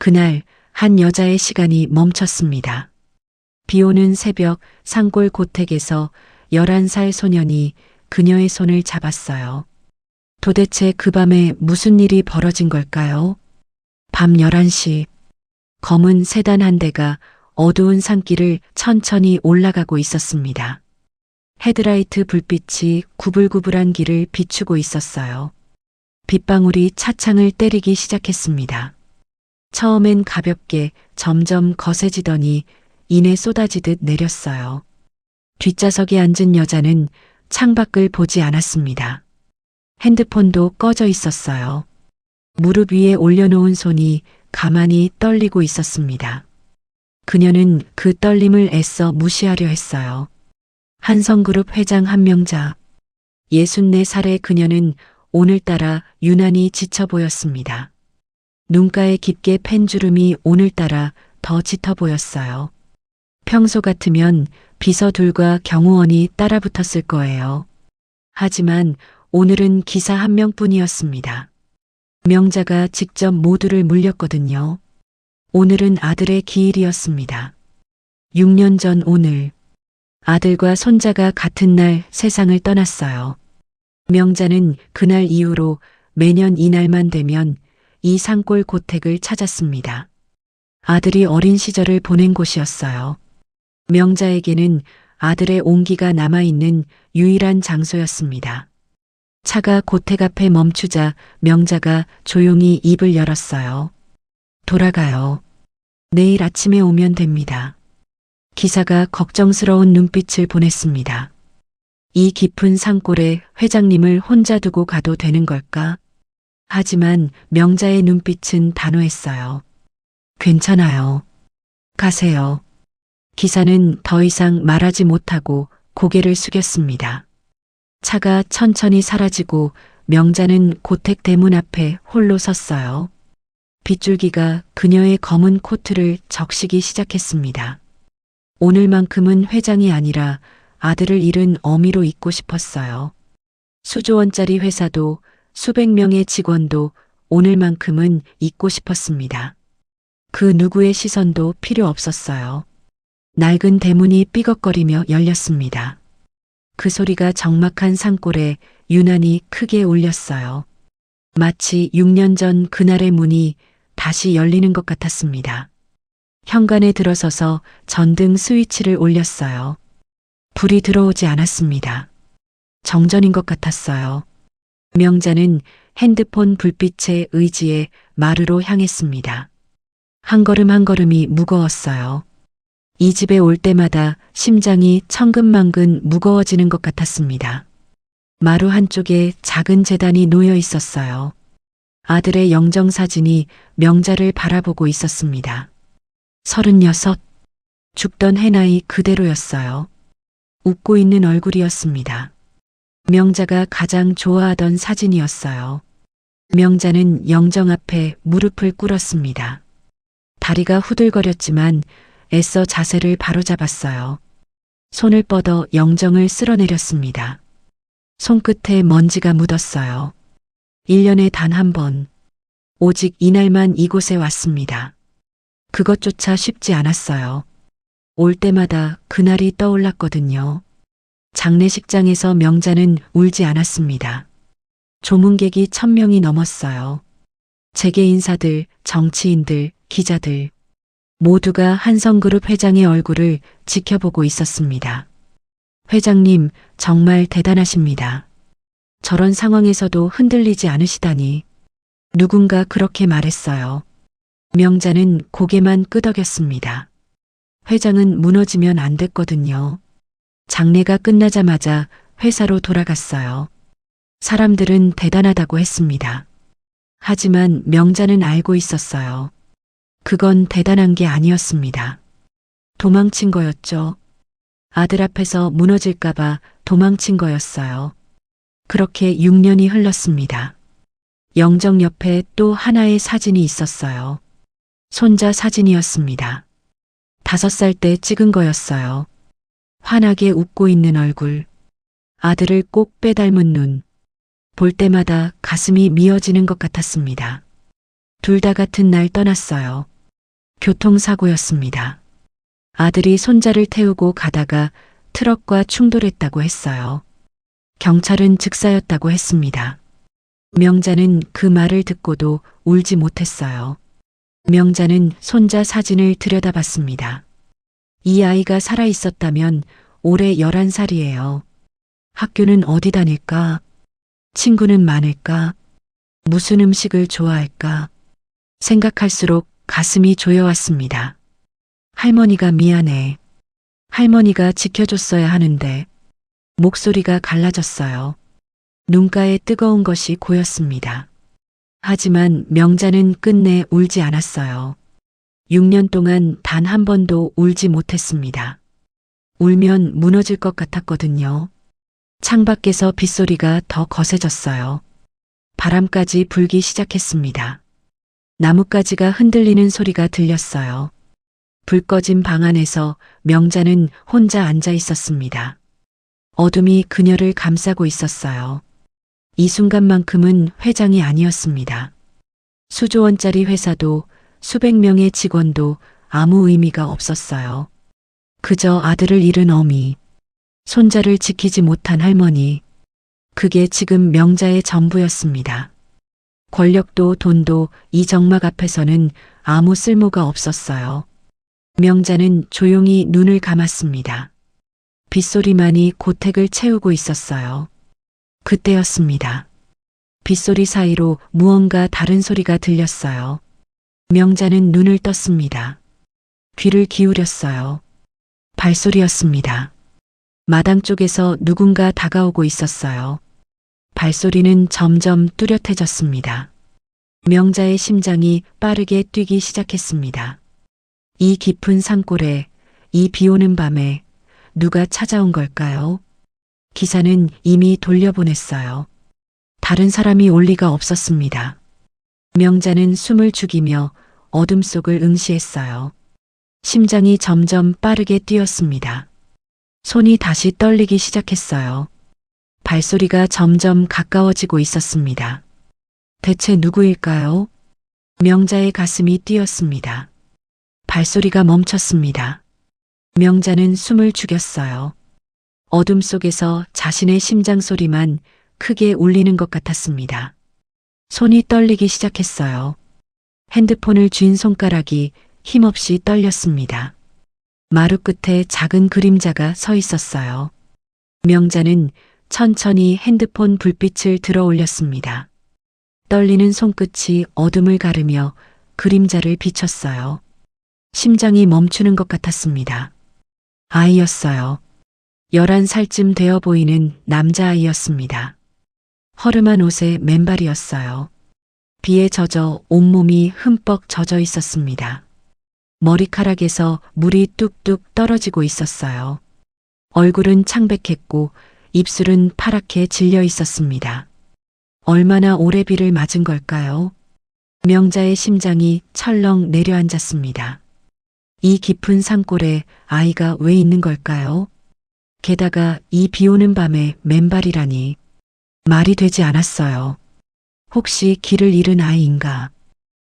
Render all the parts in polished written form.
그날 한 여자의 시간이 멈췄습니다. 비 오는 새벽 산골 고택에서 11살 소년이 그녀의 손을 잡았어요. 도대체 그 밤에 무슨 일이 벌어진 걸까요? 밤 11시 검은 세단 한 대가 어두운 산길을 천천히 올라가고 있었습니다. 헤드라이트 불빛이 구불구불한 길을 비추고 있었어요. 빗방울이 차창을 때리기 시작했습니다. 처음엔 가볍게 점점 거세지더니 이내 쏟아지듯 내렸어요. 뒷좌석에 앉은 여자는 창밖을 보지 않았습니다. 핸드폰도 꺼져 있었어요. 무릎 위에 올려놓은 손이 가만히 떨리고 있었습니다. 그녀는 그 떨림을 애써 무시하려 했어요. 한성그룹 회장 한명자. 64살의 그녀는 오늘따라 유난히 지쳐 보였습니다. 눈가에 깊게 팬 주름이 오늘따라 더 짙어 보였어요. 평소 같으면 비서 둘과 경호원이 따라붙었을 거예요. 하지만 오늘은 기사 한 명뿐이었습니다. 명자가 직접 모두를 물렸거든요. 오늘은 아들의 기일이었습니다. 6년 전 오늘 아들과 손자가 같은 날 세상을 떠났어요. 명자는 그날 이후로 매년 이날만 되면 이 산골 고택을 찾았습니다. 아들이 어린 시절을 보낸 곳이었어요. 명자에게는 아들의 온기가 남아있는 유일한 장소였습니다. 차가 고택 앞에 멈추자 명자가 조용히 입을 열었어요. 돌아가요. 내일 아침에 오면 됩니다. 기사가 걱정스러운 눈빛을 보냈습니다. 이 깊은 산골에 회장님을 혼자 두고 가도 되는 걸까? 하지만 명자의 눈빛은 단호했어요. 괜찮아요. 가세요. 기사는 더 이상 말하지 못하고 고개를 숙였습니다. 차가 천천히 사라지고 명자는 고택 대문 앞에 홀로 섰어요. 빗줄기가 그녀의 검은 코트를 적시기 시작했습니다. 오늘만큼은 회장이 아니라 아들을 잃은 어미로 있고 싶었어요. 수조 원짜리 회사도 수백 명의 직원도 오늘만큼은 잊고 싶었습니다. 그 누구의 시선도 필요 없었어요. 낡은 대문이 삐걱거리며 열렸습니다. 그 소리가 적막한 산골에 유난히 크게 울렸어요. 마치 6년 전 그날의 문이 다시 열리는 것 같았습니다. 현관에 들어서서 전등 스위치를 올렸어요. 불이 들어오지 않았습니다. 정전인 것 같았어요. 명자는 핸드폰 불빛에 의지해 마루로 향했습니다. 한 걸음 한 걸음이 무거웠어요. 이 집에 올 때마다 심장이 천근만근 무거워지는 것 같았습니다. 마루 한쪽에 작은 재단이 놓여 있었어요. 아들의 영정사진이 명자를 바라보고 있었습니다. 36. 죽던 해나이 그대로였어요. 웃고 있는 얼굴이었습니다. 명자가 가장 좋아하던 사진이었어요. 명자는 영정 앞에 무릎을 꿇었습니다. 다리가 후들거렸지만 애써 자세를 바로잡았어요. 손을 뻗어 영정을 쓸어내렸습니다. 손끝에 먼지가 묻었어요. 1년에 단 한 번, 오직 이날만 이곳에 왔습니다. 그것조차 쉽지 않았어요. 올 때마다 그날이 떠올랐거든요. 장례식장에서 명자는 울지 않았습니다. 조문객이 1000명이 넘었어요. 재계 인사들, 정치인들, 기자들 모두가 한성그룹 회장의 얼굴을 지켜보고 있었습니다. 회장님, 정말 대단하십니다. 저런 상황에서도 흔들리지 않으시다니. 누군가 그렇게 말했어요. 명자는 고개만 끄덕였습니다. 회장은 무너지면 안 됐거든요. 장례가 끝나자마자 회사로 돌아갔어요. 사람들은 대단하다고 했습니다. 하지만 명자는 알고 있었어요. 그건 대단한 게 아니었습니다. 도망친 거였죠. 아들 앞에서 무너질까봐 도망친 거였어요. 그렇게 6년이 흘렀습니다. 영정 옆에 또 하나의 사진이 있었어요. 손자 사진이었습니다. 5살 때 찍은 거였어요. 환하게 웃고 있는 얼굴, 아들을 꼭 빼닮은 눈, 볼 때마다 가슴이 미어지는 것 같았습니다. 둘 다 같은 날 떠났어요. 교통사고였습니다. 아들이 손자를 태우고 가다가 트럭과 충돌했다고 했어요. 경찰은 즉사였다고 했습니다. 명자는 그 말을 듣고도 울지 못했어요. 명자는 손자 사진을 들여다봤습니다. 이 아이가 살아 있었다면 올해 11살이에요. 학교는 어디 다닐까? 친구는 많을까? 무슨 음식을 좋아할까? 생각할수록 가슴이 조여왔습니다. 할머니가 미안해. 할머니가 지켜줬어야 하는데. 목소리가 갈라졌어요. 눈가에 뜨거운 것이 고였습니다. 하지만 명자는 끝내 울지 않았어요. 6년 동안 단 한 번도 울지 못했습니다. 울면 무너질 것 같았거든요. 창밖에서 빗소리가 더 거세졌어요. 바람까지 불기 시작했습니다. 나뭇가지가 흔들리는 소리가 들렸어요. 불 꺼진 방 안에서 명자는 혼자 앉아 있었습니다. 어둠이 그녀를 감싸고 있었어요. 이 순간만큼은 회장이 아니었습니다. 수조 원짜리 회사도 수백 명의 직원도 아무 의미가 없었어요. 그저 아들을 잃은 어미, 손자를 지키지 못한 할머니, 그게 지금 명자의 전부였습니다. 권력도 돈도 이 정막 앞에서는 아무 쓸모가 없었어요. 명자는 조용히 눈을 감았습니다. 빗소리만이 고택을 채우고 있었어요. 그때였습니다. 빗소리 사이로 무언가 다른 소리가 들렸어요. 명자는 눈을 떴습니다. 귀를 기울였어요. 발소리였습니다. 마당 쪽에서 누군가 다가오고 있었어요. 발소리는 점점 뚜렷해졌습니다. 명자의 심장이 빠르게 뛰기 시작했습니다. 이 깊은 산골에, 이 비오는 밤에 누가 찾아온 걸까요? 기사는 이미 돌려보냈어요. 다른 사람이 올 리가 없었습니다. 명자는 숨을 죽이며 어둠 속을 응시했어요. 심장이 점점 빠르게 뛰었습니다. 손이 다시 떨리기 시작했어요. 발소리가 점점 가까워지고 있었습니다. 대체 누구일까요? 명자의 가슴이 뛰었습니다. 발소리가 멈췄습니다. 명자는 숨을 죽였어요. 어둠 속에서 자신의 심장 소리만 크게 울리는 것 같았습니다. 손이 떨리기 시작했어요. 핸드폰을 쥔 손가락이 힘없이 떨렸습니다. 마루 끝에 작은 그림자가 서 있었어요. 명자는 천천히 핸드폰 불빛을 들어 올렸습니다. 떨리는 손끝이 어둠을 가르며 그림자를 비췄어요. 심장이 멈추는 것 같았습니다. 아이였어요. 11살쯤 되어 보이는 남자아이였습니다. 허름한 옷에 맨발이었어요. 비에 젖어 온몸이 흠뻑 젖어 있었습니다. 머리카락에서 물이 뚝뚝 떨어지고 있었어요. 얼굴은 창백했고 입술은 파랗게 질려 있었습니다. 얼마나 오래 비를 맞은 걸까요? 명자의 심장이 철렁 내려앉았습니다. 이 깊은 산골에 아이가 왜 있는 걸까요? 게다가 이 비오는 밤에 맨발이라니 말이 되지 않았어요. 혹시 길을 잃은 아이인가?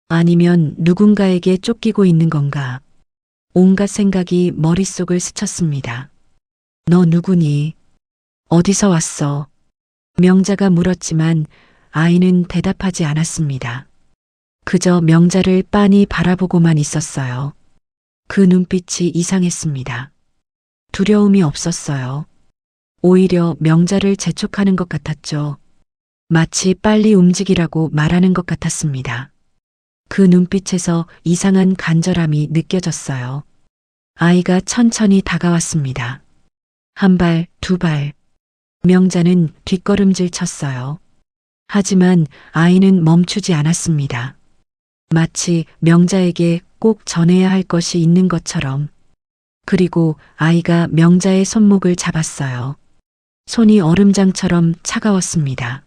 아니면 누군가에게 쫓기고 있는 건가? 온갖 생각이 머릿속을 스쳤습니다. 너 누구니? 어디서 왔어? 명자가 물었지만 아이는 대답하지 않았습니다. 그저 명자를 빤히 바라보고만 있었어요. 그 눈빛이 이상했습니다. 두려움이 없었어요. 오히려 명자를 재촉하는 것 같았죠. 마치 빨리 움직이라고 말하는 것 같았습니다. 그 눈빛에서 이상한 간절함이 느껴졌어요. 아이가 천천히 다가왔습니다. 한 발, 두 발. 명자는 뒷걸음질 쳤어요. 하지만 아이는 멈추지 않았습니다. 마치 명자에게 꼭 전해야 할 것이 있는 것처럼. 그리고 아이가 명자의 손목을 잡았어요. 손이 얼음장처럼 차가웠습니다.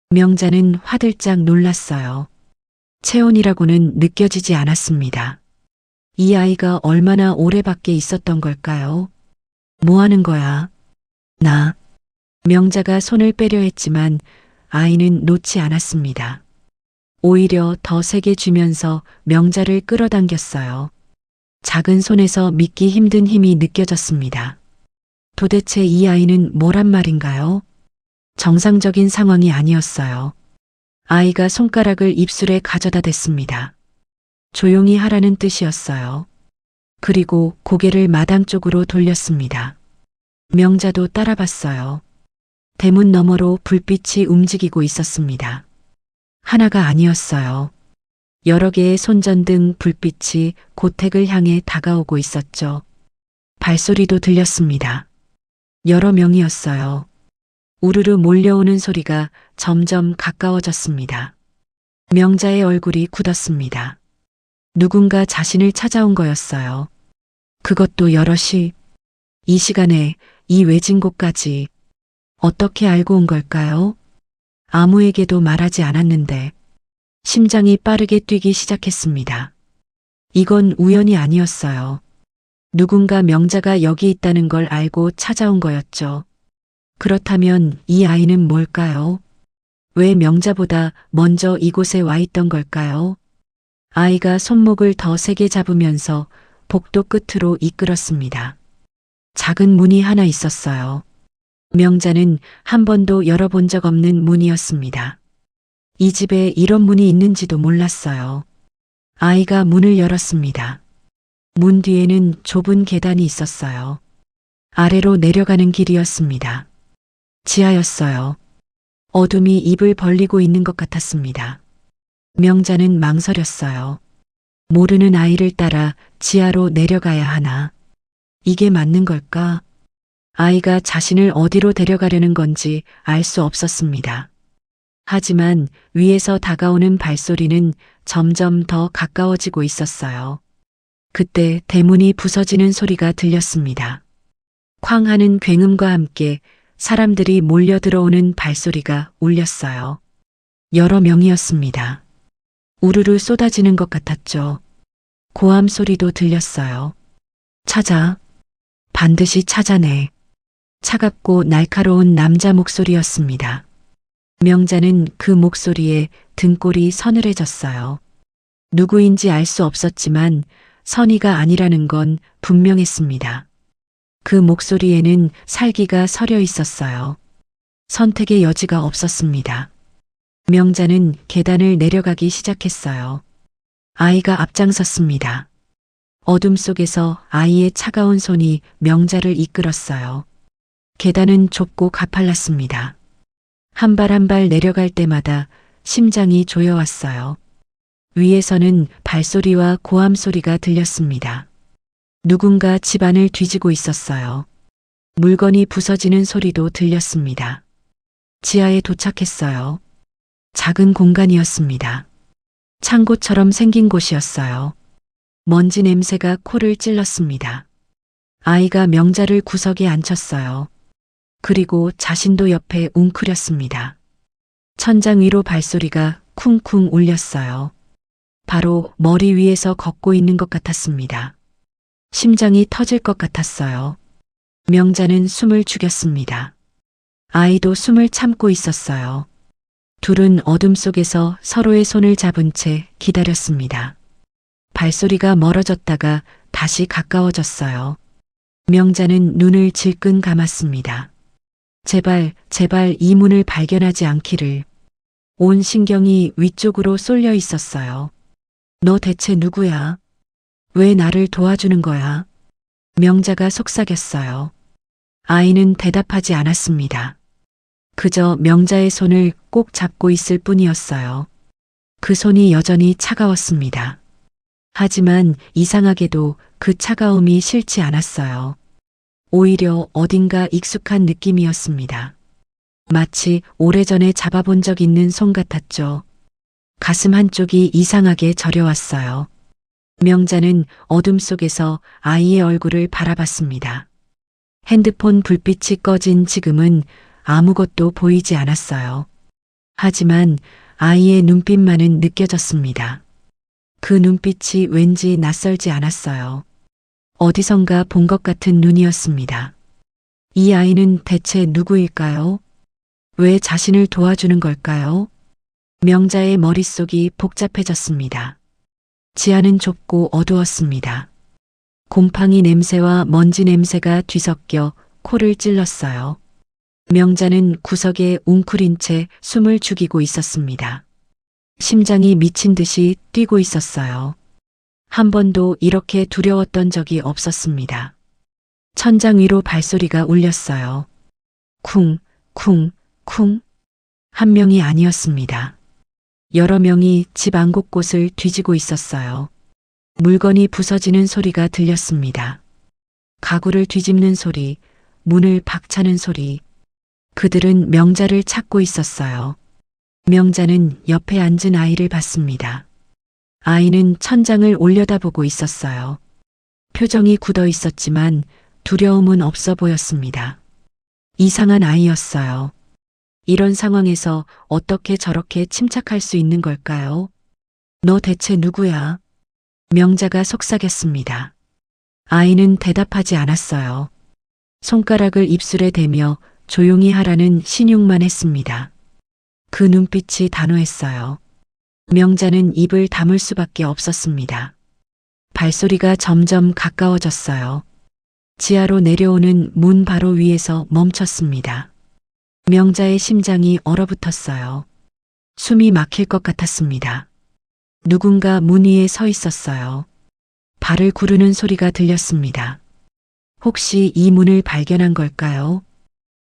명자는 화들짝 놀랐어요. 체온이라고는 느껴지지 않았습니다. 이 아이가 얼마나 오래 밖에 있었던 걸까요? 뭐 하는 거야? 나. 명자가 손을 빼려 했지만 아이는 놓지 않았습니다. 오히려 더 세게 쥐면서 명자를 끌어당겼어요. 작은 손에서 믿기 힘든 힘이 느껴졌습니다. 도대체 이 아이는 뭐란 말인가요? 정상적인 상황이 아니었어요. 아이가 손가락을 입술에 가져다 댔습니다. 조용히 하라는 뜻이었어요. 그리고 고개를 마당 쪽으로 돌렸습니다. 명자도 따라봤어요. 대문 너머로 불빛이 움직이고 있었습니다. 하나가 아니었어요. 여러 개의 손전등 불빛이 고택을 향해 다가오고 있었죠. 발소리도 들렸습니다. 여러 명이었어요. 우르르 몰려오는 소리가 점점 가까워졌습니다. 명자의 얼굴이 굳었습니다. 누군가 자신을 찾아온 거였어요. 그것도 여럿이. 이 시간에 이 외진 곳까지 어떻게 알고 온 걸까요? 아무에게도 말하지 않았는데 심장이 빠르게 뛰기 시작했습니다. 이건 우연이 아니었어요. 누군가 명자가 여기 있다는 걸 알고 찾아온 거였죠. 그렇다면 이 아이는 뭘까요? 왜 명자보다 먼저 이곳에 와 있던 걸까요? 아이가 손목을 더 세게 잡으면서 복도 끝으로 이끌었습니다. 작은 문이 하나 있었어요. 명자는 한 번도 열어본 적 없는 문이었습니다. 이 집에 이런 문이 있는지도 몰랐어요. 아이가 문을 열었습니다. 문 뒤에는 좁은 계단이 있었어요. 아래로 내려가는 길이었습니다. 지하였어요. 어둠이 입을 벌리고 있는 것 같았습니다. 명자는 망설였어요. 모르는 아이를 따라 지하로 내려가야 하나? 이게 맞는 걸까? 아이가 자신을 어디로 데려가려는 건지 알 수 없었습니다. 하지만 위에서 다가오는 발소리는 점점 더 가까워지고 있었어요. 그때 대문이 부서지는 소리가 들렸습니다. 쾅 하는 굉음과 함께 사람들이 몰려 들어오는 발소리가 울렸어요. 여러 명이었습니다. 우르르 쏟아지는 것 같았죠. 고함 소리도 들렸어요. 찾아. 반드시 찾아내. 차갑고 날카로운 남자 목소리였습니다. 명자는 그 목소리에 등골이 서늘해졌어요. 누구인지 알 수 없었지만 선의가 아니라는 건 분명했습니다. 그 목소리에는 살기가 서려 있었어요. 선택의 여지가 없었습니다. 명자는 계단을 내려가기 시작했어요. 아이가 앞장섰습니다. 어둠 속에서 아이의 차가운 손이 명자를 이끌었어요. 계단은 좁고 가팔랐습니다. 한 발 한 발 내려갈 때마다 심장이 조여왔어요. 위에서는 발소리와 고함 소리가 들렸습니다. 누군가 집안을 뒤지고 있었어요. 물건이 부서지는 소리도 들렸습니다. 지하에 도착했어요. 작은 공간이었습니다. 창고처럼 생긴 곳이었어요. 먼지 냄새가 코를 찔렀습니다. 아이가 명자를 구석에 앉혔어요. 그리고 자신도 옆에 웅크렸습니다. 천장 위로 발소리가 쿵쿵 울렸어요. 바로 머리 위에서 걷고 있는 것 같았습니다. 심장이 터질 것 같았어요. 명자는 숨을 죽였습니다. 아이도 숨을 참고 있었어요. 둘은 어둠 속에서 서로의 손을 잡은 채 기다렸습니다. 발소리가 멀어졌다가 다시 가까워졌어요. 명자는 눈을 질끈 감았습니다. 제발, 제발 이 문을 발견하지 않기를. 온 신경이 위쪽으로 쏠려 있었어요. 너 대체 누구야? 왜 나를 도와주는 거야? 명자가 속삭였어요. 아이는 대답하지 않았습니다. 그저 명자의 손을 꼭 잡고 있을 뿐이었어요. 그 손이 여전히 차가웠습니다. 하지만 이상하게도 그 차가움이 싫지 않았어요. 오히려 어딘가 익숙한 느낌이었습니다. 마치 오래전에 잡아본 적 있는 손 같았죠. 가슴 한쪽이 이상하게 저려왔어요. 명자는 어둠 속에서 아이의 얼굴을 바라봤습니다. 핸드폰 불빛이 꺼진 지금은 아무것도 보이지 않았어요. 하지만 아이의 눈빛만은 느껴졌습니다. 그 눈빛이 왠지 낯설지 않았어요. 어디선가 본 것 같은 눈이었습니다. 이 아이는 대체 누구일까요? 왜 자신을 도와주는 걸까요? 명자의 머릿속이 복잡해졌습니다. 지하는 좁고 어두웠습니다. 곰팡이 냄새와 먼지 냄새가 뒤섞여 코를 찔렀어요. 명자는 구석에 웅크린 채 숨을 죽이고 있었습니다. 심장이 미친 듯이 뛰고 있었어요. 한 번도 이렇게 두려웠던 적이 없었습니다. 천장 위로 발소리가 울렸어요. 쿵, 쿵, 쿵. 한 명이 아니었습니다. 여러 명이 집 안 곳곳을 뒤지고 있었어요. 물건이 부서지는 소리가 들렸습니다. 가구를 뒤집는 소리, 문을 박차는 소리. 그들은 명자를 찾고 있었어요. 명자는 옆에 앉은 아이를 봤습니다. 아이는 천장을 올려다보고 있었어요. 표정이 굳어 있었지만 두려움은 없어 보였습니다. 이상한 아이였어요. 이런 상황에서 어떻게 저렇게 침착할 수 있는 걸까요? 너 대체 누구야? 명자가 속삭였습니다. 아이는 대답하지 않았어요. 손가락을 입술에 대며 조용히 하라는 신용만 했습니다. 그 눈빛이 단호했어요. 명자는 입을 다물 수밖에 없었습니다. 발소리가 점점 가까워졌어요. 지하로 내려오는 문 바로 위에서 멈췄습니다. 명자의 심장이 얼어붙었어요. 숨이 막힐 것 같았습니다. 누군가 문 위에 서 있었어요. 발을 구르는 소리가 들렸습니다. 혹시 이 문을 발견한 걸까요?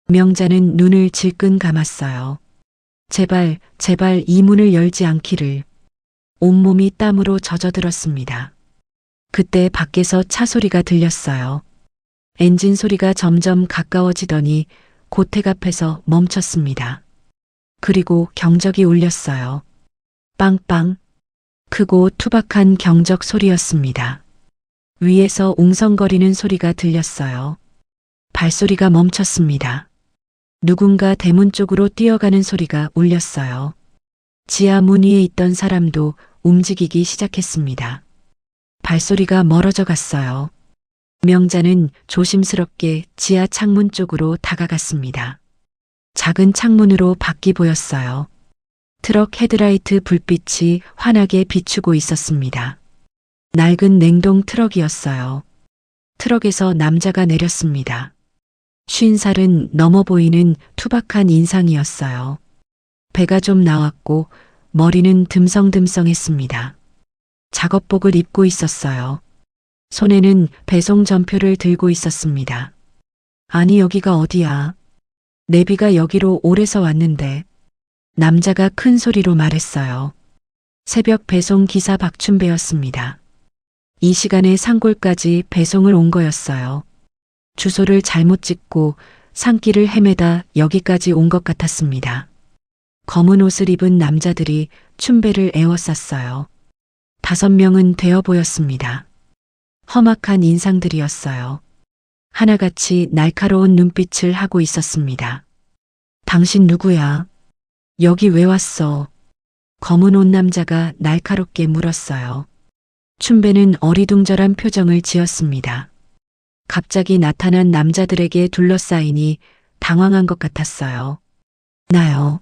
명자는 눈을 질끈 감았어요. 제발, 제발 이 문을 열지 않기를. 온몸이 땀으로 젖어들었습니다. 그때 밖에서 차 소리가 들렸어요. 엔진 소리가 점점 가까워지더니 고택 앞에서 멈췄습니다. 그리고 경적이 울렸어요. 빵빵. 크고 투박한 경적 소리였습니다. 위에서 웅성거리는 소리가 들렸어요. 발소리가 멈췄습니다. 누군가 대문 쪽으로 뛰어가는 소리가 울렸어요. 지하 문 위에 있던 사람도 움직이기 시작했습니다. 발소리가 멀어져 갔어요. 명자는 조심스럽게 지하 창문 쪽으로 다가갔습니다. 작은 창문으로 밖이 보였어요. 트럭 헤드라이트 불빛이 환하게 비추고 있었습니다. 낡은 냉동 트럭이었어요. 트럭에서 남자가 내렸습니다. 50살은 넘어 보이는 투박한 인상이었어요. 배가 좀 나왔고 머리는 듬성듬성했습니다. 작업복을 입고 있었어요. 손에는 배송 전표를 들고 있었습니다. 아니 여기가 어디야? 내비가 여기로 오래서 왔는데. 남자가 큰 소리로 말했어요. 새벽 배송 기사 박춘배였습니다. 이 시간에 산골까지 배송을 온 거였어요. 주소를 잘못 찍고 산길을 헤매다 여기까지 온 것 같았습니다. 검은 옷을 입은 남자들이 춘배를 에워쌌어요. 5명은 되어 보였습니다. 험악한 인상들이었어요. 하나같이 날카로운 눈빛을 하고 있었습니다. 당신 누구야? 여기 왜 왔어? 검은 옷 남자가 날카롭게 물었어요. 춘배는 어리둥절한 표정을 지었습니다. 갑자기 나타난 남자들에게 둘러싸이니 당황한 것 같았어요. 나요.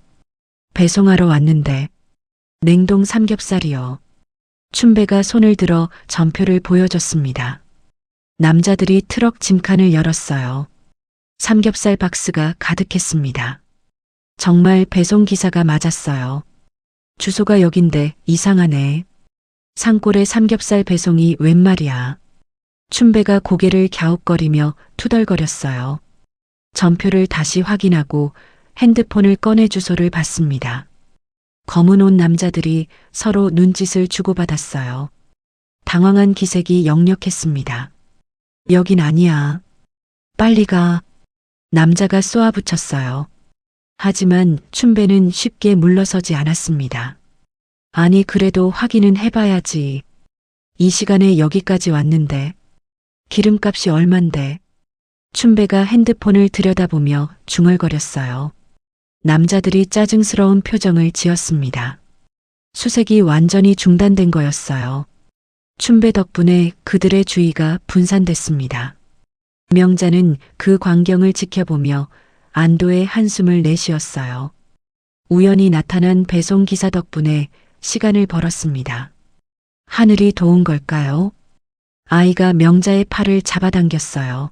배송하러 왔는데. 냉동 삼겹살이요. 춘배가 손을 들어 전표를 보여줬습니다. 남자들이 트럭 짐칸을 열었어요. 삼겹살 박스가 가득했습니다. 정말 배송 기사가 맞았어요. 주소가 여긴데 이상하네. 산골에 삼겹살 배송이 웬 말이야. 춘배가 고개를 갸웃거리며 투덜거렸어요. 전표를 다시 확인하고 핸드폰을 꺼내 주소를 봤습니다. 검은 옷 남자들이 서로 눈짓을 주고받았어요. 당황한 기색이 역력했습니다. 여긴 아니야. 빨리 가. 남자가 쏘아붙였어요. 하지만 춘배는 쉽게 물러서지 않았습니다. 아니 그래도 확인은 해봐야지. 이 시간에 여기까지 왔는데. 기름값이 얼만데. 춘배가 핸드폰을 들여다보며 중얼거렸어요. 남자들이 짜증스러운 표정을 지었습니다. 수색이 완전히 중단된 거였어요. 춘배 덕분에 그들의 주의가 분산됐습니다. 명자는 그 광경을 지켜보며 안도의 한숨을 내쉬었어요. 우연히 나타난 배송 기사 덕분에 시간을 벌었습니다. 하늘이 도운 걸까요? 아이가 명자의 팔을 잡아당겼어요.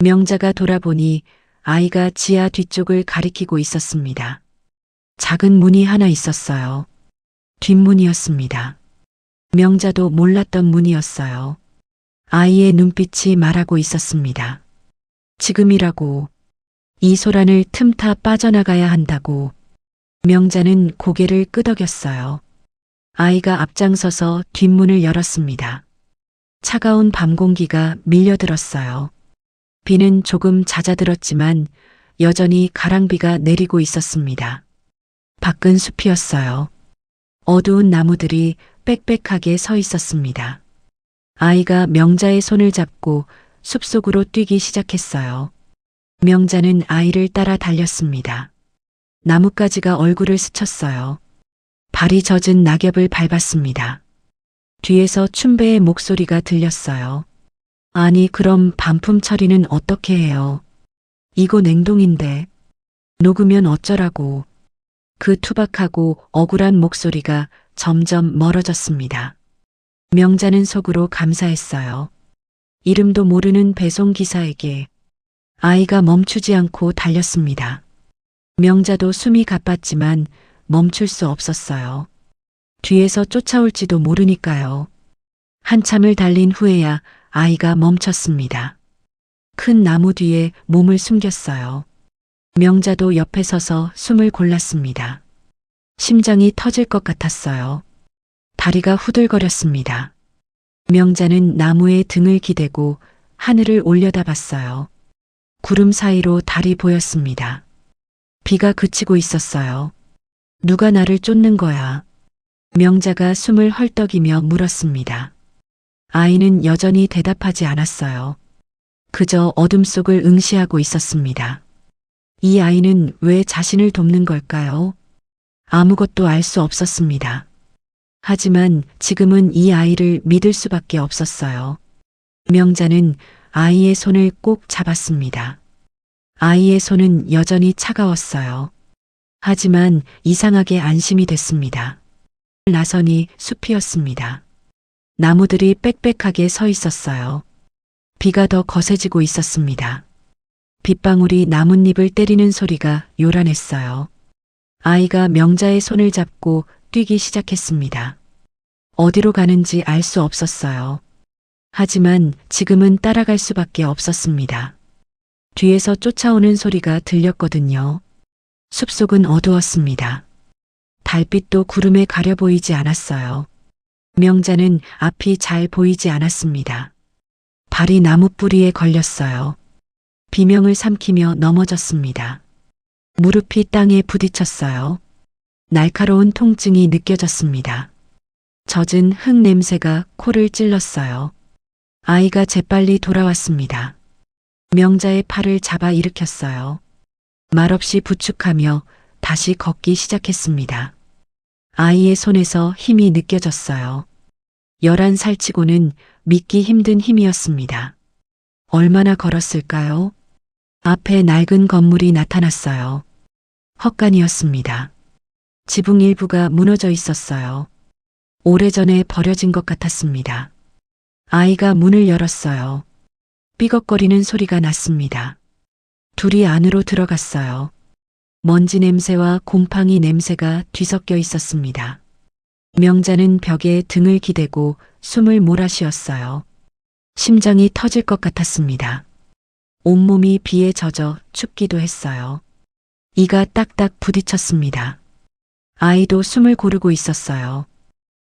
명자가 돌아보니 아이가 지하 뒤쪽을 가리키고 있었습니다. 작은 문이 하나 있었어요. 뒷문이었습니다. 명자도 몰랐던 문이었어요. 아이의 눈빛이 말하고 있었습니다. 지금이라고. 이 소란을 틈타 빠져나가야 한다고. 명자는 고개를 끄덕였어요. 아이가 앞장서서 뒷문을 열었습니다. 차가운 밤 공기가 밀려들었어요. 비는 조금 잦아들었지만 여전히 가랑비가 내리고 있었습니다. 밖은 숲이었어요. 어두운 나무들이 빽빽하게 서 있었습니다. 아이가 명자의 손을 잡고 숲속으로 뛰기 시작했어요. 명자는 아이를 따라 달렸습니다. 나뭇가지가 얼굴을 스쳤어요. 발이 젖은 낙엽을 밟았습니다. 뒤에서 춘배의 목소리가 들렸어요. 아니 그럼 반품 처리는 어떻게 해요? 이거 냉동인데. 녹으면 어쩌라고. 그 투박하고 억울한 목소리가 점점 멀어졌습니다. 명자는 속으로 감사했어요. 이름도 모르는 배송기사에게. 아이가 멈추지 않고 달렸습니다. 명자도 숨이 가빴지만 멈출 수 없었어요. 뒤에서 쫓아올지도 모르니까요. 한참을 달린 후에야 아이가 멈췄습니다. 큰 나무 뒤에 몸을 숨겼어요. 명자도 옆에 서서 숨을 골랐습니다. 심장이 터질 것 같았어요. 다리가 후들거렸습니다. 명자는 나무에 등을 기대고 하늘을 올려다봤어요. 구름 사이로 달이 보였습니다. 비가 그치고 있었어요. 누가 나를 쫓는 거야? 명자가 숨을 헐떡이며 물었습니다. 아이는 여전히 대답하지 않았어요. 그저 어둠 속을 응시하고 있었습니다. 이 아이는 왜 자신을 돕는 걸까요? 아무것도 알 수 없었습니다. 하지만 지금은 이 아이를 믿을 수밖에 없었어요. 명자는 아이의 손을 꼭 잡았습니다. 아이의 손은 여전히 차가웠어요. 하지만 이상하게 안심이 됐습니다. 나선이 숲이었습니다. 나무들이 빽빽하게 서 있었어요. 비가 더 거세지고 있었습니다. 빗방울이 나뭇잎을 때리는 소리가 요란했어요. 아이가 명자의 손을 잡고 뛰기 시작했습니다. 어디로 가는지 알 수 없었어요. 하지만 지금은 따라갈 수밖에 없었습니다. 뒤에서 쫓아오는 소리가 들렸거든요. 숲속은 어두웠습니다. 달빛도 구름에 가려 보이지 않았어요. 명자는 앞이 잘 보이지 않았습니다. 발이 나무 뿌리에 걸렸어요. 비명을 삼키며 넘어졌습니다. 무릎이 땅에 부딪혔어요. 날카로운 통증이 느껴졌습니다. 젖은 흙 냄새가 코를 찔렀어요. 아이가 재빨리 돌아왔습니다. 명자의 팔을 잡아 일으켰어요. 말없이 부축하며 다시 걷기 시작했습니다. 아이의 손에서 힘이 느껴졌어요. 11살치고는 믿기 힘든 힘이었습니다. 얼마나 걸었을까요? 앞에 낡은 건물이 나타났어요. 헛간이었습니다. 지붕 일부가 무너져 있었어요. 오래전에 버려진 것 같았습니다. 아이가 문을 열었어요. 삐걱거리는 소리가 났습니다. 둘이 안으로 들어갔어요. 먼지 냄새와 곰팡이 냄새가 뒤섞여 있었습니다. 명자는 벽에 등을 기대고 숨을 몰아쉬었어요. 심장이 터질 것 같았습니다. 온몸이 비에 젖어 춥기도 했어요. 이가 딱딱 부딪혔습니다. 아이도 숨을 고르고 있었어요.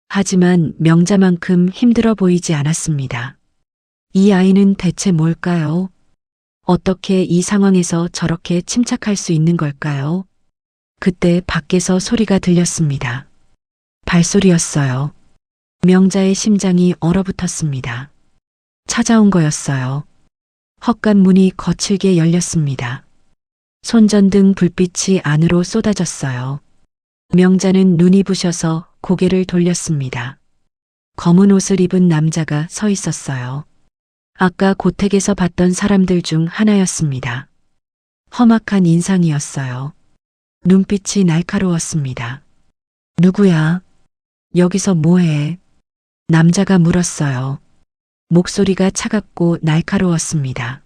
하지만 명자만큼 힘들어 보이지 않았습니다. 이 아이는 대체 뭘까요? 어떻게 이 상황에서 저렇게 침착할 수 있는 걸까요? 그때 밖에서 소리가 들렸습니다. 발소리였어요. 명자의 심장이 얼어붙었습니다. 찾아온 거였어요. 헛간 문이 거칠게 열렸습니다. 손전등 불빛이 안으로 쏟아졌어요. 명자는 눈이 부셔서 고개를 돌렸습니다. 검은 옷을 입은 남자가 서 있었어요. 아까 고택에서 봤던 사람들 중 하나였습니다. 험악한 인상이었어요. 눈빛이 날카로웠습니다. 누구야? 여기서 뭐해? 남자가 물었어요. 목소리가 차갑고 날카로웠습니다.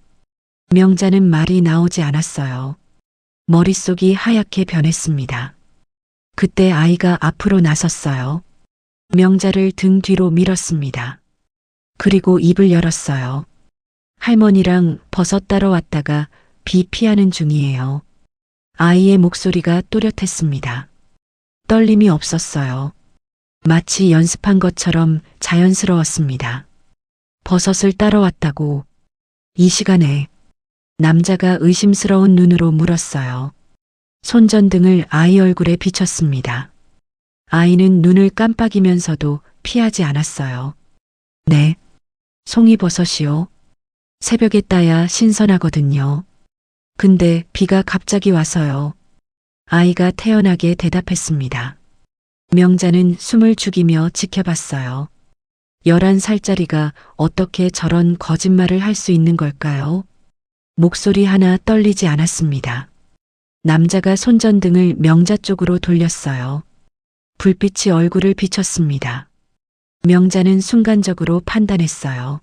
명자는 말이 나오지 않았어요. 머릿속이 하얗게 변했습니다. 그때 아이가 앞으로 나섰어요. 명자를 등 뒤로 밀었습니다. 그리고 입을 열었어요. 할머니랑 버섯 따러 왔다가 비 피하는 중이에요. 아이의 목소리가 또렷했습니다. 떨림이 없었어요. 마치 연습한 것처럼 자연스러웠습니다. 버섯을 따러 왔다고. 이 시간에 남자가 의심스러운 눈으로 물었어요. 손전등을 아이 얼굴에 비췄습니다. 아이는 눈을 깜빡이면서도 피하지 않았어요. 네. 송이버섯이요. 새벽에 따야 신선하거든요. 근데 비가 갑자기 와서요. 아이가 태연하게 대답했습니다. 명자는 숨을 죽이며 지켜봤어요. 11살짜리가 어떻게 저런 거짓말을 할 수 있는 걸까요? 목소리 하나 떨리지 않았습니다. 남자가 손전등을 명자 쪽으로 돌렸어요. 불빛이 얼굴을 비췄습니다. 명자는 순간적으로 판단했어요.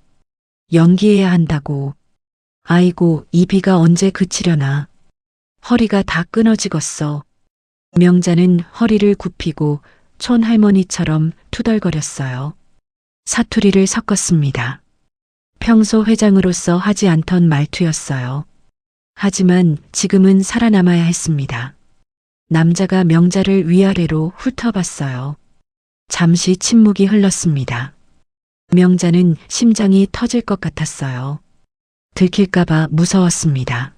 연기해야 한다고. 아이고, 이 비가 언제 그치려나. 허리가 다 끊어지겠어. 명자는 허리를 굽히고 촌할머니처럼 투덜거렸어요. 사투리를 섞었습니다. 평소 회장으로서 하지 않던 말투였어요. 하지만 지금은 살아남아야 했습니다. 남자가 명자를 위아래로 훑어봤어요. 잠시 침묵이 흘렀습니다. 명자는 심장이 터질 것 같았어요. 들킬까봐 무서웠습니다.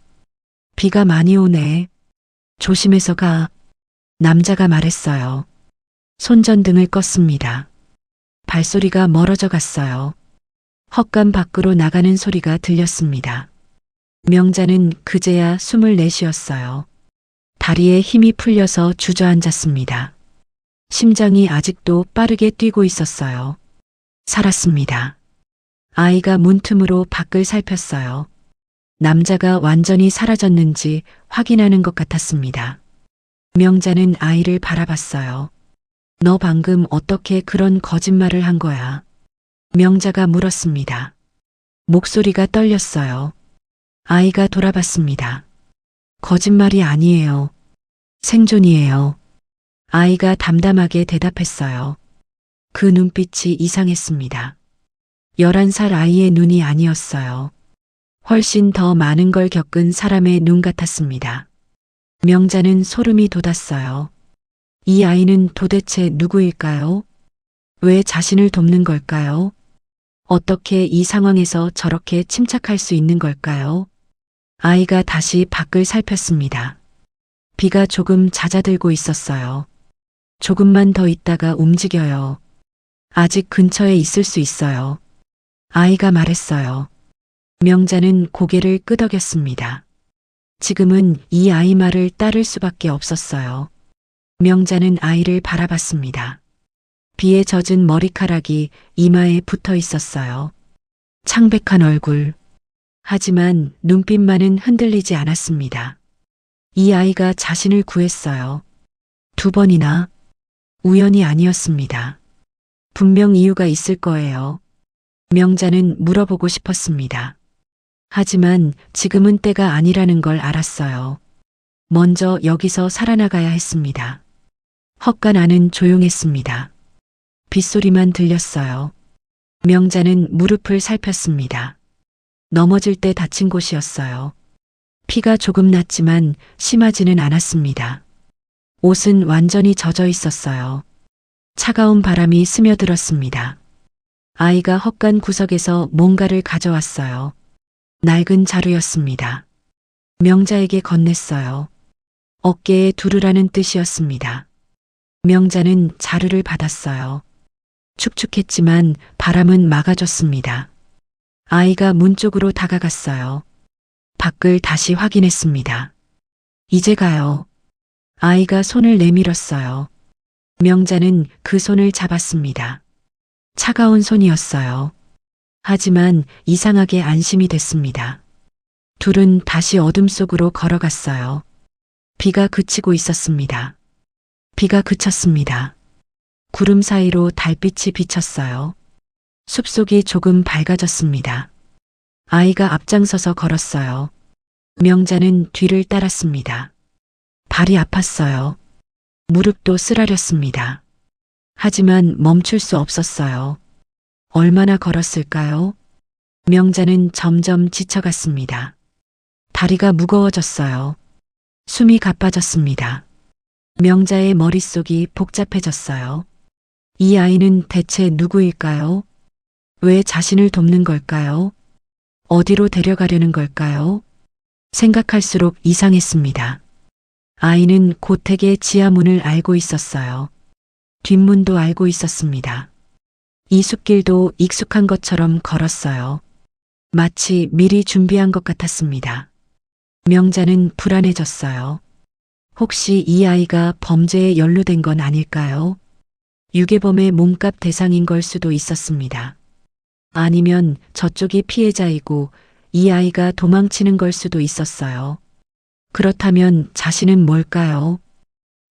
비가 많이 오네. 조심해서 가. 남자가 말했어요. 손전등을 껐습니다. 발소리가 멀어져 갔어요. 헛간 밖으로 나가는 소리가 들렸습니다. 명자는 그제야 숨을 내쉬었어요. 다리에 힘이 풀려서 주저앉았습니다. 심장이 아직도 빠르게 뛰고 있었어요. 살았습니다. 아이가 문틈으로 밖을 살폈어요. 남자가 완전히 사라졌는지 확인하는 것 같았습니다. 명자는 아이를 바라봤어요. 너 방금 어떻게 그런 거짓말을 한 거야? 명자가 물었습니다. 목소리가 떨렸어요. 아이가 돌아봤습니다. 거짓말이 아니에요. 생존이에요. 아이가 담담하게 대답했어요. 그 눈빛이 이상했습니다. 11살 아이의 눈이 아니었어요. 훨씬 더 많은 걸 겪은 사람의 눈 같았습니다. 명자는 소름이 돋았어요. 이 아이는 도대체 누구일까요? 왜 자신을 돕는 걸까요? 어떻게 이 상황에서 저렇게 침착할 수 있는 걸까요? 아이가 다시 밖을 살폈습니다. 비가 조금 잦아들고 있었어요. 조금만 더 있다가 움직여요. 아직 근처에 있을 수 있어요. 아이가 말했어요. 명자는 고개를 끄덕였습니다. 지금은 이 아이 말을 따를 수밖에 없었어요. 명자는 아이를 바라봤습니다. 비에 젖은 머리카락이 이마에 붙어 있었어요. 창백한 얼굴. 하지만 눈빛만은 흔들리지 않았습니다. 이 아이가 자신을 구했어요. 2번이나. 우연이 아니었습니다. 분명 이유가 있을 거예요. 명자는 물어보고 싶었습니다. 하지만 지금은 때가 아니라는 걸 알았어요. 먼저 여기서 살아나가야 했습니다. 헛간 안은 조용했습니다. 빗소리만 들렸어요. 명자는 무릎을 살폈습니다. 넘어질 때 다친 곳이었어요. 피가 조금 났지만 심하지는 않았습니다. 옷은 완전히 젖어 있었어요. 차가운 바람이 스며들었습니다. 아이가 헛간 구석에서 뭔가를 가져왔어요. 낡은 자루였습니다. 명자에게 건넸어요. 어깨에 두르라는 뜻이었습니다. 명자는 자루를 받았어요. 축축했지만 바람은 막아줬습니다. 아이가 문 쪽으로 다가갔어요. 밖을 다시 확인했습니다. 이제 가요. 아이가 손을 내밀었어요. 명자는 그 손을 잡았습니다. 차가운 손이었어요. 하지만 이상하게 안심이 됐습니다. 둘은 다시 어둠 속으로 걸어갔어요. 비가 그치고 있었습니다. 비가 그쳤습니다. 구름 사이로 달빛이 비쳤어요. 숲속이 조금 밝아졌습니다. 아이가 앞장서서 걸었어요. 명자는 뒤를 따랐습니다. 발이 아팠어요. 무릎도 쓰라렸습니다. 하지만 멈출 수 없었어요. 얼마나 걸었을까요? 명자는 점점 지쳐갔습니다. 다리가 무거워졌어요. 숨이 가빠졌습니다. 명자의 머릿속이 복잡해졌어요. 이 아이는 대체 누구일까요? 왜 자신을 돕는 걸까요? 어디로 데려가려는 걸까요? 생각할수록 이상했습니다. 아이는 고택의 지하문을 알고 있었어요. 뒷문도 알고 있었습니다. 이 숲길도 익숙한 것처럼 걸었어요. 마치 미리 준비한 것 같았습니다. 명자는 불안해졌어요. 혹시 이 아이가 범죄에 연루된 건 아닐까요? 유괴범의 몸값 대상인 걸 수도 있었습니다. 아니면 저쪽이 피해자이고 이 아이가 도망치는 걸 수도 있었어요. 그렇다면 자신은 뭘까요?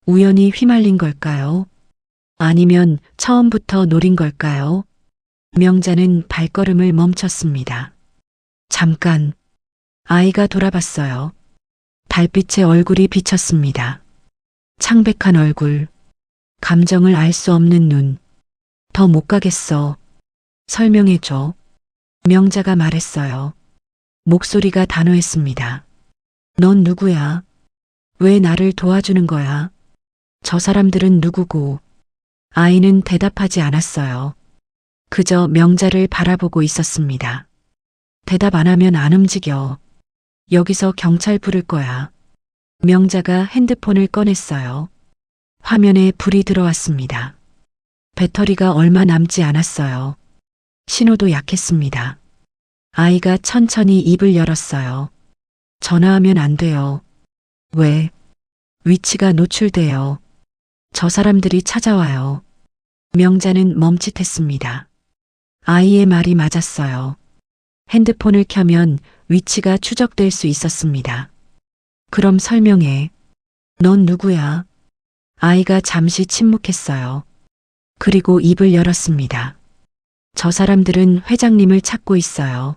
우연히 휘말린 걸까요? 아니면 처음부터 노린 걸까요? 명자는 발걸음을 멈췄습니다. 잠깐. 아이가 돌아봤어요. 달빛에 얼굴이 비쳤습니다. 창백한 얼굴. 감정을 알 수 없는 눈. 더 못 가겠어. 설명해줘. 명자가 말했어요. 목소리가 단호했습니다. 넌 누구야? 왜 나를 도와주는 거야? 저 사람들은 누구고? 아이는 대답하지 않았어요. 그저 명자를 바라보고 있었습니다. 대답 안 하면 안 움직여. 여기서 경찰 부를 거야. 명자가 핸드폰을 꺼냈어요. 화면에 불이 들어왔습니다. 배터리가 얼마 남지 않았어요. 신호도 약했습니다. 아이가 천천히 입을 열었어요. 전화하면 안 돼요. 왜? 위치가 노출돼요. 저 사람들이 찾아와요. 명자는 멈칫했습니다. 아이의 말이 맞았어요. 핸드폰을 켜면 위치가 추적될 수 있었습니다. 그럼 설명해. 넌 누구야? 아이가 잠시 침묵했어요. 그리고 입을 열었습니다. 저 사람들은 회장님을 찾고 있어요.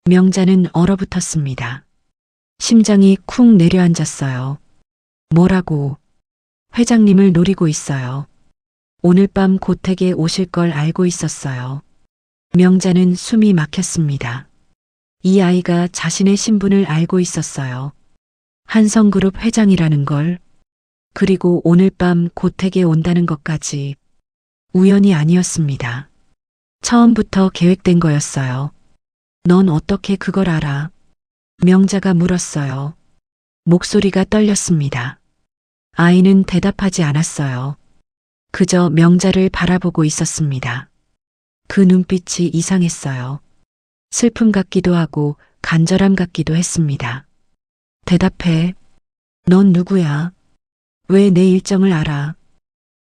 명자는 얼어붙었습니다. 심장이 쿵 내려앉았어요. 뭐라고? 회장님을 노리고 있어요. 오늘 밤 고택에 오실 걸 알고 있었어요. 명자는 숨이 막혔습니다. 이 아이가 자신의 신분을 알고 있었어요. 한성그룹 회장이라는 걸, 그리고 오늘 밤 고택에 온다는 것까지 우연이 아니었습니다. 처음부터 계획된 거였어요. 넌 어떻게 그걸 알아? 명자가 물었어요. 목소리가 떨렸습니다. 아이는 대답하지 않았어요. 그저 명자를 바라보고 있었습니다. 그 눈빛이 이상했어요. 슬픔 같기도 하고 간절함 같기도 했습니다. 대답해. 넌 누구야? 왜 내 일정을 알아?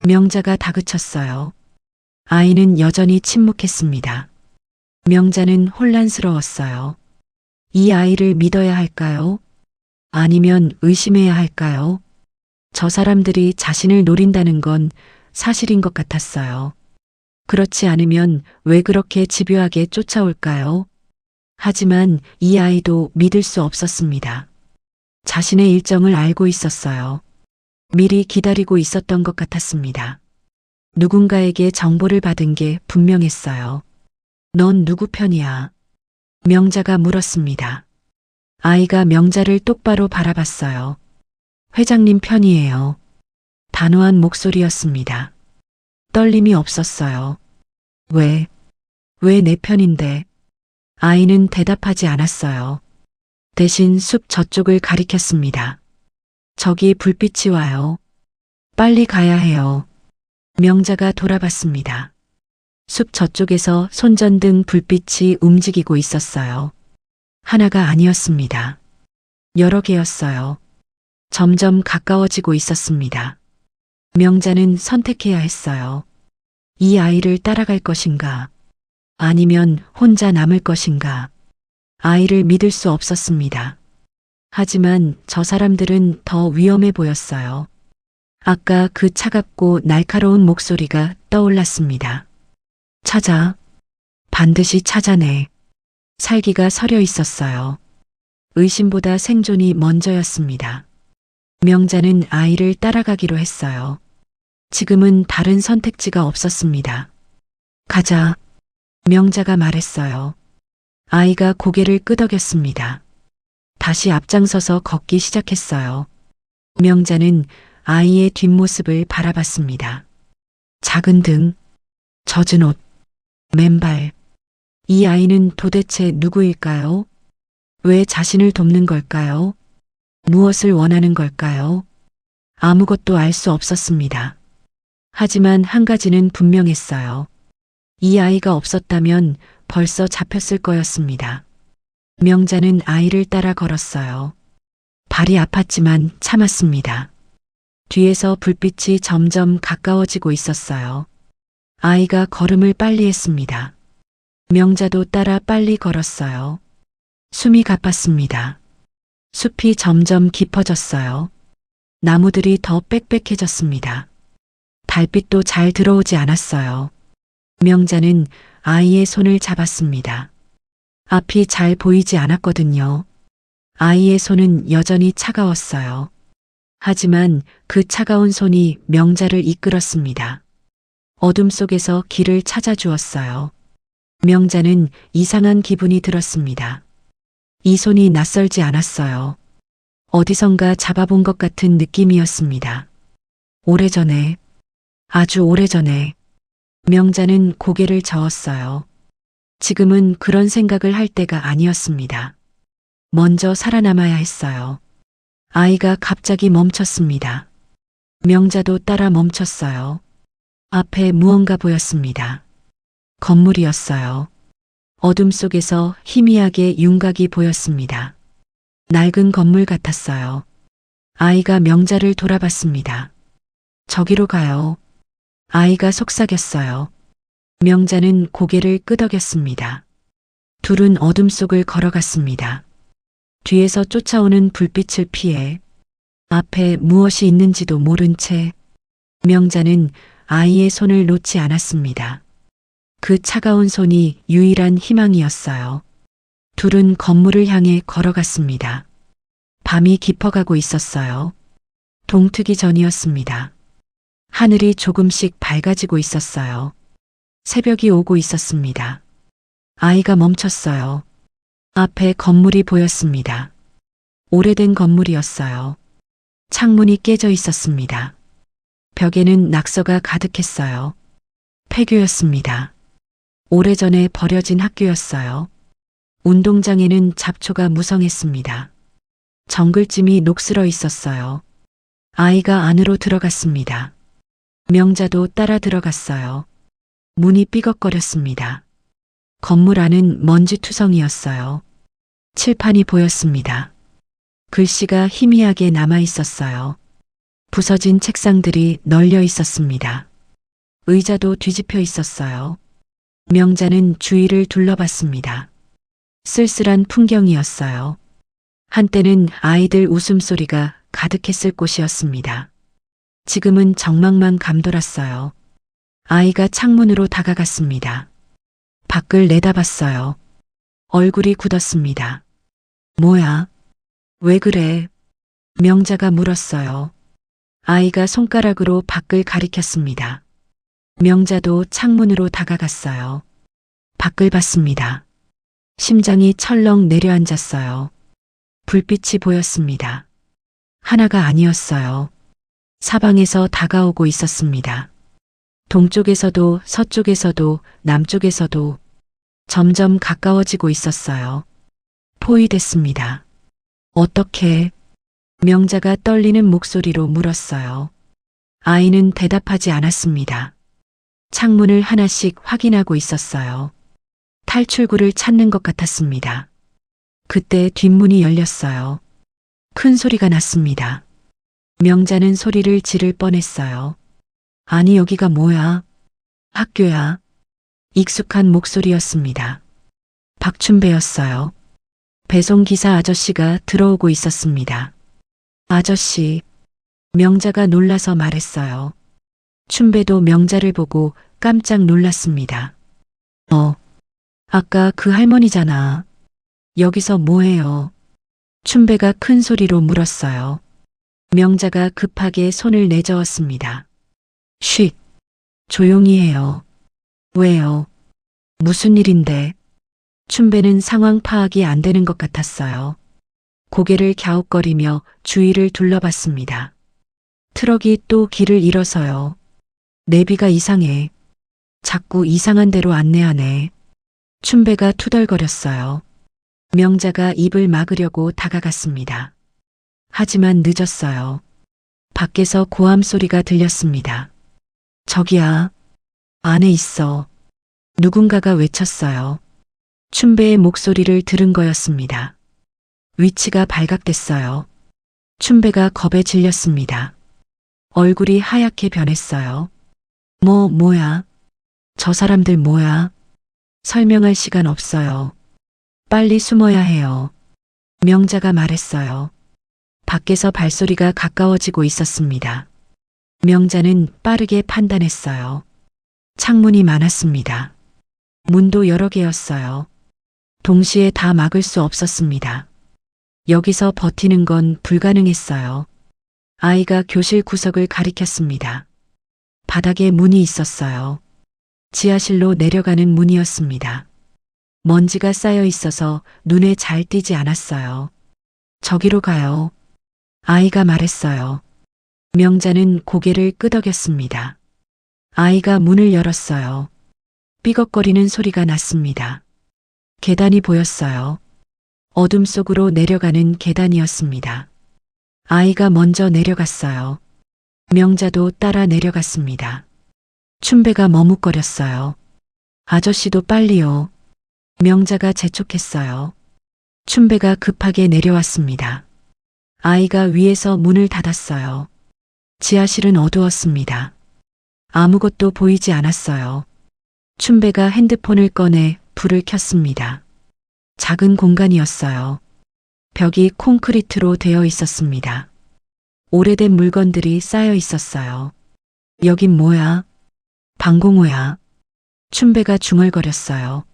명자가 다그쳤어요. 아이는 여전히 침묵했습니다. 명자는 혼란스러웠어요. 이 아이를 믿어야 할까요? 아니면 의심해야 할까요? 저 사람들이 자신을 노린다는 건 사실인 것 같았어요. 그렇지 않으면 왜 그렇게 집요하게 쫓아올까요? 하지만 이 아이도 믿을 수 없었습니다. 자신의 일정을 알고 있었어요. 미리 기다리고 있었던 것 같았습니다. 누군가에게 정보를 받은 게 분명했어요. 넌 누구 편이야? 명자가 물었습니다. 아이가 명자를 똑바로 바라봤어요. 회장님 편이에요. 단호한 목소리였습니다. 떨림이 없었어요. 왜 내 편인데? 아이는 대답하지 않았어요. 대신 숲 저쪽을 가리켰습니다. 저기 불빛이 와요. 빨리 가야 해요. 명자가 돌아봤습니다. 숲 저쪽에서 손전등 불빛이 움직이고 있었어요. 하나가 아니었습니다. 여러 개였어요. 점점 가까워지고 있었습니다. 명자는 선택해야 했어요. 이 아이를 따라갈 것인가? 아니면 혼자 남을 것인가? 아이를 믿을 수 없었습니다. 하지만 저 사람들은 더 위험해 보였어요. 아까 그 차갑고 날카로운 목소리가 떠올랐습니다. 찾아. 반드시 찾아내. 살기가 서려 있었어요. 의심보다 생존이 먼저였습니다. 명자는 아이를 따라가기로 했어요. 지금은 다른 선택지가 없었습니다. 가자. 명자가 말했어요. 아이가 고개를 끄덕였습니다. 다시 앞장서서 걷기 시작했어요. 명자는 아이의 뒷모습을 바라봤습니다. 작은 등, 젖은 옷, 맨발. 이 아이는 도대체 누구일까요? 왜 자신을 돕는 걸까요? 무엇을 원하는 걸까요? 아무것도 알 수 없었습니다. 하지만 한 가지는 분명했어요. 이 아이가 없었다면 벌써 잡혔을 거였습니다. 명자는 아이를 따라 걸었어요. 발이 아팠지만 참았습니다. 뒤에서 불빛이 점점 가까워지고 있었어요. 아이가 걸음을 빨리 했습니다. 명자도 따라 빨리 걸었어요. 숨이 가팠습니다. 숲이 점점 깊어졌어요. 나무들이 더 빽빽해졌습니다. 달빛도 잘 들어오지 않았어요. 명자는 아이의 손을 잡았습니다. 앞이 잘 보이지 않았거든요. 아이의 손은 여전히 차가웠어요. 하지만 그 차가운 손이 명자를 이끌었습니다. 어둠 속에서 길을 찾아주었어요. 명자는 이상한 기분이 들었습니다. 이 손이 낯설지 않았어요. 어디선가 잡아본 것 같은 느낌이었습니다. 오래전에, 아주 오래전에, 명자는 고개를 저었어요. 지금은 그런 생각을 할 때가 아니었습니다. 먼저 살아남아야 했어요. 아이가 갑자기 멈췄습니다. 명자도 따라 멈췄어요. 앞에 무언가 보였습니다. 건물이었어요. 어둠 속에서 희미하게 윤곽이 보였습니다. 낡은 건물 같았어요. 아이가 명자를 돌아봤습니다. 저기로 가요. 아이가 속삭였어요. 명자는 고개를 끄덕였습니다. 둘은 어둠 속을 걸어갔습니다. 뒤에서 쫓아오는 불빛을 피해 앞에 무엇이 있는지도 모른 채 명자는 아이의 손을 놓지 않았습니다. 그 차가운 손이 유일한 희망이었어요. 둘은 건물을 향해 걸어갔습니다. 밤이 깊어가고 있었어요. 동트기 전이었습니다. 하늘이 조금씩 밝아지고 있었어요. 새벽이 오고 있었습니다. 아이가 멈췄어요. 앞에 건물이 보였습니다. 오래된 건물이었어요. 창문이 깨져 있었습니다. 벽에는 낙서가 가득했어요. 폐교였습니다. 오래전에 버려진 학교였어요. 운동장에는 잡초가 무성했습니다. 정글짐이 녹슬어 있었어요. 아이가 안으로 들어갔습니다. 명자도 따라 들어갔어요. 문이 삐걱거렸습니다. 건물 안은 먼지투성이었어요. 칠판이 보였습니다. 글씨가 희미하게 남아 있었어요. 부서진 책상들이 널려 있었습니다. 의자도 뒤집혀 있었어요. 명자는 주위를 둘러봤습니다. 쓸쓸한 풍경이었어요. 한때는 아이들 웃음소리가 가득했을 곳이었습니다. 지금은 정막만 감돌았어요. 아이가 창문으로 다가갔습니다. 밖을 내다봤어요. 얼굴이 굳었습니다. 뭐야? 왜 그래? 명자가 물었어요. 아이가 손가락으로 밖을 가리켰습니다. 명자도 창문으로 다가갔어요. 밖을 봤습니다. 심장이 철렁 내려앉았어요. 불빛이 보였습니다. 하나가 아니었어요. 사방에서 다가오고 있었습니다. 동쪽에서도 서쪽에서도 남쪽에서도 점점 가까워지고 있었어요. 포위됐습니다. 어떻게? 명자가 떨리는 목소리로 물었어요. 아이는 대답하지 않았습니다. 창문을 하나씩 확인하고 있었어요. 탈출구를 찾는 것 같았습니다. 그때 뒷문이 열렸어요. 큰 소리가 났습니다. 명자는 소리를 지를 뻔했어요. 아니 여기가 뭐야? 학교야. 익숙한 목소리였습니다. 박춘배였어요. 배송기사 아저씨가 들어오고 있었습니다. 아저씨, 명자가 놀라서 말했어요. 춘배도 명자를 보고 깜짝 놀랐습니다. 아까 그 할머니잖아. 여기서 뭐해요? 춘배가 큰 소리로 물었어요. 명자가 급하게 손을 내저었습니다. 쉿, 조용히 해요. 왜요? 무슨 일인데? 춘배는 상황 파악이 안 되는 것 같았어요. 고개를 갸웃거리며 주위를 둘러봤습니다. 트럭이 또 길을 잃어서요. 내비가 이상해. 자꾸 이상한 데로 안내하네. 춘배가 투덜거렸어요. 명자가 입을 막으려고 다가갔습니다. 하지만 늦었어요. 밖에서 고함 소리가 들렸습니다. 저기야, 안에 있어. 누군가가 외쳤어요. 춘배의 목소리를 들은 거였습니다. 위치가 발각됐어요. 춘배가 겁에 질렸습니다. 얼굴이 하얗게 변했어요. 뭐야? 저 사람들 뭐야? 설명할 시간 없어요. 빨리 숨어야 해요. 명자가 말했어요. 밖에서 발소리가 가까워지고 있었습니다. 명자는 빠르게 판단했어요. 창문이 많았습니다. 문도 여러 개였어요. 동시에 다 막을 수 없었습니다. 여기서 버티는 건 불가능했어요. 아이가 교실 구석을 가리켰습니다. 바닥에 문이 있었어요. 지하실로 내려가는 문이었습니다. 먼지가 쌓여 있어서 눈에 잘 띄지 않았어요. 저기로 가요. 아이가 말했어요. 명자는 고개를 끄덕였습니다. 아이가 문을 열었어요. 삐걱거리는 소리가 났습니다. 계단이 보였어요. 어둠 속으로 내려가는 계단이었습니다. 아이가 먼저 내려갔어요. 명자도 따라 내려갔습니다. 춘배가 머뭇거렸어요. 아저씨도 빨리요. 명자가 재촉했어요. 춘배가 급하게 내려왔습니다. 아이가 위에서 문을 닫았어요. 지하실은 어두웠습니다. 아무것도 보이지 않았어요. 춘배가 핸드폰을 꺼내 불을 켰습니다. 작은 공간이었어요. 벽이 콘크리트로 되어 있었습니다. 오래된 물건들이 쌓여 있었어요. 여긴 뭐야? 방공호야. 춘배가 중얼거렸어요.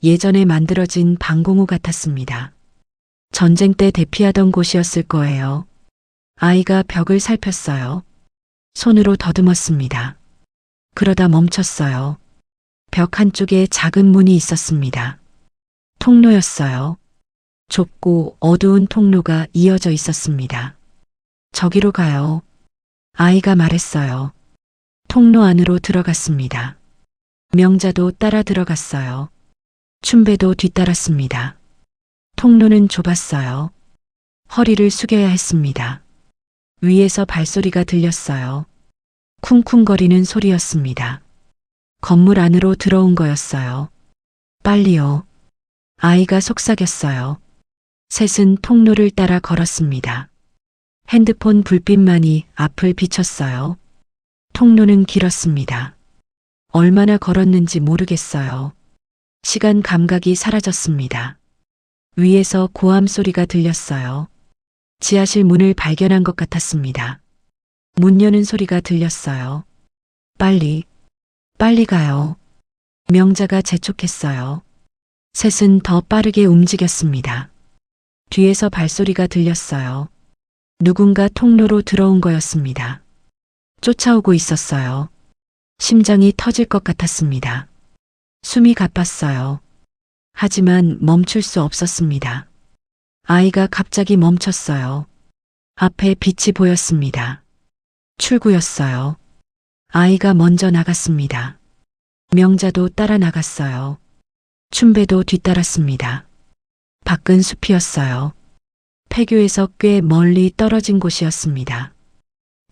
예전에 만들어진 방공호 같았습니다. 전쟁 때 대피하던 곳이었을 거예요. 아이가 벽을 살폈어요. 손으로 더듬었습니다. 그러다 멈췄어요. 벽 한쪽에 작은 문이 있었습니다. 통로였어요. 좁고 어두운 통로가 이어져 있었습니다. 저기로 가요. 아이가 말했어요. 통로 안으로 들어갔습니다. 명자도 따라 들어갔어요. 춘배도 뒤따랐습니다. 통로는 좁았어요. 허리를 숙여야 했습니다. 위에서 발소리가 들렸어요. 쿵쿵거리는 소리였습니다. 건물 안으로 들어온 거였어요. 빨리요. 아이가 속삭였어요. 셋은 통로를 따라 걸었습니다. 핸드폰 불빛만이 앞을 비췄어요. 통로는 길었습니다. 얼마나 걸었는지 모르겠어요. 시간 감각이 사라졌습니다. 위에서 고함 소리가 들렸어요. 지하실 문을 발견한 것 같았습니다. 문 여는 소리가 들렸어요. 빨리 가요. 명자가 재촉했어요. 셋은 더 빠르게 움직였습니다. 뒤에서 발소리가 들렸어요. 누군가 통로로 들어온 거였습니다. 쫓아오고 있었어요. 심장이 터질 것 같았습니다. 숨이 가빴어요. 하지만 멈출 수 없었습니다. 아이가 갑자기 멈췄어요. 앞에 빛이 보였습니다. 출구였어요. 아이가 먼저 나갔습니다. 명자도 따라 나갔어요. 춘배도 뒤따랐습니다. 밖은 숲이었어요. 폐교에서 꽤 멀리 떨어진 곳이었습니다.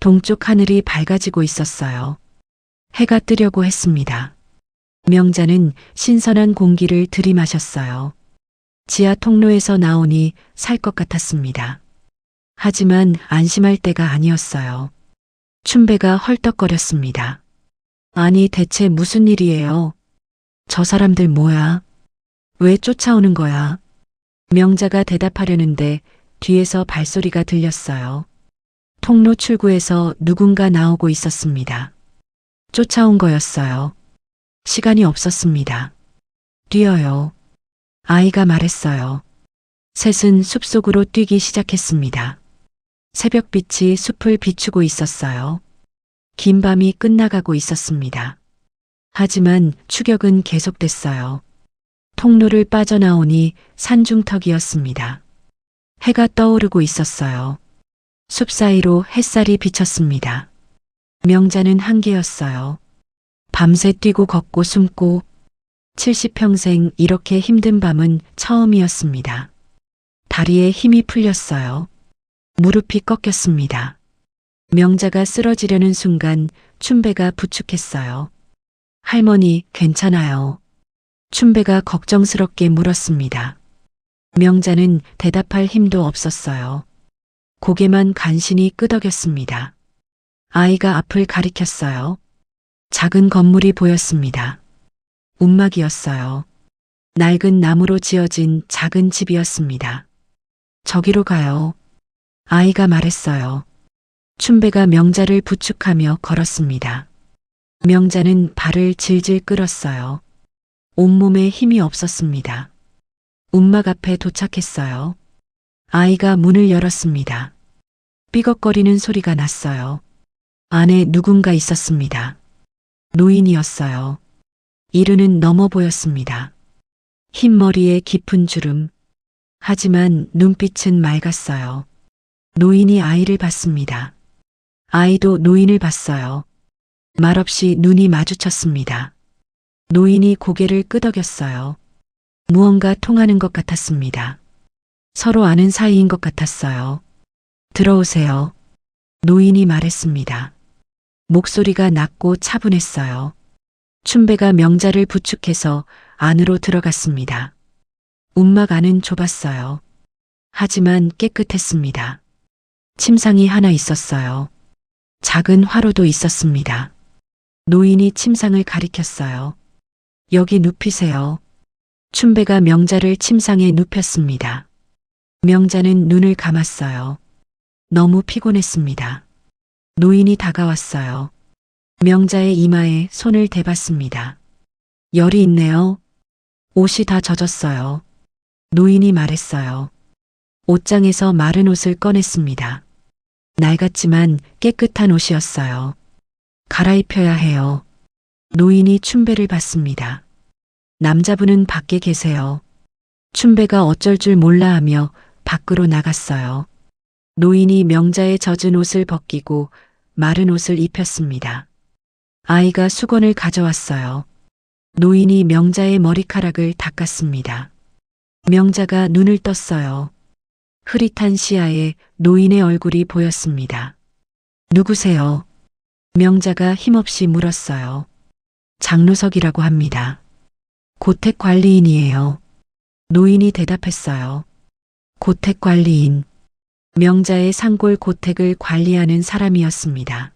동쪽 하늘이 밝아지고 있었어요. 해가 뜨려고 했습니다. 명자는 신선한 공기를 들이마셨어요. 지하 통로에서 나오니 살 것 같았습니다. 하지만 안심할 때가 아니었어요. 춘배가 헐떡거렸습니다. 아니 대체 무슨 일이에요? 저 사람들 뭐야? 왜 쫓아오는 거야? 명자가 대답하려는데 뒤에서 발소리가 들렸어요. 통로 출구에서 누군가 나오고 있었습니다. 쫓아온 거였어요. 시간이 없었습니다. 뛰어요. 아이가 말했어요. 셋은 숲속으로 뛰기 시작했습니다. 새벽빛이 숲을 비추고 있었어요. 긴 밤이 끝나가고 있었습니다. 하지만 추격은 계속됐어요. 통로를 빠져나오니 산중턱이었습니다. 해가 떠오르고 있었어요. 숲 사이로 햇살이 비쳤습니다. 명자는 한계였어요. 밤새 뛰고 걷고 숨고 70평생 이렇게 힘든 밤은 처음이었습니다. 다리에 힘이 풀렸어요. 무릎이 꺾였습니다. 명자가 쓰러지려는 순간 춘배가 부축했어요. 할머니, 괜찮아요. 춘배가 걱정스럽게 물었습니다. 명자는 대답할 힘도 없었어요. 고개만 간신히 끄덕였습니다. 아이가 앞을 가리켰어요. 작은 건물이 보였습니다. 움막이었어요. 낡은 나무로 지어진 작은 집이었습니다. 저기로 가요. 아이가 말했어요. 춘배가 명자를 부축하며 걸었습니다. 명자는 발을 질질 끌었어요. 온몸에 힘이 없었습니다. 움막 앞에 도착했어요. 아이가 문을 열었습니다. 삐걱거리는 소리가 났어요. 안에 누군가 있었습니다. 노인이었어요. 이르는 넘어 보였습니다. 흰 머리에 깊은 주름. 하지만 눈빛은 맑았어요. 노인이 아이를 봤습니다. 아이도 노인을 봤어요. 말없이 눈이 마주쳤습니다. 노인이 고개를 끄덕였어요. 무언가 통하는 것 같았습니다. 서로 아는 사이인 것 같았어요. 들어오세요. 노인이 말했습니다. 목소리가 낮고 차분했어요. 춘배가 명자를 부축해서 안으로 들어갔습니다. 움막 안은 좁았어요. 하지만 깨끗했습니다. 침상이 하나 있었어요. 작은 화로도 있었습니다. 노인이 침상을 가리켰어요. 여기 눕히세요. 춘배가 명자를 침상에 눕혔습니다. 명자는 눈을 감았어요. 너무 피곤했습니다. 노인이 다가왔어요. 명자의 이마에 손을 대봤습니다. 열이 있네요. 옷이 다 젖었어요. 노인이 말했어요. 옷장에서 마른 옷을 꺼냈습니다. 낡았지만 깨끗한 옷이었어요. 갈아입혀야 해요. 노인이 춘배를 봤습니다. 남자분은 밖에 계세요. 춘배가 어쩔 줄 몰라 하며 밖으로 나갔어요. 노인이 명자의 젖은 옷을 벗기고 마른 옷을 입혔습니다. 아이가 수건을 가져왔어요. 노인이 명자의 머리카락을 닦았습니다. 명자가 눈을 떴어요. 흐릿한 시야에 노인의 얼굴이 보였습니다. 누구세요? 명자가 힘없이 물었어요. 장로석이라고 합니다. 고택 관리인이에요. 노인이 대답했어요. 고택 관리인. 명자의 산골 고택을 관리하는 사람이었습니다.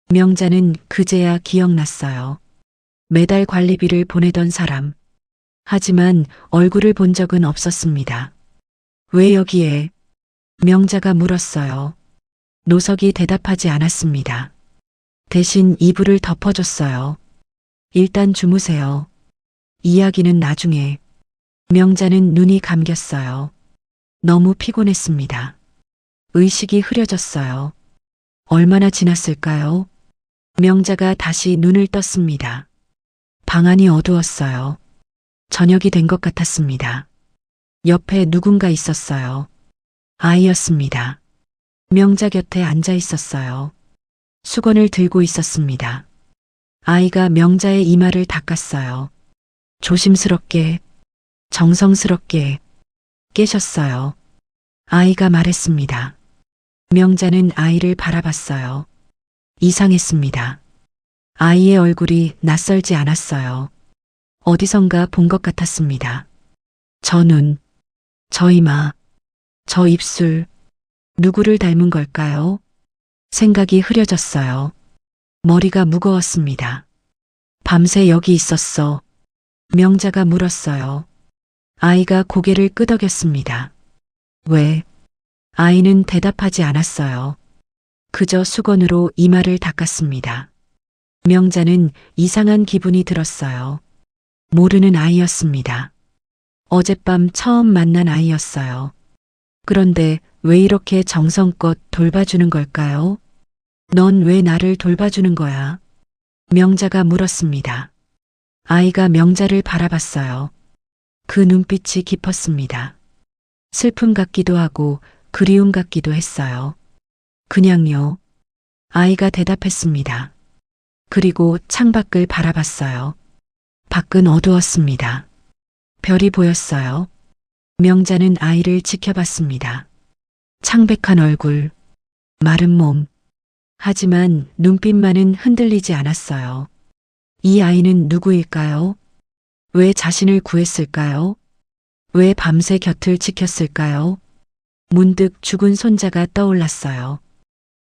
명자는 그제야 기억났어요. 매달 관리비를 보내던 사람. 하지만 얼굴을 본 적은 없었습니다. 왜 여기에? 명자가 물었어요. 노석이 대답하지 않았습니다. 대신 이불을 덮어줬어요. 일단 주무세요. 이야기는 나중에. 명자는 눈이 감겼어요. 너무 피곤했습니다. 의식이 흐려졌어요. 얼마나 지났을까요? 명자가 다시 눈을 떴습니다. 방 안이 어두웠어요. 저녁이 된 것 같았습니다. 옆에 누군가 있었어요. 아이였습니다. 명자 곁에 앉아 있었어요. 수건을 들고 있었습니다. 아이가 명자의 이마를 닦았어요. 조심스럽게, 정성스럽게 깨셨어요. 아이가 말했습니다. 명자는 아이를 바라봤어요. 이상했습니다. 아이의 얼굴이 낯설지 않았어요. 어디선가 본 것 같았습니다. 저 눈, 저 이마, 저 입술, 누구를 닮은 걸까요? 생각이 흐려졌어요. 머리가 무거웠습니다. 밤새 여기 있었어. 명자가 물었어요. 아이가 고개를 끄덕였습니다. 왜? 아이는 대답하지 않았어요. 그저 수건으로 이마를 닦았습니다. 명자는 이상한 기분이 들었어요. 모르는 아이였습니다. 어젯밤 처음 만난 아이였어요. 그런데 왜 이렇게 정성껏 돌봐주는 걸까요? 넌 왜 나를 돌봐주는 거야? 명자가 물었습니다. 아이가 명자를 바라봤어요. 그 눈빛이 깊었습니다. 슬픔 같기도 하고 그리움 같기도 했어요. 그냥요. 아이가 대답했습니다. 그리고 창밖을 바라봤어요. 밖은 어두웠습니다. 별이 보였어요. 명자는 아이를 지켜봤습니다. 창백한 얼굴, 마른 몸. 하지만 눈빛만은 흔들리지 않았어요. 이 아이는 누구일까요? 왜 자신을 구했을까요? 왜 밤새 곁을 지켰을까요? 문득 죽은 손자가 떠올랐어요.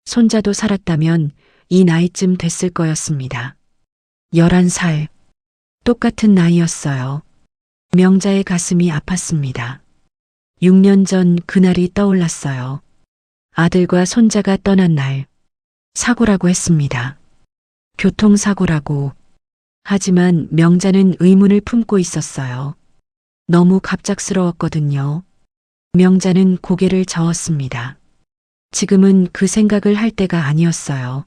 손자도 살았다면 이 나이쯤 됐을 거였습니다. 11살. 똑같은 나이였어요. 명자의 가슴이 아팠습니다. 6년 전 그날이 떠올랐어요. 아들과 손자가 떠난 날. 사고라고 했습니다. 교통사고라고. 하지만 명자는 의문을 품고 있었어요. 너무 갑작스러웠거든요. 명자는 고개를 저었습니다. 지금은 그 생각을 할 때가 아니었어요.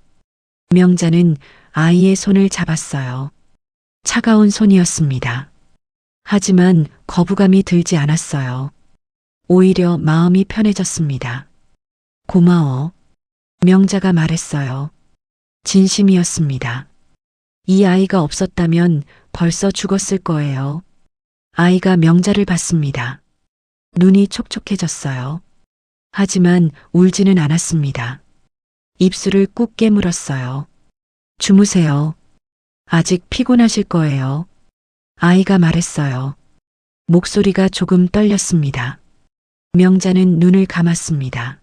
명자는 아이의 손을 잡았어요. 차가운 손이었습니다. 하지만 거부감이 들지 않았어요. 오히려 마음이 편해졌습니다. 고마워. 명자가 말했어요. 진심이었습니다. 이 아이가 없었다면 벌써 죽었을 거예요. 아이가 명자를 봤습니다. 눈이 촉촉해졌어요. 하지만 울지는 않았습니다. 입술을 꾹 깨물었어요. 주무세요. 아직 피곤하실 거예요. 아이가 말했어요. 목소리가 조금 떨렸습니다. 명자는 눈을 감았습니다.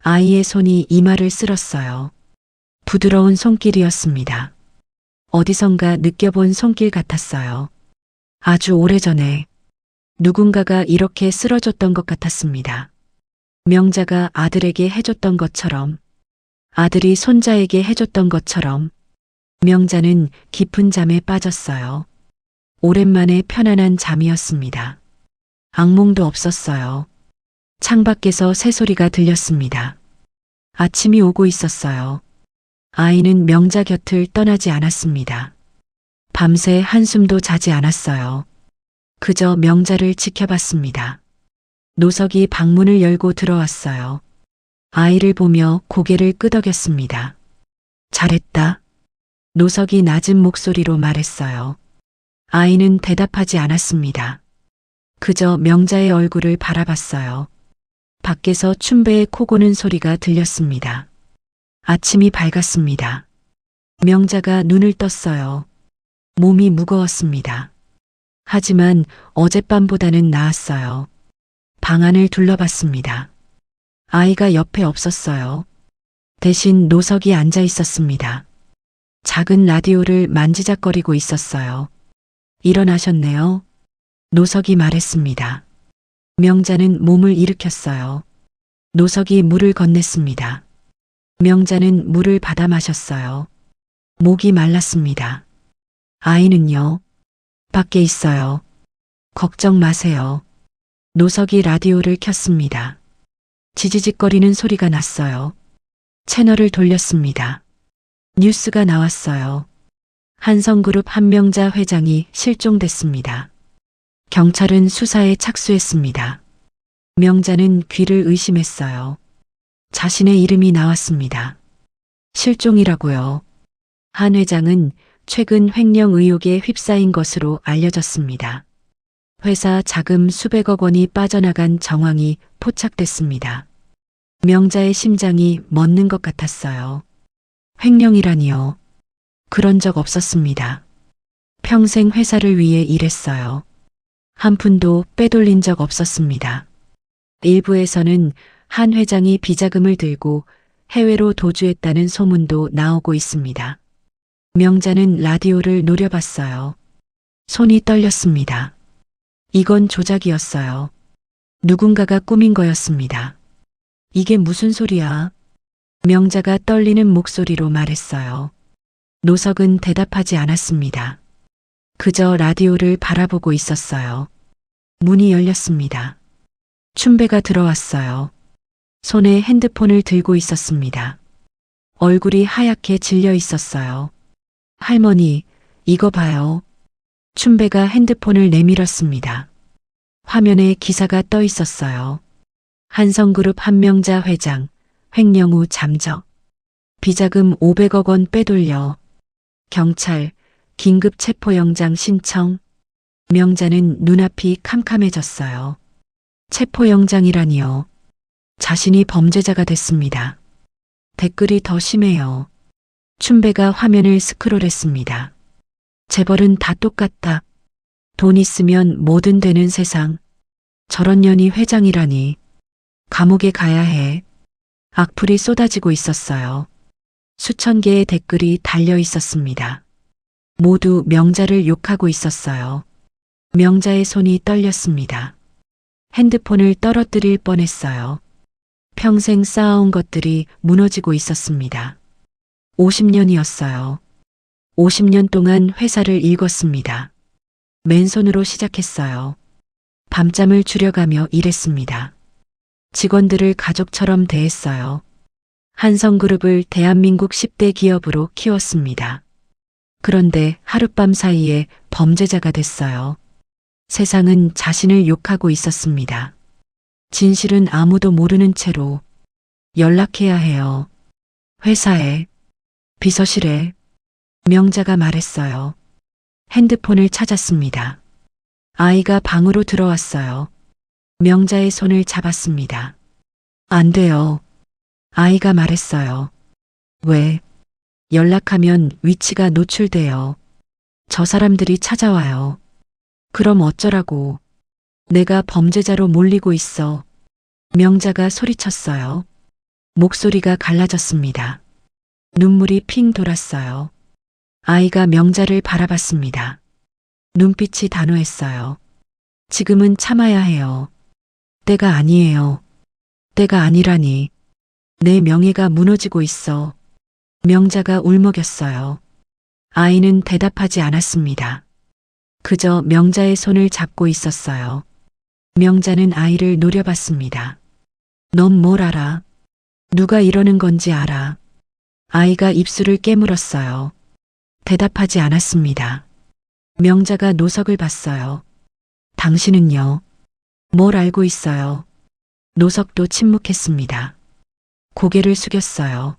아이의 손이 이마를 쓸었어요. 부드러운 손길이었습니다. 어디선가 느껴본 손길 같았어요. 아주 오래전에 누군가가 이렇게 쓰러졌던 것 같았습니다. 명자가 아들에게 해줬던 것처럼, 아들이 손자에게 해줬던 것처럼. 명자는 깊은 잠에 빠졌어요. 오랜만에 편안한 잠이었습니다. 악몽도 없었어요. 창밖에서 새소리가 들렸습니다. 아침이 오고 있었어요. 아이는 명자 곁을 떠나지 않았습니다. 밤새 한숨도 자지 않았어요. 그저 명자를 지켜봤습니다. 노석이 방문을 열고 들어왔어요. 아이를 보며 고개를 끄덕였습니다. 잘했다. 노석이 낮은 목소리로 말했어요. 아이는 대답하지 않았습니다. 그저 명자의 얼굴을 바라봤어요. 밖에서 춘배의 코 고는 소리가 들렸습니다. 아침이 밝았습니다. 명자가 눈을 떴어요. 몸이 무거웠습니다. 하지만 어젯밤보다는 나았어요. 방 안을 둘러봤습니다. 아이가 옆에 없었어요. 대신 노석이 앉아 있었습니다. 작은 라디오를 만지작거리고 있었어요. 일어나셨네요. 노석이 말했습니다. 명자는 몸을 일으켰어요. 노석이 물을 건넸습니다. 명자는 물을 받아 마셨어요. 목이 말랐습니다. 아이는요? 밖에 있어요. 걱정 마세요. 노석이 라디오를 켰습니다. 지지직거리는 소리가 났어요. 채널을 돌렸습니다. 뉴스가 나왔어요. 한성그룹 한명자 회장이 실종됐습니다. 경찰은 수사에 착수했습니다. 명자는 귀를 의심했어요. 자신의 이름이 나왔습니다. 실종이라고요. 한 회장은 최근 횡령 의혹에 휩싸인 것으로 알려졌습니다. 회사 자금 수백억 원이 빠져나간 정황이 포착됐습니다. 명자의 심장이 멎는 것 같았어요. 횡령이라니요. 그런 적 없었습니다. 평생 회사를 위해 일했어요. 한 푼도 빼돌린 적 없었습니다. 일부에서는 한 회장이 비자금을 들고 해외로 도주했다는 소문도 나오고 있습니다. 명자는 라디오를 노려봤어요. 손이 떨렸습니다. 이건 조작이었어요. 누군가가 꾸민 거였습니다. 이게 무슨 소리야? 명자가 떨리는 목소리로 말했어요. 노석은 대답하지 않았습니다. 그저 라디오를 바라보고 있었어요. 문이 열렸습니다. 춘배가 들어왔어요. 손에 핸드폰을 들고 있었습니다. 얼굴이 하얗게 질려 있었어요. 할머니, 이거 봐요. 춘배가 핸드폰을 내밀었습니다. 화면에 기사가 떠 있었어요. 한성그룹 한명자 회장, 횡령 후 잠적. 비자금 500억 원 빼돌려. 경찰, 긴급 체포영장 신청. 명자는 눈앞이 캄캄해졌어요. 체포영장이라니요. 자신이 범죄자가 됐습니다. 댓글이 더 심해요. 춘배가 화면을 스크롤했습니다. 재벌은 다 똑같다. 돈 있으면 뭐든 되는 세상. 저런 년이 회장이라니. 감옥에 가야 해. 악플이 쏟아지고 있었어요. 수천 개의 댓글이 달려 있었습니다. 모두 명자를 욕하고 있었어요. 명자의 손이 떨렸습니다. 핸드폰을 떨어뜨릴 뻔했어요. 평생 쌓아온 것들이 무너지고 있었습니다. 50년이었어요. 50년 동안 회사를 일궜습니다. 맨손으로 시작했어요. 밤잠을 줄여가며 일했습니다. 직원들을 가족처럼 대했어요. 한성그룹을 대한민국 10대 기업으로 키웠습니다. 그런데 하룻밤 사이에 범죄자가 됐어요. 세상은 자신을 욕하고 있었습니다. 진실은 아무도 모르는 채로 연락해야 해요. 회사에, 비서실에. 명자가 말했어요. 핸드폰을 찾았습니다. 아이가 방으로 들어왔어요. 명자의 손을 잡았습니다. 안 돼요. 아이가 말했어요. 왜? 연락하면 위치가 노출돼요. 저 사람들이 찾아와요. 그럼 어쩌라고. 내가 범죄자로 몰리고 있어. 명자가 소리쳤어요. 목소리가 갈라졌습니다. 눈물이 핑 돌았어요. 아이가 명자를 바라봤습니다. 눈빛이 단호했어요. 지금은 참아야 해요. 때가 아니에요. 때가 아니라니. 내 명예가 무너지고 있어. 명자가 울먹였어요. 아이는 대답하지 않았습니다. 그저 명자의 손을 잡고 있었어요. 명자는 아이를 노려봤습니다. 넌 뭘 알아? 누가 이러는 건지 알아? 아이가 입술을 깨물었어요. 대답하지 않았습니다. 명자가 노석을 봤어요. 당신은요? 뭘 알고 있어요? 노석도 침묵했습니다. 고개를 숙였어요.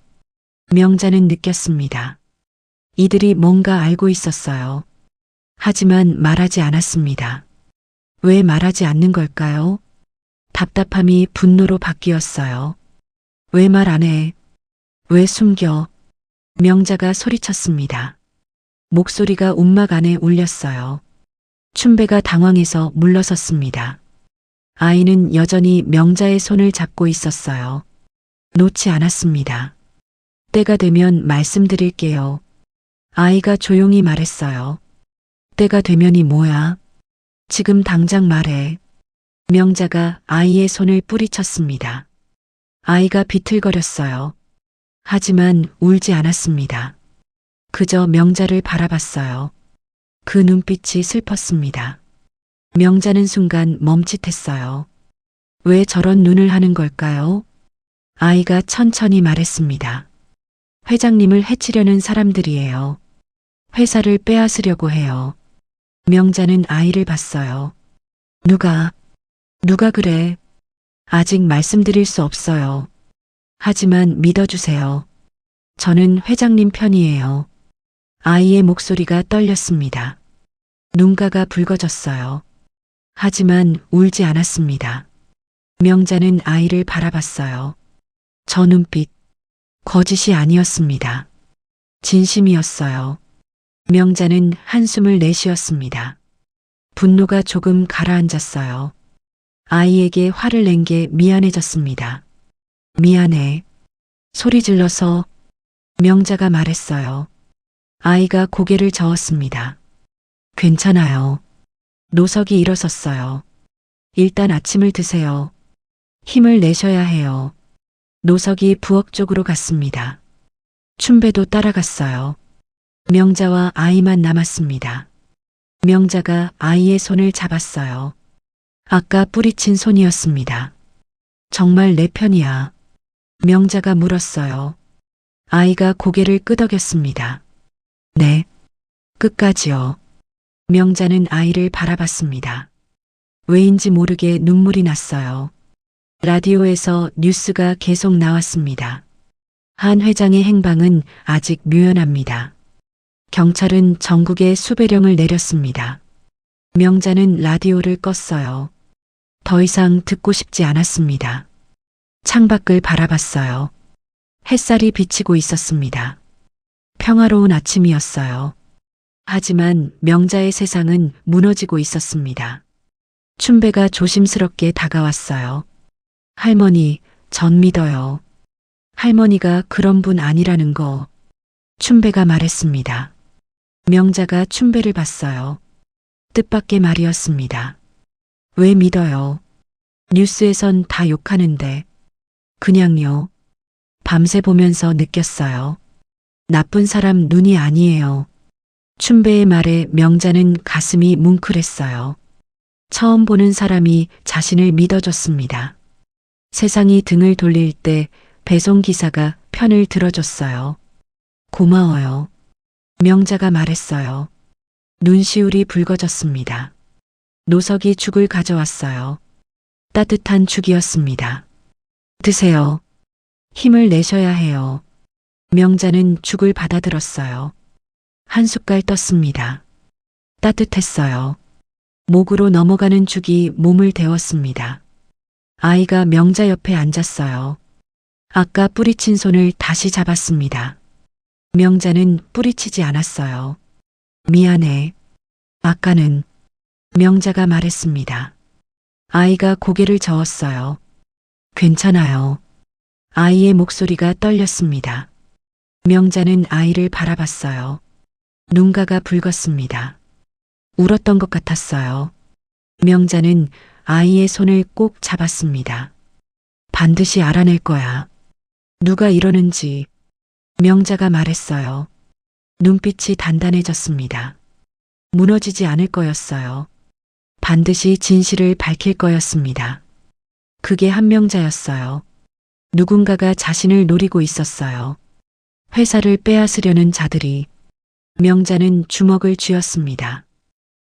명자는 느꼈습니다. 이들이 뭔가 알고 있었어요. 하지만 말하지 않았습니다. 왜 말하지 않는 걸까요? 답답함이 분노로 바뀌었어요. 왜 말 안 해? 왜 숨겨? 명자가 소리쳤습니다. 목소리가 움막 안에 울렸어요. 춘배가 당황해서 물러섰습니다. 아이는 여전히 명자의 손을 잡고 있었어요. 놓지 않았습니다. 때가 되면 말씀드릴게요. 아이가 조용히 말했어요. 때가 되면이 뭐야? 지금 당장 말해. 명자가 아이의 손을 뿌리쳤습니다. 아이가 비틀거렸어요. 하지만 울지 않았습니다. 그저 명자를 바라봤어요. 그 눈빛이 슬펐습니다. 명자는 순간 멈칫했어요. 왜 저런 눈을 하는 걸까요? 아이가 천천히 말했습니다. 회장님을 해치려는 사람들이에요. 회사를 빼앗으려고 해요. 명자는 아이를 봤어요. 누가 그래? 아직 말씀드릴 수 없어요. 하지만 믿어주세요. 저는 회장님 편이에요. 아이의 목소리가 떨렸습니다. 눈가가 붉어졌어요. 하지만 울지 않았습니다. 명자는 아이를 바라봤어요. 저 눈빛, 거짓이 아니었습니다. 진심이었어요. 명자는 한숨을 내쉬었습니다. 분노가 조금 가라앉았어요. 아이에게 화를 낸 게 미안해졌습니다. 미안해. 소리 질러서. 명자가 말했어요. 아이가 고개를 저었습니다. 괜찮아요. 노석이 일어섰어요. 일단 아침을 드세요. 힘을 내셔야 해요. 노석이 부엌 쪽으로 갔습니다. 춘배도 따라갔어요. 명자와 아이만 남았습니다. 명자가 아이의 손을 잡았어요. 아까 뿌리친 손이었습니다. 정말 내 편이야. 명자가 물었어요. 아이가 고개를 끄덕였습니다. 네. 끝까지요. 명자는 아이를 바라봤습니다. 왜인지 모르게 눈물이 났어요. 라디오에서 뉴스가 계속 나왔습니다. 한 회장의 행방은 아직 묘연합니다. 경찰은 전국에 수배령을 내렸습니다. 명자는 라디오를 껐어요. 더 이상 듣고 싶지 않았습니다. 창밖을 바라봤어요. 햇살이 비치고 있었습니다. 평화로운 아침이었어요. 하지만 명자의 세상은 무너지고 있었습니다. 춘배가 조심스럽게 다가왔어요. 할머니, 전 믿어요. 할머니가 그런 분 아니라는 거. 춘배가 말했습니다. 명자가 춘배를 봤어요. 뜻밖의 말이었습니다. 왜 믿어요? 뉴스에선 다 욕하는데. 그냥요. 밤새 보면서 느꼈어요. 나쁜 사람 눈이 아니에요. 춘배의 말에 명자는 가슴이 뭉클했어요. 처음 보는 사람이 자신을 믿어줬습니다. 세상이 등을 돌릴 때 배송기사가 편을 들어줬어요. 고마워요. 명자가 말했어요. 눈시울이 붉어졌습니다. 노석이 죽을 가져왔어요. 따뜻한 죽이었습니다. 드세요. 힘을 내셔야 해요. 명자는 죽을 받아들었어요. 한 숟갈 떴습니다. 따뜻했어요. 목으로 넘어가는 죽이 몸을 데웠습니다. 아이가 명자 옆에 앉았어요. 아까 뿌리친 손을 다시 잡았습니다. 명자는 뿌리치지 않았어요. 미안해. 아까는. 명자가 말했습니다. 아이가 고개를 저었어요. 괜찮아요. 아이의 목소리가 떨렸습니다. 명자는 아이를 바라봤어요. 눈가가 붉었습니다. 울었던 것 같았어요. 명자는 아이의 손을 꼭 잡았습니다. 반드시 알아낼 거야. 누가 이러는지. 명자가 말했어요. 눈빛이 단단해졌습니다. 무너지지 않을 거였어요. 반드시 진실을 밝힐 거였습니다. 그게 한명자였어요. 누군가가 자신을 노리고 있었어요. 회사를 빼앗으려는 자들이. 명자는 주먹을 쥐었습니다.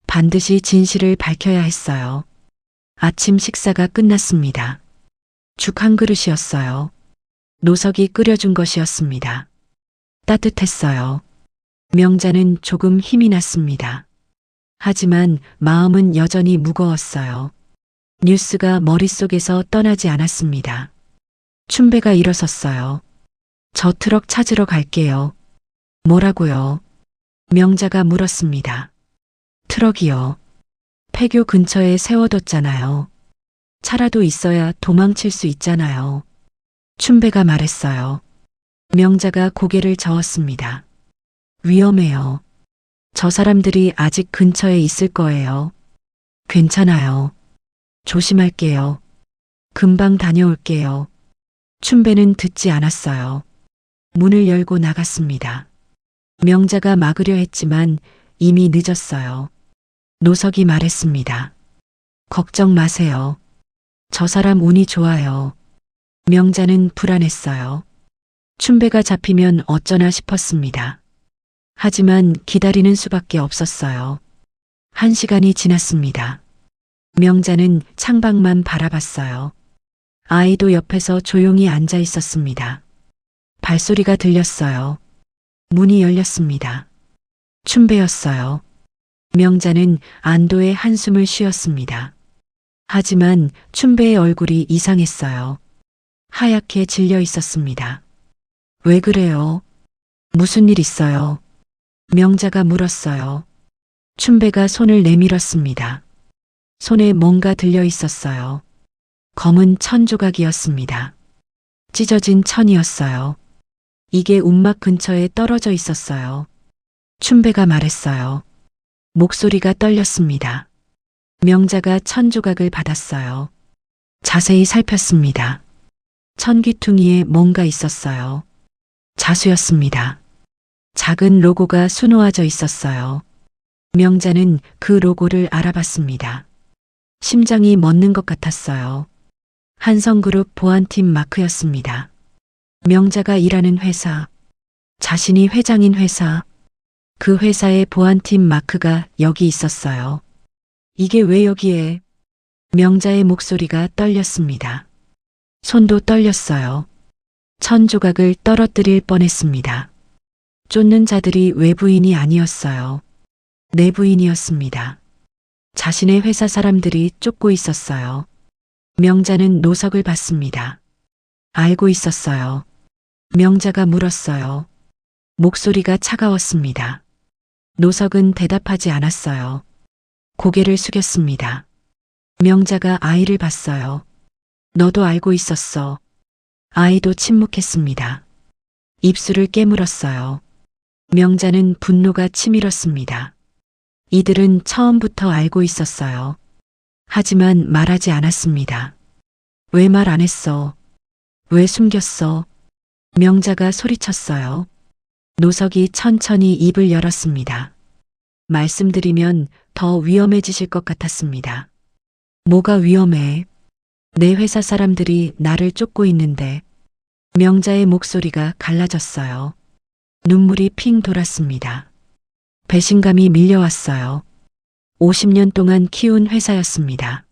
반드시 진실을 밝혀야 했어요. 아침 식사가 끝났습니다. 죽 한 그릇이었어요. 노석이 끓여준 것이었습니다. 따뜻했어요. 명자는 조금 힘이 났습니다. 하지만 마음은 여전히 무거웠어요. 뉴스가 머릿속에서 떠나지 않았습니다. 춘배가 일어섰어요. 저 트럭 찾으러 갈게요. 뭐라고요? 명자가 물었습니다. 트럭이요. 폐교 근처에 세워뒀잖아요. 차라도 있어야 도망칠 수 있잖아요. 춘배가 말했어요. 명자가 고개를 저었습니다. 위험해요. 저 사람들이 아직 근처에 있을 거예요. 괜찮아요. 조심할게요. 금방 다녀올게요. 춘배는 듣지 않았어요. 문을 열고 나갔습니다. 명자가 막으려 했지만 이미 늦었어요. 노석이 말했습니다. 걱정 마세요. 저 사람 운이 좋아요. 명자는 불안했어요. 춘배가 잡히면 어쩌나 싶었습니다. 하지만 기다리는 수밖에 없었어요. 1시간이 지났습니다. 명자는 창밖만 바라봤어요. 아이도 옆에서 조용히 앉아 있었습니다. 발소리가 들렸어요. 문이 열렸습니다. 춘배였어요. 명자는 안도의 한숨을 쉬었습니다. 하지만 춘배의 얼굴이 이상했어요. 하얗게 질려 있었습니다. 왜 그래요? 무슨 일 있어요? 명자가 물었어요. 춘배가 손을 내밀었습니다. 손에 뭔가 들려 있었어요. 검은 천 조각이었습니다. 찢어진 천이었어요. 이게 움막 근처에 떨어져 있었어요. 춘배가 말했어요. 목소리가 떨렸습니다. 명자가 1,000조각을 받았어요. 자세히 살폈습니다. 천귀퉁이에 뭔가 있었어요. 자수였습니다. 작은 로고가 수놓아져 있었어요. 명자는 그 로고를 알아봤습니다. 심장이 멎는 것 같았어요. 한성그룹 보안팀 마크였습니다. 명자가 일하는 회사, 자신이 회장인 회사, 그 회사의 보안팀 마크가 여기 있었어요. 이게 왜 여기에? 명자의 목소리가 떨렸습니다. 손도 떨렸어요. 1,000조각을 떨어뜨릴 뻔했습니다. 쫓는 자들이 외부인이 아니었어요. 내부인이었습니다. 자신의 회사 사람들이 쫓고 있었어요. 명자는 노석을 봤습니다. 알고 있었어요. 명자가 물었어요. 목소리가 차가웠습니다. 노석은 대답하지 않았어요. 고개를 숙였습니다. 명자가 아이를 봤어요. 너도 알고 있었어. 아이도 침묵했습니다. 입술을 깨물었어요. 명자는 분노가 치밀었습니다. 이들은 처음부터 알고 있었어요. 하지만 말하지 않았습니다. 왜 말 안 했어? 왜 숨겼어? 명자가 소리쳤어요. 노석이 천천히 입을 열었습니다. 말씀드리면 더 위험해지실 것 같았습니다. 뭐가 위험해? 내 회사 사람들이 나를 쫓고 있는데. 명자의 목소리가 갈라졌어요. 눈물이 핑 돌았습니다. 배신감이 밀려왔어요. 50년 동안 키운 회사였습니다.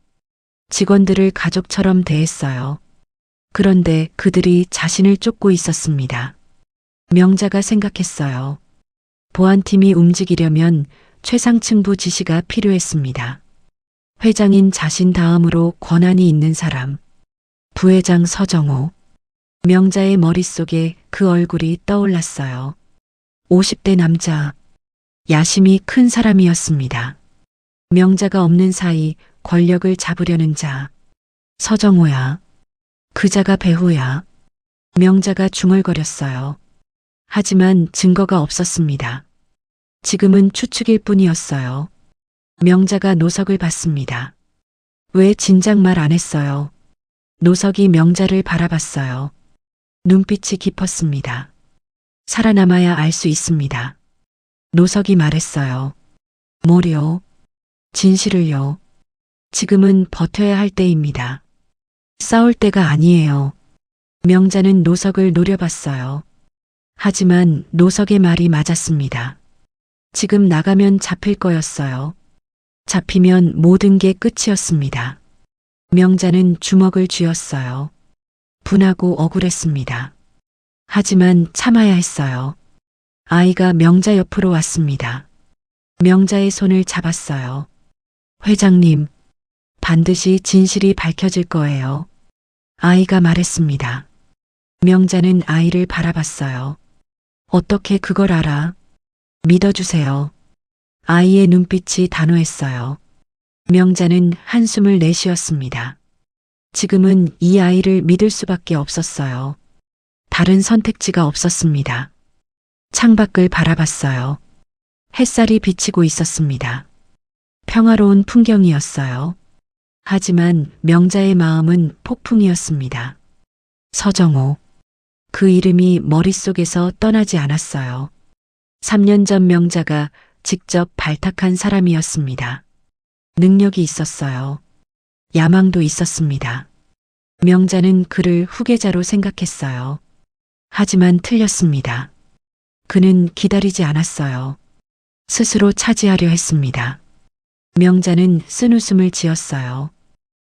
직원들을 가족처럼 대했어요. 그런데 그들이 자신을 쫓고 있었습니다. 명자가 생각했어요. 보안팀이 움직이려면 최상층부 지시가 필요했습니다. 회장인 자신 다음으로 권한이 있는 사람. 부회장 서정호. 명자의 머릿속에 그 얼굴이 떠올랐어요. 50대 남자. 야심이 큰 사람이었습니다. 명자가 없는 사이 권력을 잡으려는 자. 서정호야. 그자가 배후야. 명자가 중얼거렸어요. 하지만 증거가 없었습니다. 지금은 추측일 뿐이었어요. 명자가 노석을 봤습니다. 왜 진작 말 안 했어요? 노석이 명자를 바라봤어요. 눈빛이 깊었습니다. 살아남아야 알 수 있습니다. 노석이 말했어요. 뭐요? 진실을요. 지금은 버텨야 할 때입니다. 싸울 때가 아니에요. 명자는 노석을 노려봤어요. 하지만 노석의 말이 맞았습니다. 지금 나가면 잡힐 거였어요. 잡히면 모든 게 끝이었습니다. 명자는 주먹을 쥐었어요. 분하고 억울했습니다. 하지만 참아야 했어요. 아이가 명자 옆으로 왔습니다. 명자의 손을 잡았어요. 회장님, 반드시 진실이 밝혀질 거예요. 아이가 말했습니다. 명자는 아이를 바라봤어요. 어떻게 그걸 알아? 믿어주세요. 아이의 눈빛이 단호했어요. 명자는 한숨을 내쉬었습니다. 지금은 이 아이를 믿을 수밖에 없었어요. 다른 선택지가 없었습니다. 창밖을 바라봤어요. 햇살이 비치고 있었습니다. 평화로운 풍경이었어요. 하지만 명자의 마음은 폭풍이었습니다. 서정호. 그 이름이 머릿속에서 떠나지 않았어요. 3년 전 명자가 직접 발탁한 사람이었습니다. 능력이 있었어요. 야망도 있었습니다. 명자는 그를 후계자로 생각했어요. 하지만 틀렸습니다. 그는 기다리지 않았어요. 스스로 차지하려 했습니다. 명자는 쓴웃음을 지었어요.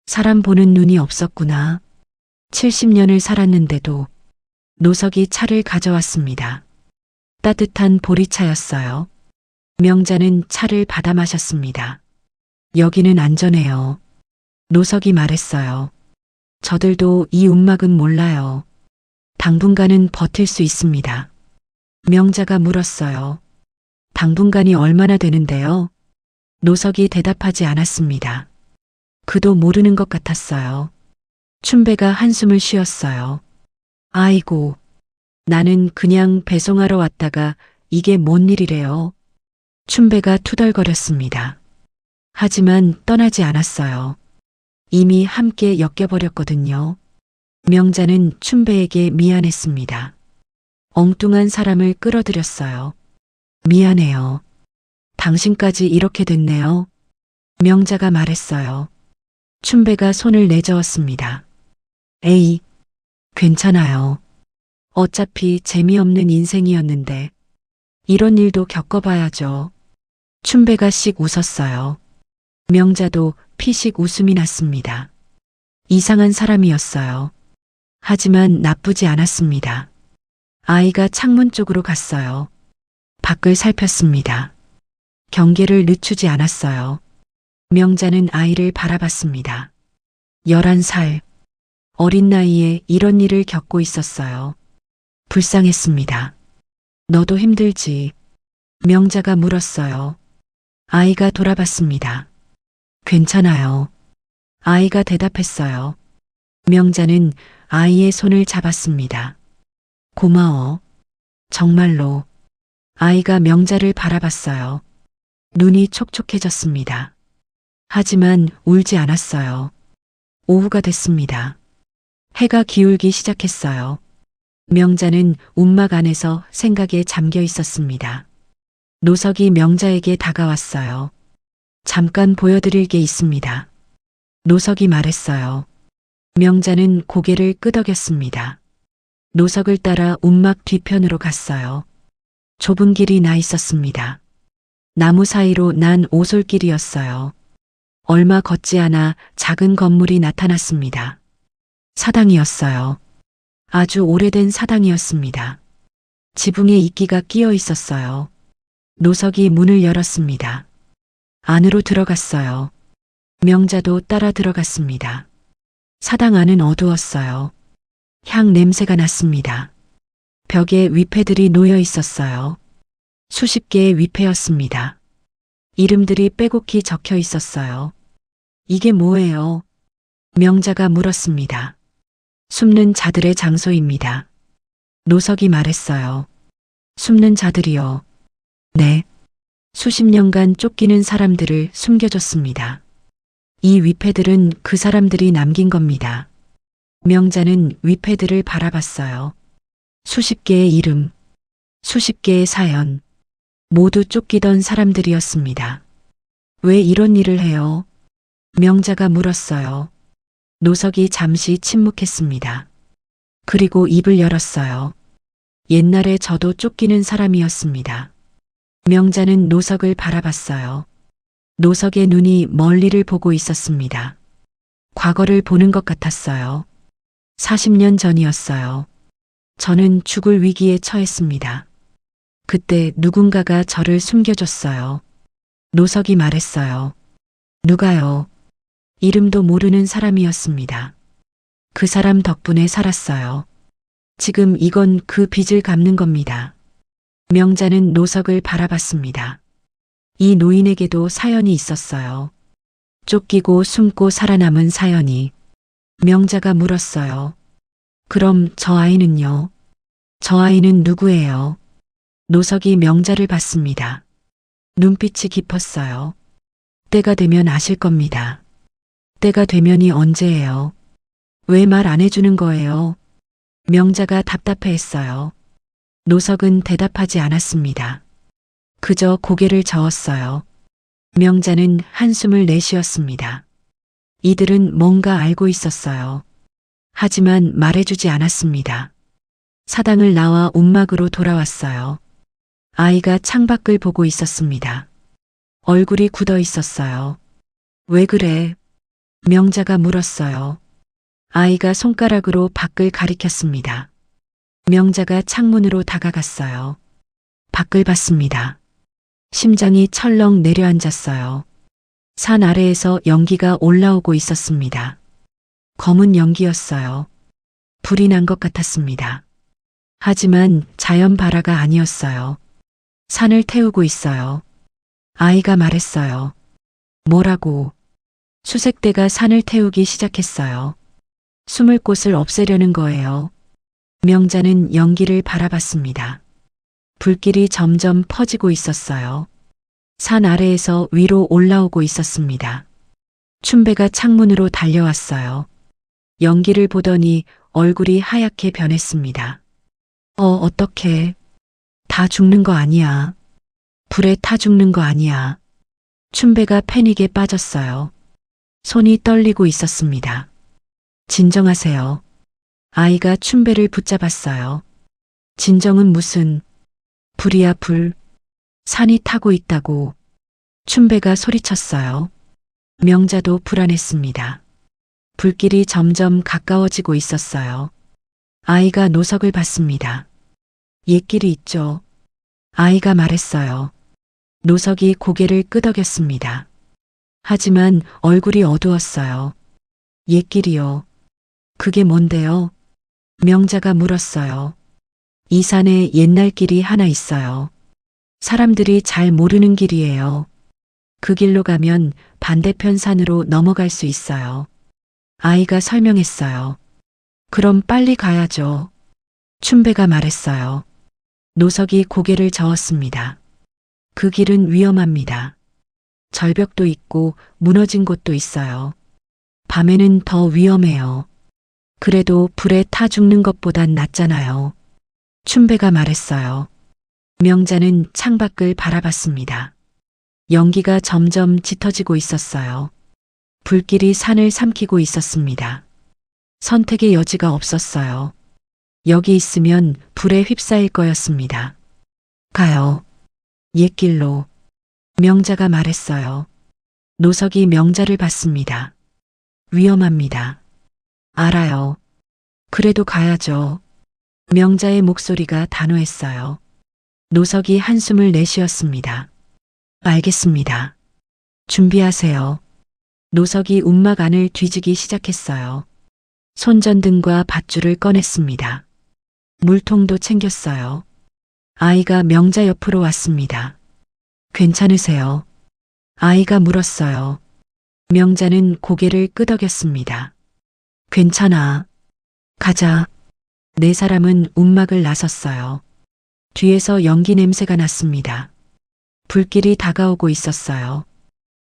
사람 보는 눈이 없었구나. 70년을 살았는데도. 노석이 차를 가져왔습니다. 따뜻한 보리차였어요. 명자는 차를 받아 마셨습니다. 여기는 안전해요. 노석이 말했어요. 저들도 이 움막은 몰라요. 당분간은 버틸 수 있습니다. 명자가 물었어요. 당분간이 얼마나 되는데요? 노석이 대답하지 않았습니다. 그도 모르는 것 같았어요. 춘배가 한숨을 쉬었어요. 아이고, 나는 그냥 배송하러 왔다가 이게 뭔 일이래요? 춘배가 투덜거렸습니다. 하지만 떠나지 않았어요. 이미 함께 엮여버렸거든요. 명자는 춘배에게 미안했습니다. 엉뚱한 사람을 끌어들였어요. 미안해요. 당신까지 이렇게 됐네요. 명자가 말했어요. 춘배가 손을 내저었습니다. 에이, 괜찮아요. 어차피 재미없는 인생이었는데 이런 일도 겪어봐야죠. 춘배가 씩 웃었어요. 명자도 피식 웃음이 났습니다. 이상한 사람이었어요. 하지만 나쁘지 않았습니다. 아이가 창문 쪽으로 갔어요. 밖을 살폈습니다. 경계를 늦추지 않았어요. 명자는 아이를 바라봤습니다. 11살. 어린 나이에 이런 일을 겪고 있었어요. 불쌍했습니다. 너도 힘들지? 명자가 물었어요. 아이가 돌아봤습니다. 괜찮아요. 아이가 대답했어요. 명자는 아이의 손을 잡았습니다. 고마워. 정말로. 아이가 명자를 바라봤어요. 눈이 촉촉해졌습니다. 하지만 울지 않았어요. 오후가 됐습니다. 해가 기울기 시작했어요. 명자는 움막 안에서 생각에 잠겨 있었습니다. 노석이 명자에게 다가왔어요. 잠깐 보여드릴 게 있습니다. 노석이 말했어요. 명자는 고개를 끄덕였습니다. 노석을 따라 움막 뒤편으로 갔어요. 좁은 길이 나 있었습니다. 나무 사이로 난 오솔길이었어요. 얼마 걷지 않아 작은 건물이 나타났습니다. 사당이었어요. 아주 오래된 사당이었습니다. 지붕에 이끼가 끼어 있었어요. 노석이 문을 열었습니다. 안으로 들어갔어요. 명자도 따라 들어갔습니다. 사당 안은 어두웠어요. 향 냄새가 났습니다. 벽에 위패들이 놓여 있었어요. 수십 개의 위패였습니다. 이름들이 빼곡히 적혀 있었어요. 이게 뭐예요? 명자가 물었습니다. 숨는 자들의 장소입니다. 노석이 말했어요. 숨는 자들이요. 네. 수십 년간 쫓기는 사람들을 숨겨줬습니다. 이 위패들은 그 사람들이 남긴 겁니다. 명자는 위패들을 바라봤어요. 수십 개의 이름, 수십 개의 사연, 모두 쫓기던 사람들이었습니다. 왜 이런 일을 해요? 명자가 물었어요. 노석이 잠시 침묵했습니다. 그리고 입을 열었어요. 옛날에 저도 쫓기는 사람이었습니다. 명자는 노석을 바라봤어요. 노석의 눈이 멀리를 보고 있었습니다. 과거를 보는 것 같았어요. 40년 전이었어요. 저는 죽을 위기에 처했습니다. 그때 누군가가 저를 숨겨줬어요. 노석이 말했어요. 누가요? 이름도 모르는 사람이었습니다. 그 사람 덕분에 살았어요. 지금 이건 그 빚을 갚는 겁니다. 명자는 노석을 바라봤습니다. 이 노인에게도 사연이 있었어요. 쫓기고 숨고 살아남은 사연이. 명자가 물었어요. 그럼 저 아이는요? 저 아이는 누구예요? 노석이 명자를 봤습니다. 눈빛이 깊었어요. 때가 되면 아실 겁니다. 때가 되면이 언제예요? 왜 말 안 해주는 거예요? 명자가 답답해했어요. 노석은 대답하지 않았습니다. 그저 고개를 저었어요. 명자는 한숨을 내쉬었습니다. 이들은 뭔가 알고 있었어요. 하지만 말해주지 않았습니다. 사당을 나와 움막으로 돌아왔어요. 아이가 창밖을 보고 있었습니다. 얼굴이 굳어 있었어요. 왜 그래? 명자가 물었어요. 아이가 손가락으로 밖을 가리켰습니다. 명자가 창문으로 다가갔어요. 밖을 봤습니다. 심장이 철렁 내려앉았어요. 산 아래에서 연기가 올라오고 있었습니다. 검은 연기였어요. 불이 난 것 같았습니다. 하지만 자연 발화가 아니었어요. 산을 태우고 있어요. 아이가 말했어요. 뭐라고? 수색대가 산을 태우기 시작했어요. 숨을 곳을 없애려는 거예요. 명자는 연기를 바라봤습니다. 불길이 점점 퍼지고 있었어요. 산 아래에서 위로 올라오고 있었습니다. 춘배가 창문으로 달려왔어요. 연기를 보더니 얼굴이 하얗게 변했습니다. 어떡해. 다 죽는 거 아니야. 불에 타 죽는 거 아니야. 춘배가 패닉에 빠졌어요. 손이 떨리고 있었습니다. 진정하세요. 아이가 춘배를 붙잡았어요. 진정은 무슨, 불이야 불. 산이 타고 있다고. 춘배가 소리쳤어요. 명자도 불안했습니다. 불길이 점점 가까워지고 있었어요. 아이가 노석을 봤습니다. 옛길이 있죠. 아이가 말했어요. 노석이 고개를 끄덕였습니다. 하지만 얼굴이 어두웠어요. 옛길이요. 그게 뭔데요? 명자가 물었어요. 이 산에 옛날 길이 하나 있어요. 사람들이 잘 모르는 길이에요. 그 길로 가면 반대편 산으로 넘어갈 수 있어요. 아이가 설명했어요. 그럼 빨리 가야죠. 춘배가 말했어요. 노석이 고개를 저었습니다. 그 길은 위험합니다. 절벽도 있고 무너진 곳도 있어요. 밤에는 더 위험해요. 그래도 불에 타 죽는 것보단 낫잖아요. 춘배가 말했어요. 명자는 창밖을 바라봤습니다. 연기가 점점 짙어지고 있었어요. 불길이 산을 삼키고 있었습니다. 선택의 여지가 없었어요. 여기 있으면 불에 휩싸일 거였습니다. 가요. 옛길로. 명자가 말했어요. 노석이 명자를 봤습니다. 위험합니다. 알아요. 그래도 가야죠. 명자의 목소리가 단호했어요. 노석이 한숨을 내쉬었습니다. 알겠습니다. 준비하세요. 노석이 움막 안을 뒤지기 시작했어요. 손전등과 밧줄을 꺼냈습니다. 물통도 챙겼어요. 아이가 명자 옆으로 왔습니다. 괜찮으세요? 아이가 물었어요. 명자는 고개를 끄덕였습니다. 괜찮아. 가자. 네 사람은 움막을 나섰어요. 뒤에서 연기 냄새가 났습니다. 불길이 다가오고 있었어요.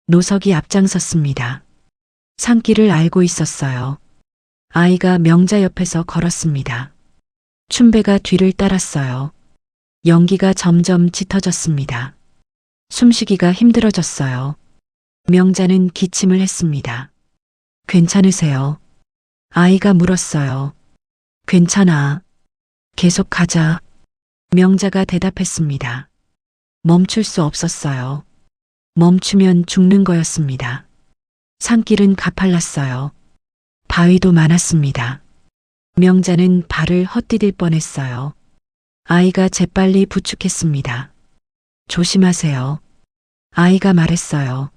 노석이 앞장섰습니다. 산길을 알고 있었어요. 아이가 명자 옆에서 걸었습니다. 춘배가 뒤를 따랐어요. 연기가 점점 짙어졌습니다. 숨쉬기가 힘들어졌어요. 명자는 기침을 했습니다. 괜찮으세요? 아이가 물었어요. 괜찮아. 계속 가자. 명자가 대답했습니다. 멈출 수 없었어요. 멈추면 죽는 거였습니다. 산길은 가팔랐어요. 바위도 많았습니다. 명자는 발을 헛디딜 뻔했어요. 아이가 재빨리 부축했습니다. 조심하세요. 아이가 말했어요.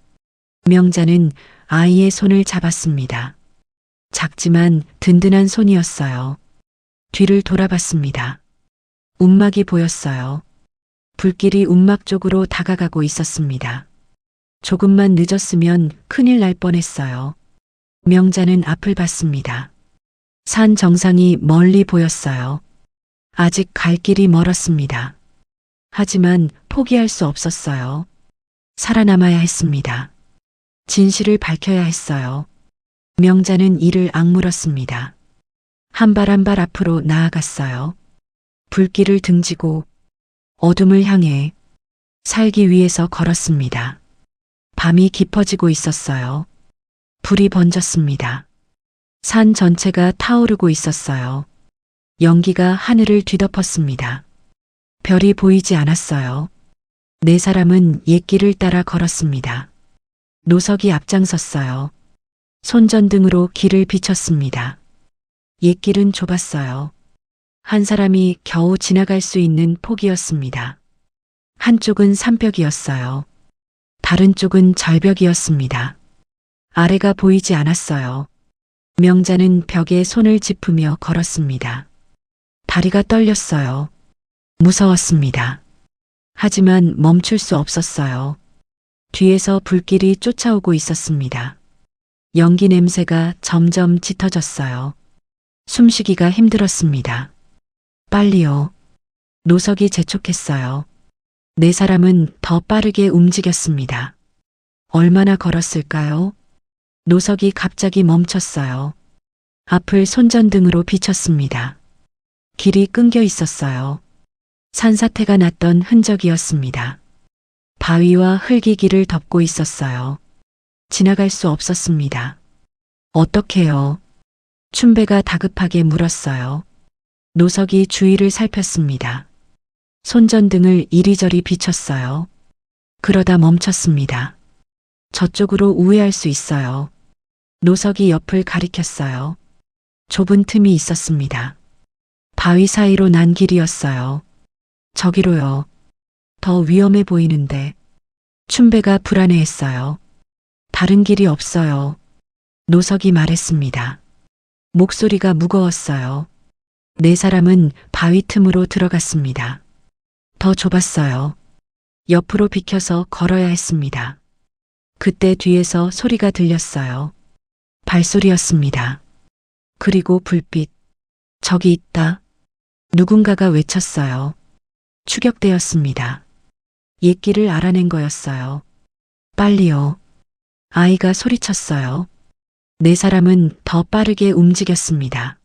명자는 아이의 손을 잡았습니다. 작지만 든든한 손이었어요. 뒤를 돌아봤습니다. 움막이 보였어요. 불길이 움막 쪽으로 다가가고 있었습니다. 조금만 늦었으면 큰일 날 뻔했어요. 명자는 앞을 봤습니다. 산 정상이 멀리 보였어요. 아직 갈 길이 멀었습니다. 하지만 포기할 수 없었어요. 살아남아야 했습니다. 진실을 밝혀야 했어요. 명자는 이를 악물었습니다. 한 발 한 발 앞으로 나아갔어요. 불길을 등지고 어둠을 향해 살기 위해서 걸었습니다. 밤이 깊어지고 있었어요. 불이 번졌습니다. 산 전체가 타오르고 있었어요. 연기가 하늘을 뒤덮었습니다. 별이 보이지 않았어요. 네 사람은 옛길을 따라 걸었습니다. 노석이 앞장섰어요. 손전등으로 길을 비췄습니다. 옛길은 좁았어요. 한 사람이 겨우 지나갈 수 있는 폭이었습니다. 한쪽은 산벽이었어요. 다른 쪽은 절벽이었습니다. 아래가 보이지 않았어요. 명자는 벽에 손을 짚으며 걸었습니다. 다리가 떨렸어요. 무서웠습니다. 하지만 멈출 수 없었어요. 뒤에서 불길이 쫓아오고 있었습니다. 연기 냄새가 점점 짙어졌어요. 숨쉬기가 힘들었습니다. 빨리요. 노석이 재촉했어요. 네 사람은 더 빠르게 움직였습니다. 얼마나 걸었을까요? 노석이 갑자기 멈췄어요. 앞을 손전등으로 비췄습니다. 길이 끊겨 있었어요. 산사태가 났던 흔적이었습니다. 바위와 흙이 길을 덮고 있었어요. 지나갈 수 없었습니다. 어떡해요? 춘배가 다급하게 물었어요. 노석이 주위를 살폈습니다. 손전등을 이리저리 비췄어요. 그러다 멈췄습니다. 저쪽으로 우회할 수 있어요. 노석이 옆을 가리켰어요. 좁은 틈이 있었습니다. 바위 사이로 난 길이었어요. 저기로요. 더 위험해 보이는데. 춘배가 불안해했어요. 다른 길이 없어요. 노석이 말했습니다. 목소리가 무거웠어요. 네 사람은 바위 틈으로 들어갔습니다. 더 좁았어요. 옆으로 비켜서 걸어야 했습니다. 그때 뒤에서 소리가 들렸어요. 발소리였습니다. 그리고 불빛. 저기 있다. 누군가가 외쳤어요. 추격대였습니다. 옛길을 알아낸 거였어요. 빨리요. 아이가 소리쳤어요. 네 사람은 더 빠르게 움직였습니다.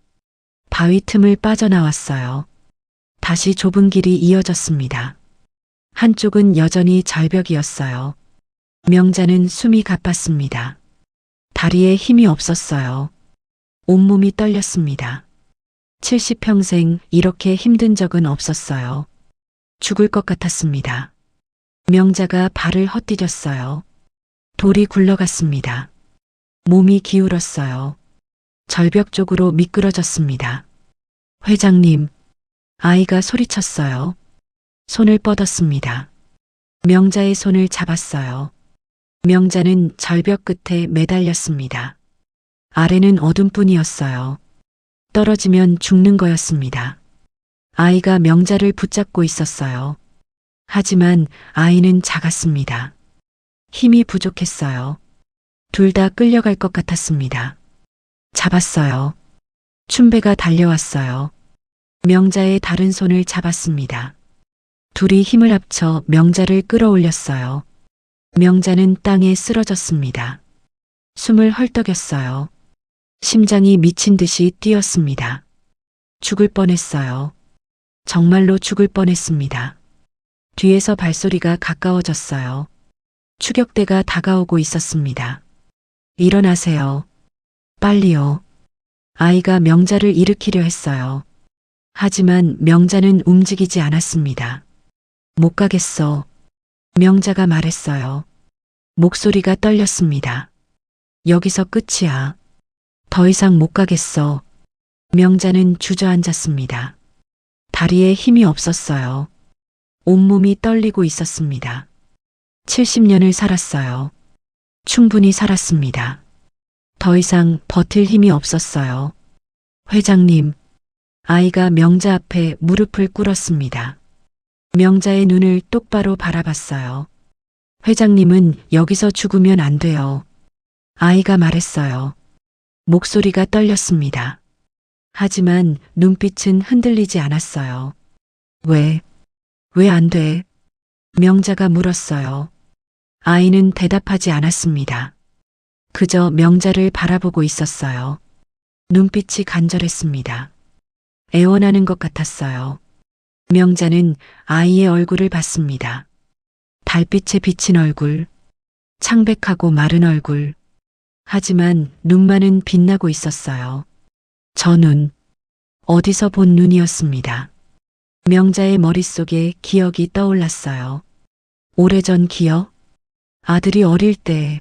바위 틈을 빠져나왔어요. 다시 좁은 길이 이어졌습니다. 한쪽은 여전히 절벽이었어요. 명자는 숨이 가빴습니다. 다리에 힘이 없었어요. 온몸이 떨렸습니다. 70평생 이렇게 힘든 적은 없었어요. 죽을 것 같았습니다. 명자가 발을 헛디뎠어요. 돌이 굴러갔습니다. 몸이 기울었어요. 절벽 쪽으로 미끄러졌습니다. 회장님, 아이가 소리쳤어요. 손을 뻗었습니다. 명자의 손을 잡았어요. 명자는 절벽 끝에 매달렸습니다. 아래는 어둠뿐이었어요. 떨어지면 죽는 거였습니다. 아이가 명자를 붙잡고 있었어요. 하지만 아이는 작았습니다. 힘이 부족했어요. 둘 다 끌려갈 것 같았습니다. 잡았어요. 춘배가 달려왔어요. 명자의 다른 손을 잡았습니다. 둘이 힘을 합쳐 명자를 끌어올렸어요. 명자는 땅에 쓰러졌습니다. 숨을 헐떡였어요. 심장이 미친 듯이 뛰었습니다. 죽을 뻔했어요. 정말로 죽을 뻔했습니다. 뒤에서 발소리가 가까워졌어요. 추격대가 다가오고 있었습니다. 일어나세요. 빨리요. 아이가 명자를 일으키려 했어요. 하지만 명자는 움직이지 않았습니다. 못 가겠어. 명자가 말했어요. 목소리가 떨렸습니다. 여기서 끝이야. 더 이상 못 가겠어. 명자는 주저앉았습니다. 다리에 힘이 없었어요. 온몸이 떨리고 있었습니다. 70년을 살았어요. 충분히 살았습니다. 더 이상 버틸 힘이 없었어요. 회장님, 아이가 명자 앞에 무릎을 꿇었습니다. 명자의 눈을 똑바로 바라봤어요. 회장님은 여기서 죽으면 안 돼요. 아이가 말했어요. 목소리가 떨렸습니다. 하지만 눈빛은 흔들리지 않았어요. 왜 안 돼? 명자가 물었어요. 아이는 대답하지 않았습니다. 그저 명자를 바라보고 있었어요. 눈빛이 간절했습니다. 애원하는 것 같았어요. 명자는 아이의 얼굴을 봤습니다. 달빛에 비친 얼굴, 창백하고 마른 얼굴. 하지만 눈만은 빛나고 있었어요. 저 눈, 어디서 본 눈이었습니다. 명자의 머릿속에 기억이 떠올랐어요. 오래전 기억? 아들이 어릴 때,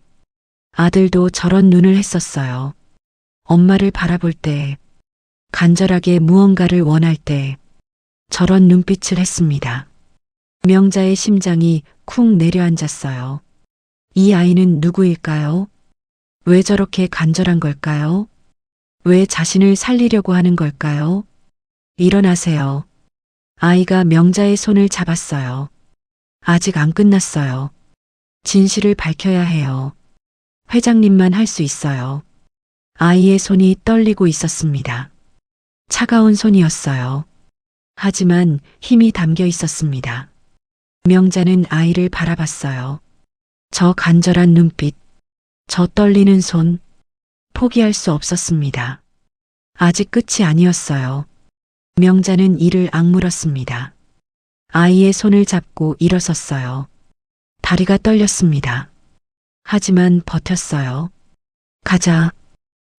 아들도 저런 눈을 했었어요. 엄마를 바라볼 때, 간절하게 무언가를 원할 때, 저런 눈빛을 했습니다. 명자의 심장이 쿵 내려앉았어요. 이 아이는 누구일까요? 왜 저렇게 간절한 걸까요? 왜 자신을 살리려고 하는 걸까요? 일어나세요. 아이가 명자의 손을 잡았어요. 아직 안 끝났어요. 진실을 밝혀야 해요. 회장님만 할 수 있어요. 아이의 손이 떨리고 있었습니다. 차가운 손이었어요. 하지만 힘이 담겨 있었습니다. 명자는 아이를 바라봤어요. 저 간절한 눈빛, 저 떨리는 손, 포기할 수 없었습니다. 아직 끝이 아니었어요. 명자는 이를 악물었습니다. 아이의 손을 잡고 일어섰어요. 다리가 떨렸습니다. 하지만 버텼어요. 가자.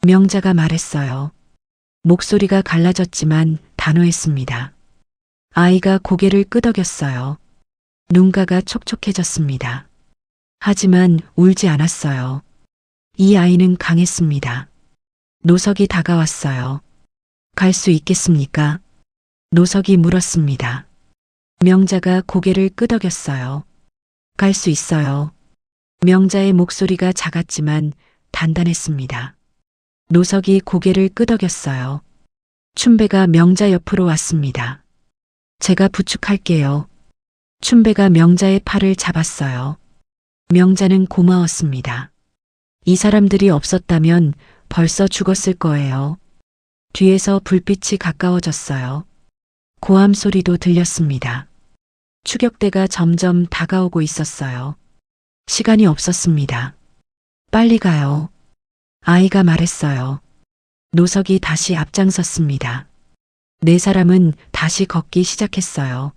명자가 말했어요. 목소리가 갈라졌지만 단호했습니다. 아이가 고개를 끄덕였어요. 눈가가 촉촉해졌습니다. 하지만 울지 않았어요. 이 아이는 강했습니다. 노석이 다가왔어요. 갈 수 있겠습니까? 노석이 물었습니다. 명자가 고개를 끄덕였어요. 갈 수 있어요. 명자의 목소리가 작았지만 단단했습니다. 노석이 고개를 끄덕였어요. 춘배가 명자 옆으로 왔습니다. 제가 부축할게요. 춘배가 명자의 팔을 잡았어요. 명자는 고마웠습니다. 이 사람들이 없었다면 벌써 죽었을 거예요. 뒤에서 불빛이 가까워졌어요. 고함 소리도 들렸습니다. 추격대가 점점 다가오고 있었어요. 시간이 없었습니다. 빨리 가요. 아이가 말했어요. 노석이 다시 앞장섰습니다. 네 사람은 다시 걷기 시작했어요.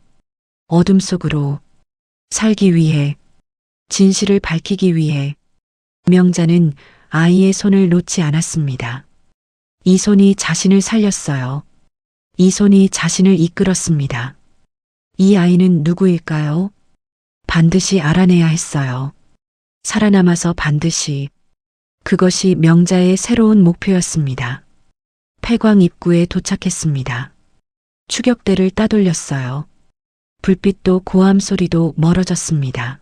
어둠 속으로 살기 위해, 진실을 밝히기 위해. 명자는 아이의 손을 놓지 않았습니다. 이 손이 자신을 살렸어요. 이 손이 자신을 이끌었습니다. 이 아이는 누구일까요? 반드시 알아내야 했어요. 살아남아서 반드시. 그것이 명자의 새로운 목표였습니다. 폐광 입구에 도착했습니다. 추격대를 따돌렸어요. 불빛도 고함 소리도 멀어졌습니다.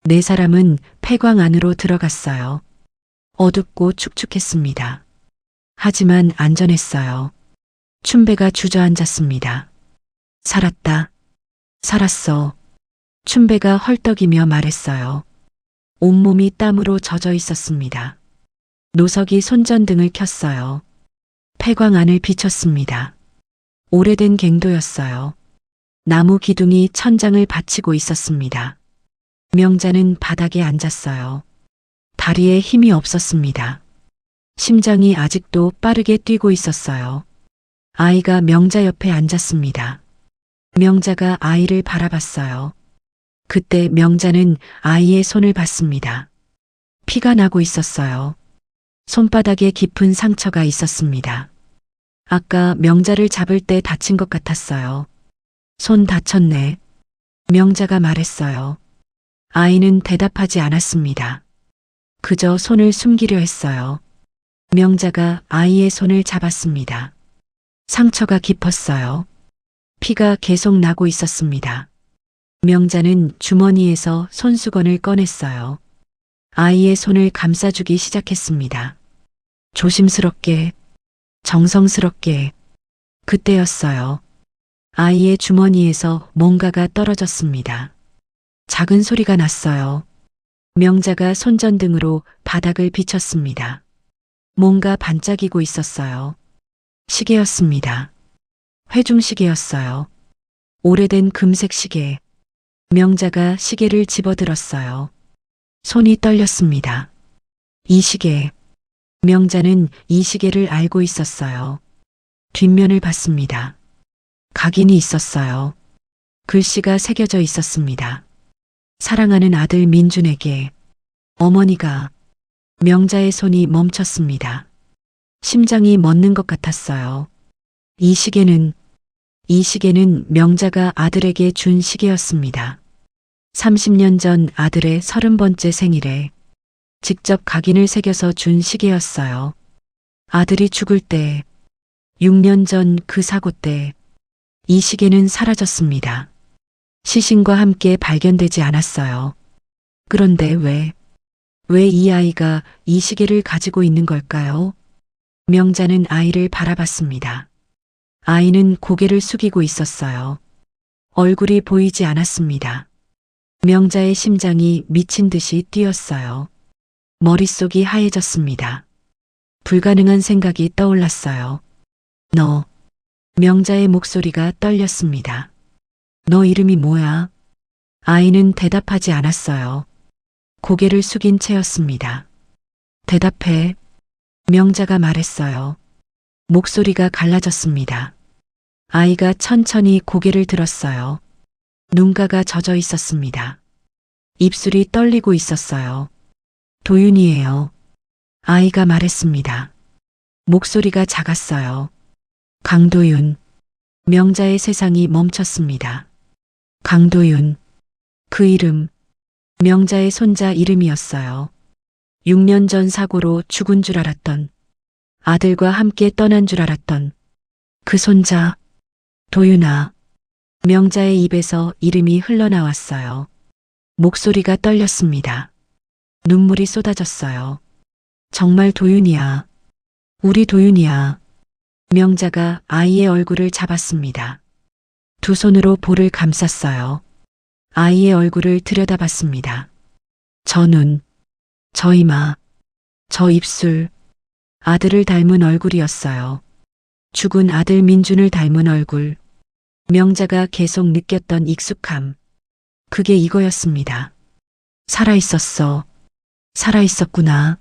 네 사람은 폐광 안으로 들어갔어요. 어둡고 축축했습니다. 하지만 안전했어요. 춘배가 주저앉았습니다. 살았다. 살았어. 춘배가 헐떡이며 말했어요. 온몸이 땀으로 젖어 있었습니다. 노석이 손전등을 켰어요. 폐광 안을 비췄습니다. 오래된 갱도였어요. 나무 기둥이 천장을 받치고 있었습니다. 명자는 바닥에 앉았어요. 다리에 힘이 없었습니다. 심장이 아직도 빠르게 뛰고 있었어요. 아이가 명자 옆에 앉았습니다. 명자가 아이를 바라봤어요. 그때 명자는 아이의 손을 봤습니다. 피가 나고 있었어요. 손바닥에 깊은 상처가 있었습니다. 아까 명자를 잡을 때 다친 것 같았어요. 손 다쳤네. 명자가 말했어요. 아이는 대답하지 않았습니다. 그저 손을 숨기려 했어요. 명자가 아이의 손을 잡았습니다. 상처가 깊었어요. 피가 계속 나고 있었습니다. 명자는 주머니에서 손수건을 꺼냈어요. 아이의 손을 감싸주기 시작했습니다. 조심스럽게, 정성스럽게. 그때였어요. 아이의 주머니에서 뭔가가 떨어졌습니다. 작은 소리가 났어요. 명자가 손전등으로 바닥을 비쳤습니다. 뭔가 반짝이고 있었어요. 시계였습니다. 회중시계였어요. 오래된 금색 시계. 명자가 시계를 집어들었어요. 손이 떨렸습니다. 이 시계. 명자는 이 시계를 알고 있었어요. 뒷면을 봤습니다. 각인이 있었어요. 글씨가 새겨져 있었습니다. 사랑하는 아들 민준에게. 어머니가. 명자의 손이 멈췄습니다. 심장이 멎는 것 같았어요. 이 시계는 명자가 아들에게 준 시계였습니다. 30년 전 아들의 30번째 생일에 직접 각인을 새겨서 준 시계였어요. 아들이 죽을 때, 6년 전 그 사고 때, 이 시계는 사라졌습니다. 시신과 함께 발견되지 않았어요. 그런데 왜 이 아이가 이 시계를 가지고 있는 걸까요? 명자는 아이를 바라봤습니다. 아이는 고개를 숙이고 있었어요. 얼굴이 보이지 않았습니다. 명자의 심장이 미친 듯이 뛰었어요. 머릿속이 하얘졌습니다. 불가능한 생각이 떠올랐어요. 너. 명자의 목소리가 떨렸습니다. 너 이름이 뭐야? 아이는 대답하지 않았어요. 고개를 숙인 채였습니다. 대답해. 명자가 말했어요. 목소리가 갈라졌습니다. 아이가 천천히 고개를 들었어요. 눈가가 젖어 있었습니다. 입술이 떨리고 있었어요. 도윤이에요. 아이가 말했습니다. 목소리가 작았어요. 강도윤. 명자의 세상이 멈췄습니다. 강도윤. 그 이름, 명자의 손자 이름이었어요. 6년 전 사고로 죽은 줄 알았던, 아들과 함께 떠난 줄 알았던 그 손자, 도윤아. 명자의 입에서 이름이 흘러나왔어요. 목소리가 떨렸습니다. 눈물이 쏟아졌어요. 정말 도윤이야. 우리 도윤이야. 명자가 아이의 얼굴을 잡았습니다. 두 손으로 볼을 감쌌어요. 아이의 얼굴을 들여다봤습니다. 저 눈, 저 이마, 저 입술, 아들을 닮은 얼굴이었어요. 죽은 아들 민준을 닮은 얼굴. 명자가 계속 느꼈던 익숙함. 그게 이거였습니다. 살아있었어. 살아있었구나.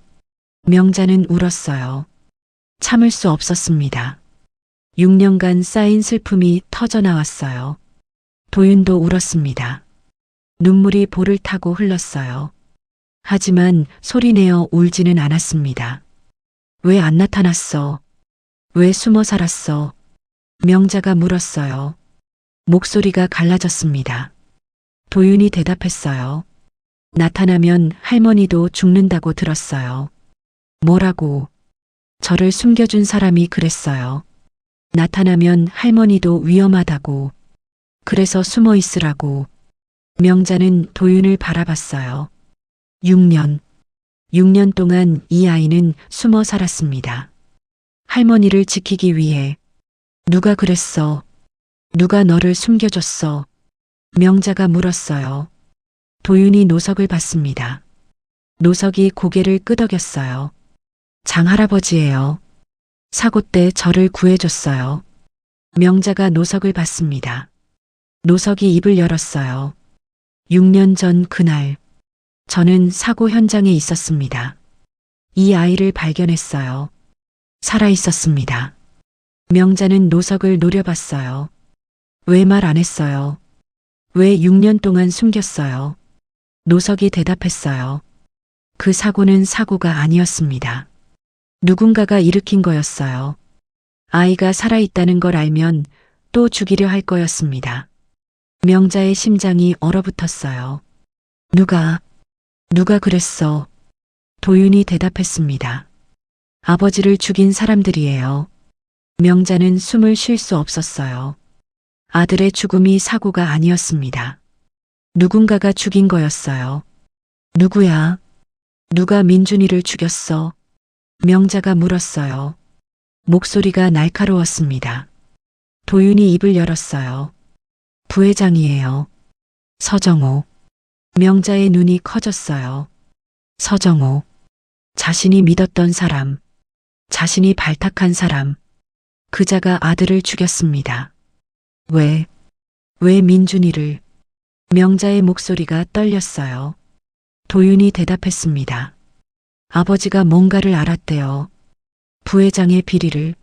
명자는 울었어요. 참을 수 없었습니다. 6년간 쌓인 슬픔이 터져나왔어요. 도윤도 울었습니다. 눈물이 볼을 타고 흘렀어요. 하지만 소리내어 울지는 않았습니다. 왜 안 나타났어? 왜 숨어 살았어? 명자가 물었어요. 목소리가 갈라졌습니다. 도윤이 대답했어요. 나타나면 할머니도 죽는다고 들었어요. 뭐라고? 저를 숨겨준 사람이 그랬어요. 나타나면 할머니도 위험하다고. 그래서 숨어 있으라고. 명자는 도윤을 바라봤어요. 6년 동안 이 아이는 숨어 살았습니다. 할머니를 지키기 위해. 누가 그랬어? 누가 너를 숨겨줬어? 명자가 물었어요. 도윤이 노석을 봤습니다. 노석이 고개를 끄덕였어요. 장할아버지예요. 사고 때 저를 구해줬어요. 명자가 노석을 봤습니다. 노석이 입을 열었어요. 6년 전 그날, 저는 사고 현장에 있었습니다. 이 아이를 발견했어요. 살아 있었습니다. 명자는 노석을 노려봤어요. 왜 말 안 했어요? 왜 6년 동안 숨겼어요? 노석이 대답했어요. 그 사고는 사고가 아니었습니다. 누군가가 일으킨 거였어요. 아이가 살아있다는 걸 알면 또 죽이려 할 거였습니다. 명자의 심장이 얼어붙었어요. 누가 그랬어? 도윤이 대답했습니다. 아버지를 죽인 사람들이에요. 명자는 숨을 쉴 수 없었어요. 아들의 죽음이 사고가 아니었습니다. 누군가가 죽인 거였어요. 누구야? 누가 민준이를 죽였어? 명자가 물었어요. 목소리가 날카로웠습니다. 도윤이 입을 열었어요. 부회장이에요. 서정호. 명자의 눈이 커졌어요. 서정호. 자신이 믿었던 사람. 자신이 발탁한 사람. 그자가 아들을 죽였습니다. 왜 민준이를? 명자의 목소리가 떨렸어요. 도윤이 대답했습니다. 아버지가 뭔가를 알았대요. 부회장의 비리를.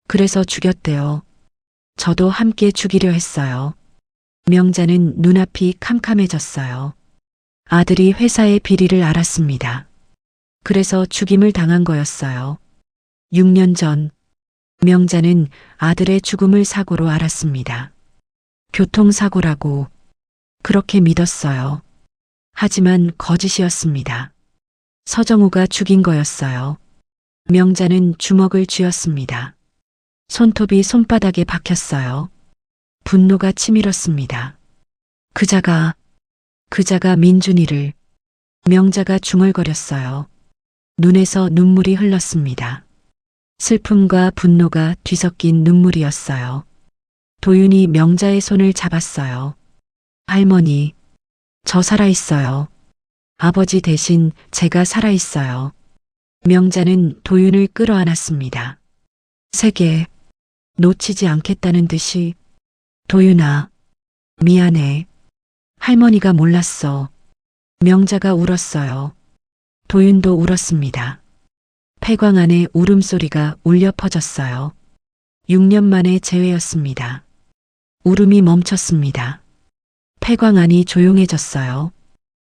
그래서 죽였대요. 저도 함께 죽이려 했어요. 명자는 눈앞이 캄캄해졌어요. 아들이 회사의 비리를 알았습니다. 그래서 죽임을 당한 거였어요. 6년 전, 명자는 아들의 죽음을 사고로 알았습니다. 교통사고라고 그렇게 믿었어요. 하지만 거짓이었습니다. 서정우가 죽인 거였어요. 명자는 주먹을 쥐었습니다. 손톱이 손바닥에 박혔어요. 분노가 치밀었습니다. 그자가 민준이를. 명자가 중얼거렸어요. 눈에서 눈물이 흘렀습니다. 슬픔과 분노가 뒤섞인 눈물이었어요. 도윤이 명자의 손을 잡았어요. 할머니, 저 살아있어요. 아버지 대신 제가 살아있어요. 명자는 도윤을 끌어안았습니다. 세계, 놓치지 않겠다는 듯이. 도윤아, 미안해. 할머니가 몰랐어. 명자가 울었어요. 도윤도 울었습니다. 폐광 안에 울음소리가 울려 퍼졌어요. 6년 만의 재회였습니다. 울음이 멈췄습니다. 폐광 안이 조용해졌어요.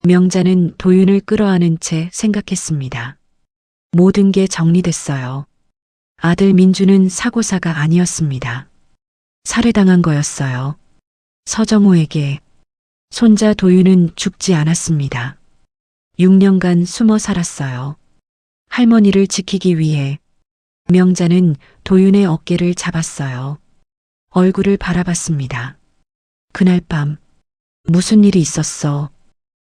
명자는 도윤을 끌어안은 채 생각했습니다. 모든 게 정리됐어요. 아들 민주는 사고사가 아니었습니다. 살해당한 거였어요. 서정호에게. 손자 도윤은 죽지 않았습니다. 6년간 숨어 살았어요. 할머니를 지키기 위해. 명자는 도윤의 어깨를 잡았어요. 얼굴을 바라봤습니다. 그날 밤 무슨 일이 있었어?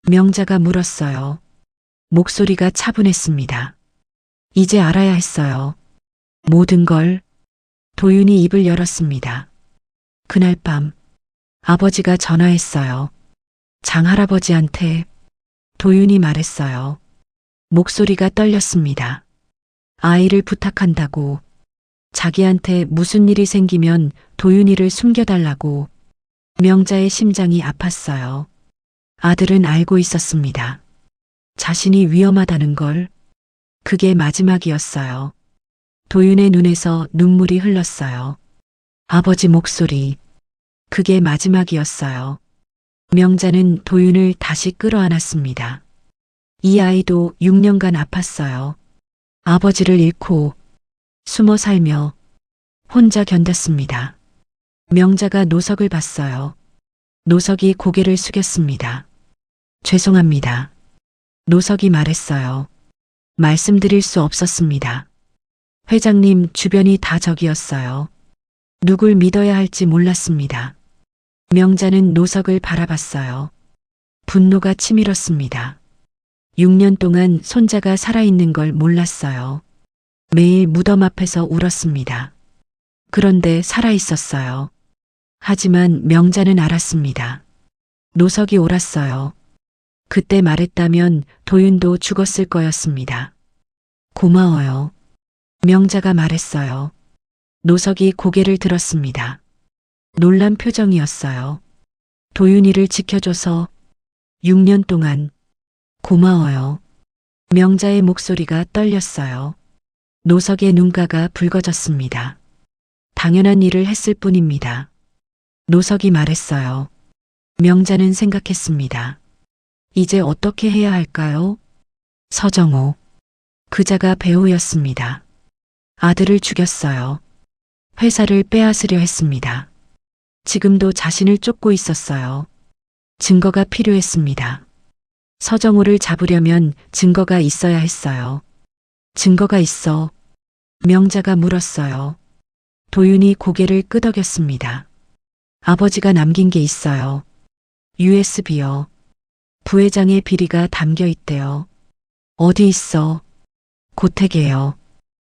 명자가 물었어요. 목소리가 차분했습니다. 이제 알아야 했어요. 모든 걸. 도윤이 입을 열었습니다. 그날 밤 아버지가 전화했어요. 장할아버지한테. 도윤이 말했어요. 목소리가 떨렸습니다. 아이를 부탁한다고. 자기한테 무슨 일이 생기면 도윤이를 숨겨달라고. 명자의 심장이 아팠어요. 아들은 알고 있었습니다. 자신이 위험하다는 걸. 그게 마지막이었어요. 도윤의 눈에서 눈물이 흘렀어요. 아버지 목소리. 그게 마지막이었어요. 명자는 도윤을 다시 끌어안았습니다. 이 아이도 6년간 아팠어요. 아버지를 잃고 숨어 살며 혼자 견뎠습니다. 명자가 노석을 봤어요. 노석이 고개를 숙였습니다. 죄송합니다. 노석이 말했어요. 말씀드릴 수 없었습니다. 회장님 주변이 다 적이었어요. 누굴 믿어야 할지 몰랐습니다. 명자는 노석을 바라봤어요. 분노가 치밀었습니다. 6년 동안 손자가 살아있는 걸 몰랐어요. 매일 무덤 앞에서 울었습니다. 그런데 살아있었어요. 하지만 명자는 알았습니다. 노석이 옳았어요. 그때 말했다면 도윤도 죽었을 거였습니다. 고마워요. 명자가 말했어요. 노석이 고개를 들었습니다. 놀란 표정이었어요. 도윤이를 지켜줘서 6년 동안 고마워요. 명자의 목소리가 떨렸어요. 노석의 눈가가 붉어졌습니다. 당연한 일을 했을 뿐입니다. 노석이 말했어요. 명자는 생각했습니다. 이제 어떻게 해야 할까요? 서정호. 그자가 배우였습니다. 아들을 죽였어요. 회사를 빼앗으려 했습니다. 지금도 자신을 쫓고 있었어요. 증거가 필요했습니다. 서정호를 잡으려면 증거가 있어야 했어요. 증거가 있어. 명자가 물었어요. 도윤이 고개를 끄덕였습니다. 아버지가 남긴 게 있어요. USB요. 부회장의 비리가 담겨 있대요. 어디 있어? 고택에요.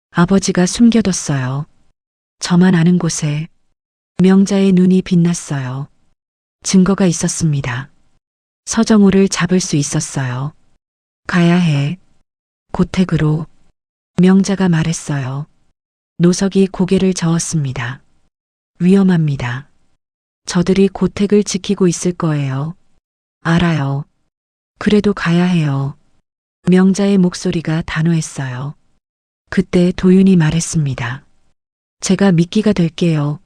아버지가 숨겨뒀어요. 저만 아는 곳에. 명자의 눈이 빛났어요. 증거가 있었습니다. 서정호를 잡을 수 있었어요. 가야 해. 고택으로. 명자가 말했어요. 노석이 고개를 저었습니다. 위험합니다. 저들이 고택을 지키고 있을 거예요. 알아요. 그래도 가야 해요. 명자의 목소리가 단호했어요. 그때 도윤이 말했습니다. 제가 미끼가 될게요.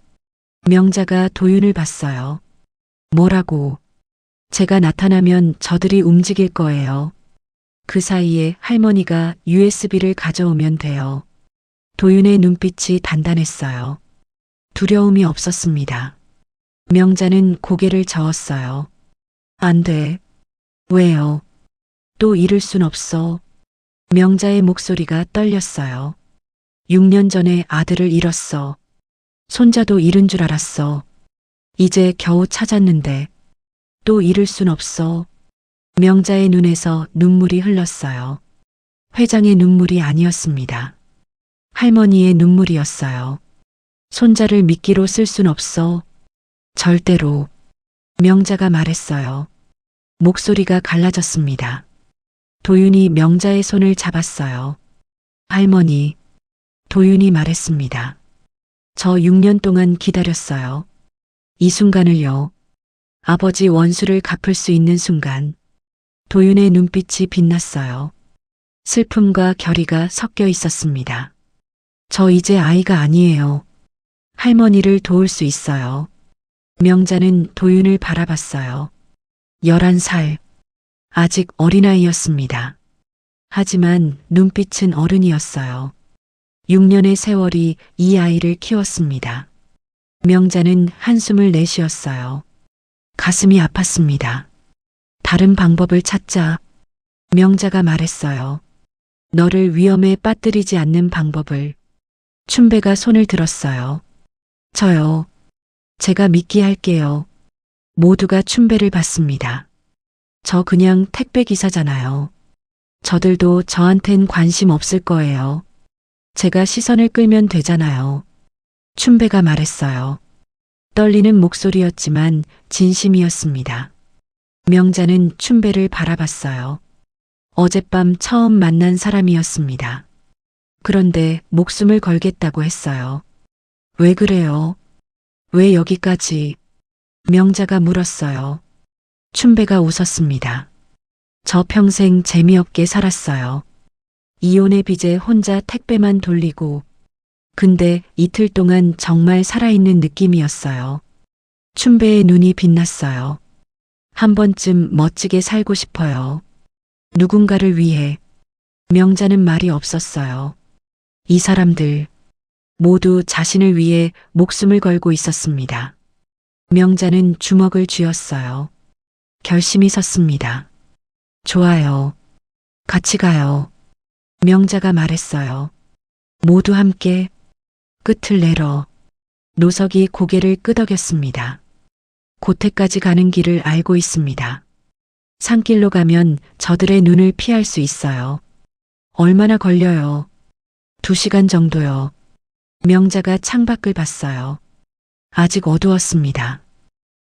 명자가 도윤을 봤어요. 뭐라고? 제가 나타나면 저들이 움직일 거예요. 그 사이에 할머니가 USB를 가져오면 돼요. 도윤의 눈빛이 단단했어요. 두려움이 없었습니다. 명자는 고개를 저었어요. 안 돼. 왜요? 또 잃을 순 없어. 명자의 목소리가 떨렸어요. 6년 전에 아들을 잃었어. 손자도 잃은 줄 알았어. 이제 겨우 찾았는데 또 잃을 순 없어. 명자의 눈에서 눈물이 흘렀어요. 회장의 눈물이 아니었습니다. 할머니의 눈물이었어요. 손자를 미끼로 쓸 순 없어. 절대로. 명자가 말했어요. 목소리가 갈라졌습니다. 도윤이 명자의 손을 잡았어요. 할머니. 도윤이 말했습니다. 저 6년 동안 기다렸어요. 이 순간을요. 아버지 원수를 갚을 수 있는 순간 도윤의 눈빛이 빛났어요. 슬픔과 결의가 섞여 있었습니다. 저 이제 아이가 아니에요. 할머니를 도울 수 있어요. 명자는 도윤을 바라봤어요. 11살. 아직 어린아이였습니다. 하지만 눈빛은 어른이었어요. 6년의 세월이 이 아이를 키웠습니다. 명자는 한숨을 내쉬었어요. 가슴이 아팠습니다. 다른 방법을 찾자. 명자가 말했어요. 너를 위험에 빠뜨리지 않는 방법을. 춘배가 손을 들었어요. 저요. 제가 믿게 할게요. 모두가 춘배를 받습니다. 저 그냥 택배 기사잖아요. 저들도 저한텐 관심 없을 거예요. 제가 시선을 끌면 되잖아요. 춘배가 말했어요. 떨리는 목소리였지만 진심이었습니다. 명자는 춘배를 바라봤어요. 어젯밤 처음 만난 사람이었습니다. 그런데 목숨을 걸겠다고 했어요. 왜 그래요? 왜 여기까지? 명자가 물었어요. 춘배가 웃었습니다. 저 평생 재미없게 살았어요. 이혼의 빚에 혼자 택배만 돌리고, 근데 이틀 동안 정말 살아있는 느낌이었어요. 춘배의 눈이 빛났어요. 한 번쯤 멋지게 살고 싶어요. 누군가를 위해. 명자는 말이 없었어요. 이 사람들 모두 자신을 위해 목숨을 걸고 있었습니다. 명자는 주먹을 쥐었어요. 결심이 섰습니다. 좋아요. 같이 가요. 명자가 말했어요. 모두 함께. 끝을 내러. 노석이 고개를 끄덕였습니다. 고택까지 가는 길을 알고 있습니다. 산길로 가면 저들의 눈을 피할 수 있어요. 얼마나 걸려요? 2시간 정도요. 명자가 창밖을 봤어요. 아직 어두웠습니다.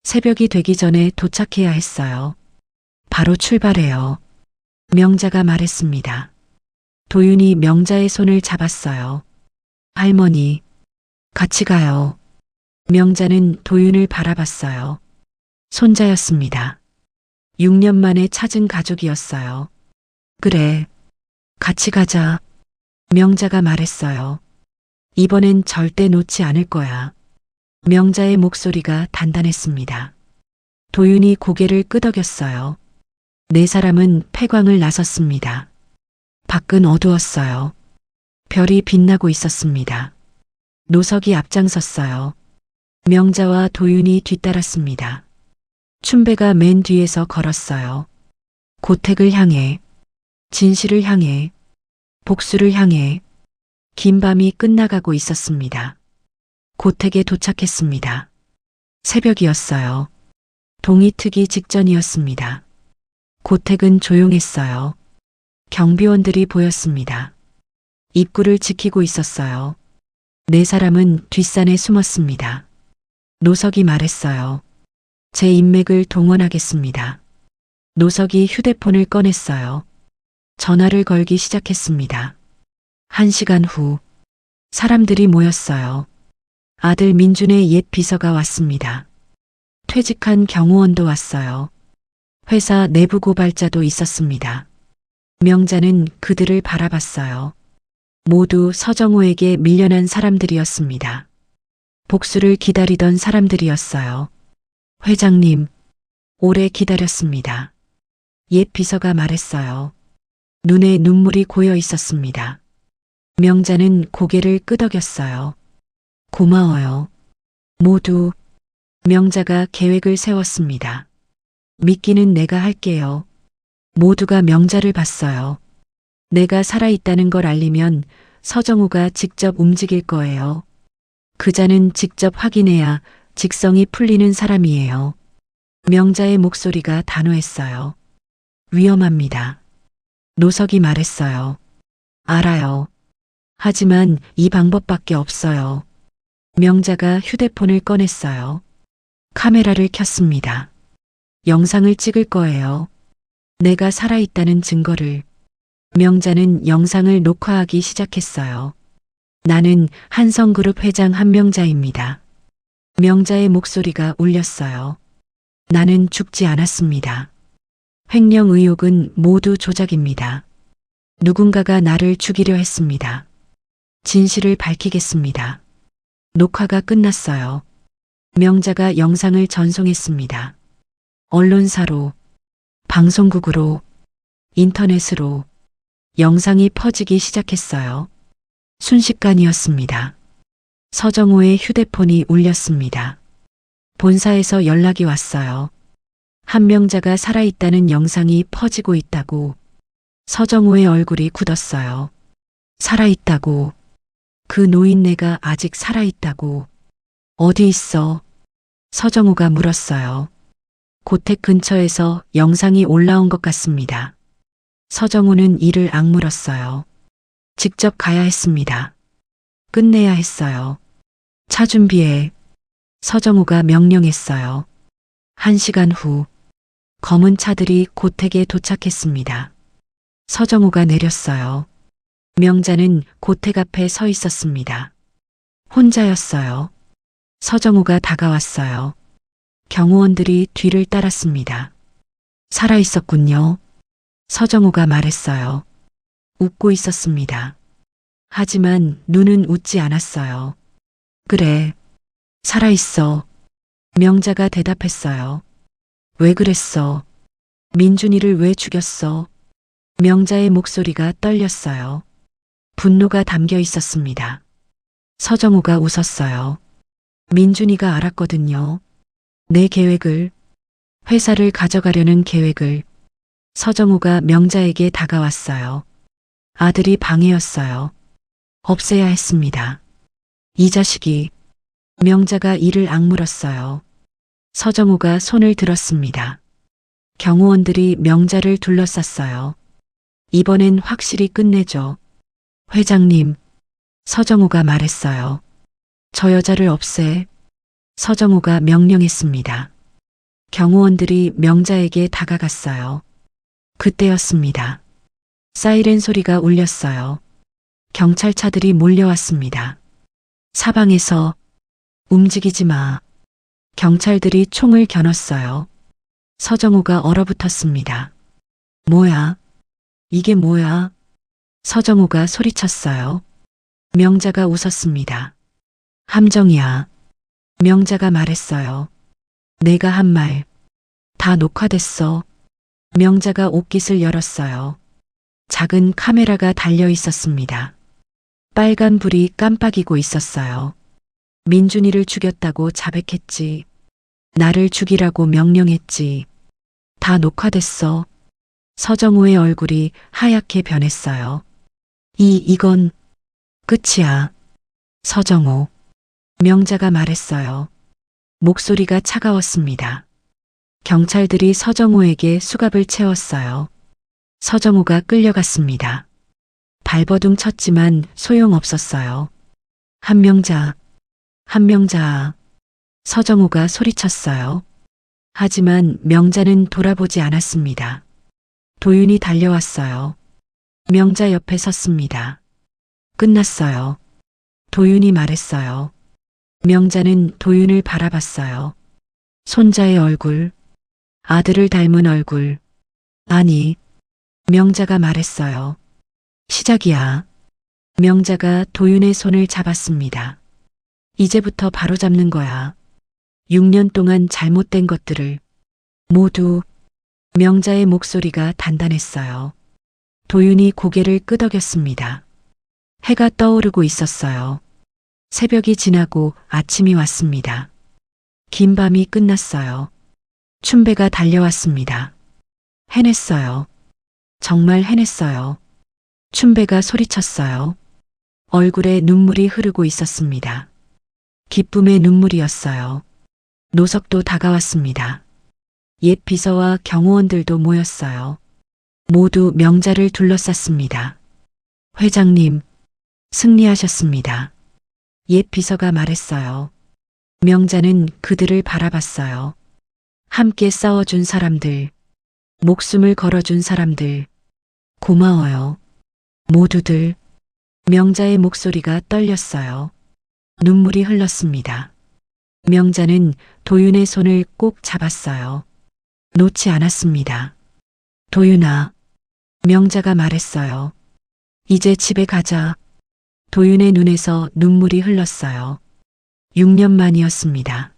새벽이 되기 전에 도착해야 했어요. 바로 출발해요. 명자가 말했습니다. 도윤이 명자의 손을 잡았어요. 할머니, 같이 가요. 명자는 도윤을 바라봤어요. 손자였습니다. 6년 만에 찾은 가족이었어요. 그래, 같이 가자. 명자가 말했어요. 이번엔 절대 놓지 않을 거야. 명자의 목소리가 단단했습니다. 도윤이 고개를 끄덕였어요. 네 사람은 폐광을 나섰습니다. 밖은 어두웠어요. 별이 빛나고 있었습니다. 노석이 앞장섰어요. 명자와 도윤이 뒤따랐습니다. 춘배가 맨 뒤에서 걸었어요. 고택을 향해, 진실을 향해, 복수를 향해. 긴 밤이 끝나가고 있었습니다. 고택에 도착했습니다. 새벽이었어요. 동이 트기 직전이었습니다. 고택은 조용했어요. 경비원들이 보였습니다. 입구를 지키고 있었어요. 네 사람은 뒷산에 숨었습니다. 노석이 말했어요. 제 인맥을 동원하겠습니다. 노석이 휴대폰을 꺼냈어요. 전화를 걸기 시작했습니다. 1시간 후 사람들이 모였어요. 아들 민준의 옛 비서가 왔습니다. 퇴직한 경호원도 왔어요. 회사 내부 고발자도 있었습니다. 명자는 그들을 바라봤어요. 모두 서정호에게 밀려난 사람들이었습니다. 복수를 기다리던 사람들이었어요. 회장님, 오래 기다렸습니다. 옛 비서가 말했어요. 눈에 눈물이 고여 있었습니다. 명자는 고개를 끄덕였어요. 고마워요. 모두. 명자가 계획을 세웠습니다. 믿기는 내가 할게요. 모두가 명자를 봤어요. 내가 살아있다는 걸 알리면 서정우가 직접 움직일 거예요. 그자는 직접 확인해야 직성이 풀리는 사람이에요. 명자의 목소리가 단호했어요. 위험합니다. 노석이 말했어요. 알아요. 하지만 이 방법밖에 없어요. 명자가 휴대폰을 꺼냈어요. 카메라를 켰습니다. 영상을 찍을 거예요. 내가 살아있다는 증거를. 명자는 영상을 녹화하기 시작했어요. 나는 한성그룹 회장 한명자입니다. 명자의 목소리가 울렸어요. 나는 죽지 않았습니다. 횡령 의혹은 모두 조작입니다. 누군가가 나를 죽이려 했습니다. 진실을 밝히겠습니다. 녹화가 끝났어요. 명자가 영상을 전송했습니다. 언론사로, 방송국으로, 인터넷으로 영상이 퍼지기 시작했어요. 순식간이었습니다. 서정호의 휴대폰이 울렸습니다. 본사에서 연락이 왔어요. 한명자가 살아있다는 영상이 퍼지고 있다고. 서정호의 얼굴이 굳었어요. 살아있다고. 그 노인네가 아직 살아있다고. 어디 있어? 서정호가 물었어요. 고택 근처에서 영상이 올라온 것 같습니다. 서정호는 이를 악물었어요. 직접 가야 했습니다. 끝내야 했어요. 차 준비해. 서정호가 명령했어요. 1시간 후 검은 차들이 고택에 도착했습니다. 서정호가 내렸어요. 명자는 고택 앞에 서 있었습니다. 혼자였어요. 서정호가 다가왔어요. 경호원들이 뒤를 따랐습니다. 살아있었군요. 서정호가 말했어요. 웃고 있었습니다. 하지만 눈은 웃지 않았어요. 그래, 살아있어. 명자가 대답했어요. 왜 그랬어? 민준이를 왜 죽였어? 명자의 목소리가 떨렸어요. 분노가 담겨 있었습니다. 서정호가 웃었어요. 민준이가 알았거든요. 내 계획을, 회사를 가져가려는 계획을. 서정호가 명자에게 다가왔어요. 아들이 방해였어요. 없애야 했습니다. 이 자식이. 명자가 이를 악물었어요. 서정호가 손을 들었습니다. 경호원들이 명자를 둘러쌌어요. 이번엔 확실히 끝내죠. 회장님, 서정호가 말했어요. 저 여자를 없애. 서정호가 명령했습니다. 경호원들이 명자에게 다가갔어요. 그때였습니다. 사이렌 소리가 울렸어요. 경찰차들이 몰려왔습니다. 사방에서 움직이지 마. 경찰들이 총을 겨눴어요. 서정호가 얼어붙었습니다. 뭐야? 이게 뭐야? 서정호가 소리쳤어요. 명자가 웃었습니다. 함정이야. 명자가 말했어요. 내가 한 말 다 녹화됐어. 명자가 옷깃을 열었어요. 작은 카메라가 달려 있었습니다. 빨간 불이 깜빡이고 있었어요. 민준이를 죽였다고 자백했지. 나를 죽이라고 명령했지. 다 녹화됐어. 서정호의 얼굴이 하얗게 변했어요. 이건 끝이야. 서정호. 명자가 말했어요. 목소리가 차가웠습니다. 경찰들이 서정호에게 수갑을 채웠어요. 서정호가 끌려갔습니다. 발버둥 쳤지만 소용없었어요. 한명자. 서정호가 소리쳤어요. 하지만 명자는 돌아보지 않았습니다. 도윤이 달려왔어요. 명자 옆에 섰습니다. 끝났어요. 도윤이 말했어요. 명자는 도윤을 바라봤어요. 손자의 얼굴, 아들을 닮은 얼굴. 아니, 명자가 말했어요. 시작이야. 명자가 도윤의 손을 잡았습니다. 이제부터 바로잡는 거야. 6년 동안 잘못된 것들을 모두. 명자의 목소리가 단단했어요. 도윤이 고개를 끄덕였습니다. 해가 떠오르고 있었어요. 새벽이 지나고 아침이 왔습니다. 긴 밤이 끝났어요. 춘배가 달려왔습니다. 해냈어요. 정말 해냈어요. 춘배가 소리쳤어요. 얼굴에 눈물이 흐르고 있었습니다. 기쁨의 눈물이었어요. 노석도 다가왔습니다. 옛 비서와 경호원들도 모였어요. 모두 명자를 둘러쌌습니다. 회장님, 승리하셨습니다. 옛 비서가 말했어요. 명자는 그들을 바라봤어요. 함께 싸워준 사람들, 목숨을 걸어준 사람들, 고마워요. 모두들. 명자의 목소리가 떨렸어요. 눈물이 흘렀습니다. 명자는 도윤의 손을 꼭 잡았어요. 놓지 않았습니다. 도윤아, 명자가 말했어요. 이제 집에 가자. 도윤의 눈에서 눈물이 흘렀어요. 6년 만이었습니다.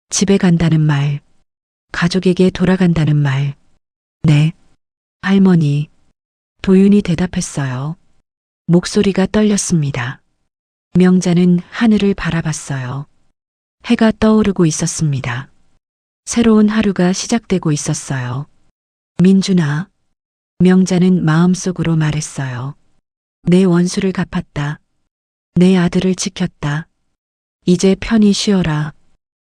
집에 간다는 말, 가족에게 돌아간다는 말. 네, 할머니. 도윤이 대답했어요. 목소리가 떨렸습니다. 명자는 하늘을 바라봤어요. 해가 떠오르고 있었습니다. 새로운 하루가 시작되고 있었어요. 민준아, 명자는 마음속으로 말했어요. 내 원수를 갚았다. 내 아들을 지켰다. 이제 편히 쉬어라.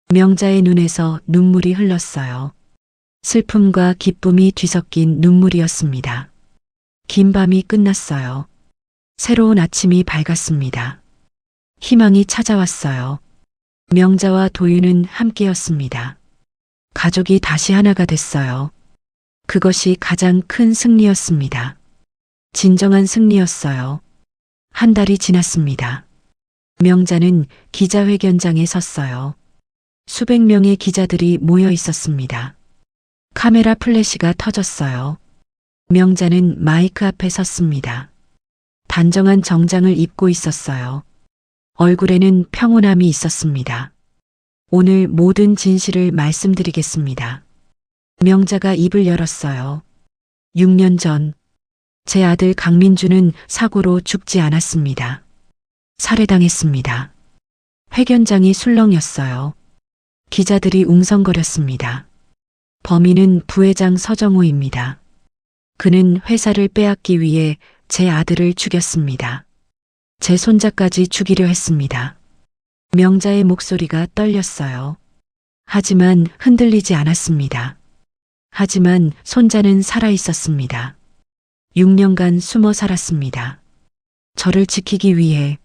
명자의 눈에서 눈물이 흘렀어요. 슬픔과 기쁨이 뒤섞인 눈물이었습니다. 긴 밤이 끝났어요. 새로운 아침이 밝았습니다. 희망이 찾아왔어요. 명자와 도윤은 함께였습니다. 가족이 다시 하나가 됐어요. 그것이 가장 큰 승리였습니다. 진정한 승리였어요. 한 달이 지났습니다. 명자는 기자회견장에 섰어요. 수백 명의 기자들이 모여 있었습니다. 카메라 플래시가 터졌어요. 명자는 마이크 앞에 섰습니다. 단정한 정장을 입고 있었어요. 얼굴에는 평온함이 있었습니다. 오늘 모든 진실을 말씀드리겠습니다. 명자가 입을 열었어요. 6년 전, 제 아들 강민주는 사고로 죽지 않았습니다. 살해당했습니다. 회견장이 술렁였어요. 기자들이 웅성거렸습니다. 범인은 부회장 서정호입니다. 그는 회사를 빼앗기 위해 제 아들을 죽였습니다. 제 손자까지 죽이려 했습니다. 명자의 목소리가 떨렸어요. 하지만 흔들리지 않았습니다. 하지만 손자는 살아 있었습니다. 6년간 숨어 살았습니다. 저를 지키기 위해.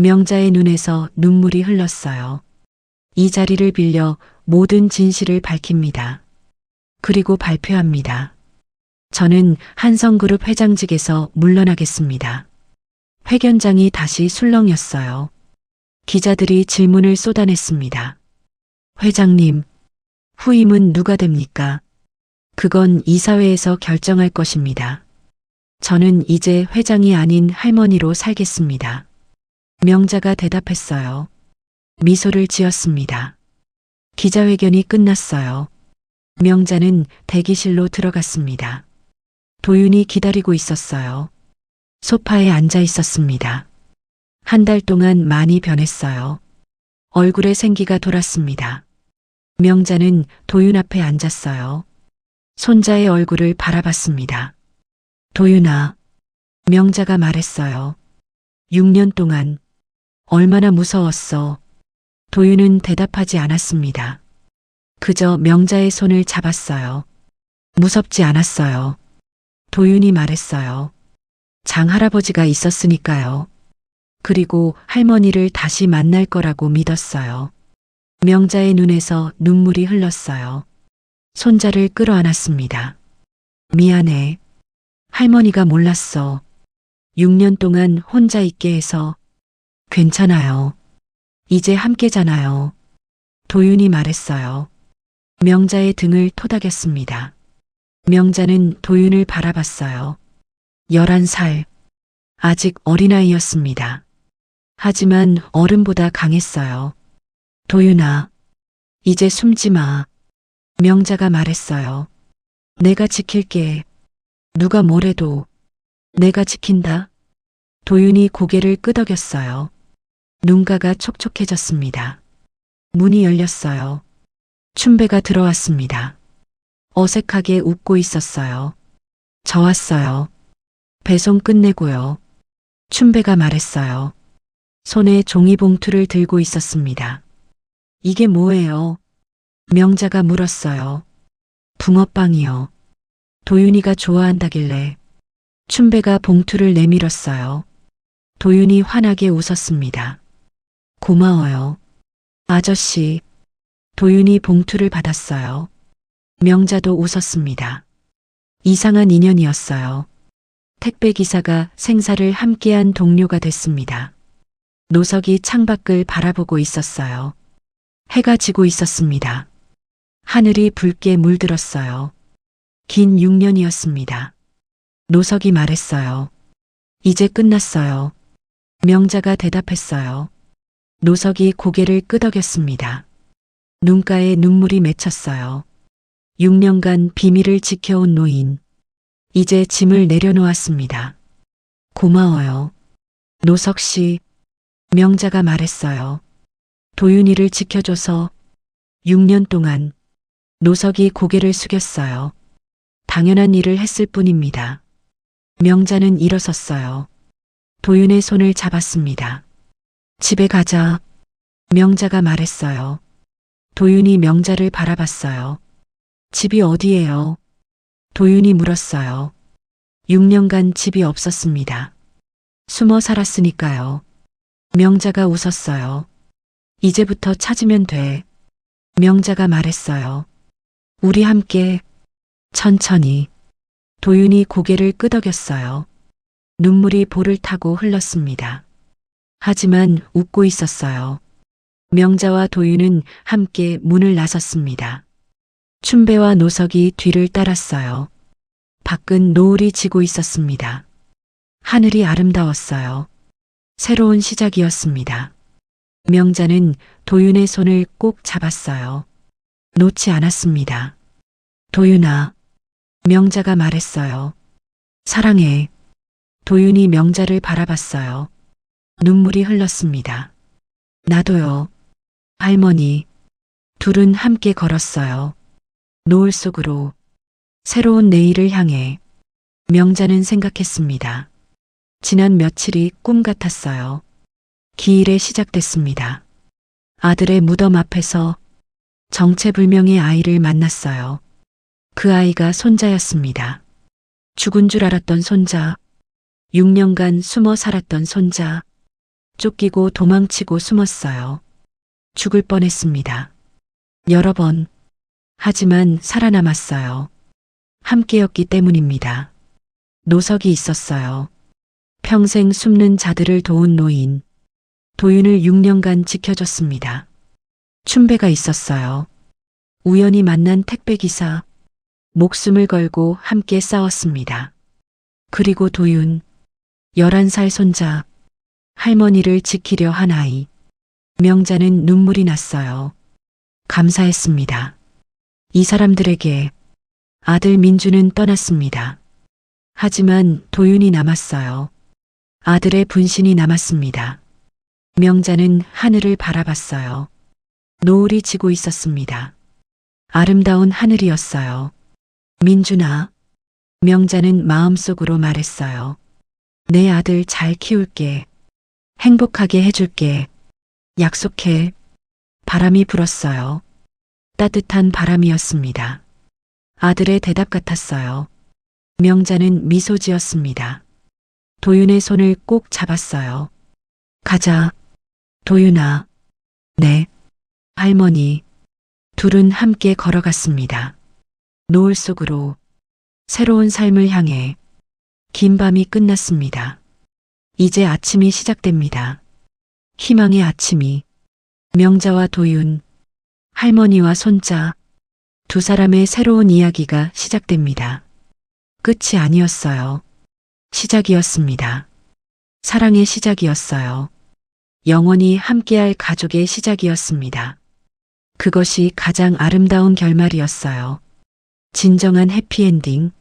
명자의 눈에서 눈물이 흘렀어요. 이 자리를 빌려 모든 진실을 밝힙니다. 그리고 발표합니다. 저는 한성그룹 회장직에서 물러나겠습니다. 회견장이 다시 술렁였어요. 기자들이 질문을 쏟아냈습니다. 회장님, 후임은 누가 됩니까? 그건 이사회에서 결정할 것입니다. 저는 이제 회장이 아닌 할머니로 살겠습니다. 명자가 대답했어요. 미소를 지었습니다. 기자회견이 끝났어요. 명자는 대기실로 들어갔습니다. 도윤이 기다리고 있었어요. 소파에 앉아 있었습니다. 한 달 동안 많이 변했어요. 얼굴에 생기가 돌았습니다. 명자는 도윤 앞에 앉았어요. 손자의 얼굴을 바라봤습니다. 도윤아, 명자가 말했어요. 6년 동안 얼마나 무서웠어. 도윤은 대답하지 않았습니다. 그저 명자의 손을 잡았어요. 무섭지 않았어요. 도윤이 말했어요. 장할아버지가 있었으니까요. 그리고 할머니를 다시 만날 거라고 믿었어요. 명자의 눈에서 눈물이 흘렀어요. 손자를 끌어안았습니다. 미안해. 할머니가 몰랐어. 6년 동안 혼자 있게 해서. 괜찮아요. 이제 함께잖아요. 도윤이 말했어요. 명자의 등을 토닥였습니다. 명자는 도윤을 바라봤어요. 11살. 아직 어린아이였습니다. 하지만 어른보다 강했어요. 도윤아, 이제 숨지 마. 명자가 말했어요. 내가 지킬게. 누가 뭐래도 내가 지킨다. 도윤이 고개를 끄덕였어요. 눈가가 촉촉해졌습니다. 문이 열렸어요. 춘배가 들어왔습니다. 어색하게 웃고 있었어요. 저 왔어요. 배송 끝내고요. 춘배가 말했어요. 손에 종이봉투를 들고 있었습니다. 이게 뭐예요? 명자가 물었어요. 붕어빵이요. 도윤이가 좋아한다길래. 춘배가 봉투를 내밀었어요. 도윤이 환하게 웃었습니다. 고마워요. 아저씨. 도윤이 봉투를 받았어요. 명자도 웃었습니다. 이상한 인연이었어요. 택배기사가 생사를 함께한 동료가 됐습니다. 노석이 창밖을 바라보고 있었어요. 해가 지고 있었습니다. 하늘이 붉게 물들었어요. 긴 6년이었습니다. 노석이 말했어요. 이제 끝났어요. 명자가 대답했어요. 노석이 고개를 끄덕였습니다. 눈가에 눈물이 맺혔어요. 6년간 비밀을 지켜온 노인. 이제 짐을 내려놓았습니다. 고마워요. 노석 씨, 명자가 말했어요. 도윤이를 지켜줘서 6년 동안. 노석이 고개를 숙였어요. 당연한 일을 했을 뿐입니다. 명자는 일어섰어요. 도윤의 손을 잡았습니다. 집에 가자. 명자가 말했어요. 도윤이 명자를 바라봤어요. 집이 어디예요? 도윤이 물었어요. 6년간 집이 없었습니다. 숨어 살았으니까요. 명자가 웃었어요. 이제부터 찾으면 돼. 명자가 말했어요. 우리 함께, 천천히. 도윤이 고개를 끄덕였어요. 눈물이 볼을 타고 흘렀습니다. 하지만 웃고 있었어요. 명자와 도윤은 함께 문을 나섰습니다. 춘배와 노석이 뒤를 따랐어요. 밖은 노을이 지고 있었습니다. 하늘이 아름다웠어요. 새로운 시작이었습니다. 명자는 도윤의 손을 꼭 잡았어요. 놓지 않았습니다. 도윤아, 명자가 말했어요. 사랑해. 도윤이 명자를 바라봤어요. 눈물이 흘렀습니다. 나도요. 할머니. 둘은 함께 걸었어요. 노을 속으로, 새로운 내일을 향해. 명자는 생각했습니다. 지난 며칠이 꿈 같았어요. 기일에 시작됐습니다. 아들의 무덤 앞에서 정체불명의 아이를 만났어요. 그 아이가 손자였습니다. 죽은 줄 알았던 손자, 6년간 숨어 살았던 손자, 쫓기고 도망치고 숨었어요. 죽을 뻔했습니다. 여러 번. 하지만 살아남았어요. 함께였기 때문입니다. 노석이 있었어요. 평생 숨는 자들을 도운 노인. 도윤을 6년간 지켜줬습니다. 춘배가 있었어요. 우연히 만난 택배기사. 목숨을 걸고 함께 싸웠습니다. 그리고 도윤. 11살 손자. 할머니를 지키려 한 아이. 명자는 눈물이 났어요. 감사했습니다. 이 사람들에게. 아들 민주는 떠났습니다. 하지만 도윤이 남았어요. 아들의 분신이 남았습니다. 명자는 하늘을 바라봤어요. 노을이 지고 있었습니다. 아름다운 하늘이었어요. 민준아. 명자는 마음속으로 말했어요. 내 아들 잘 키울게. 행복하게 해줄게. 약속해. 바람이 불었어요. 따뜻한 바람이었습니다. 아들의 대답 같았어요. 명자는 미소 지었습니다. 도윤의 손을 꼭 잡았어요. 가자. 도윤아. 네. 할머니. 둘은 함께 걸어갔습니다. 노을 속으로, 새로운 삶을 향해. 긴 밤이 끝났습니다. 이제 아침이 시작됩니다. 희망의 아침이. 명자와 도윤, 할머니와 손자, 두 사람의 새로운 이야기가 시작됩니다. 끝이 아니었어요. 시작이었습니다. 사랑의 시작이었어요. 영원히 함께할 가족의 시작이었습니다. 그것이 가장 아름다운 결말이었어요. 진정한 해피엔딩.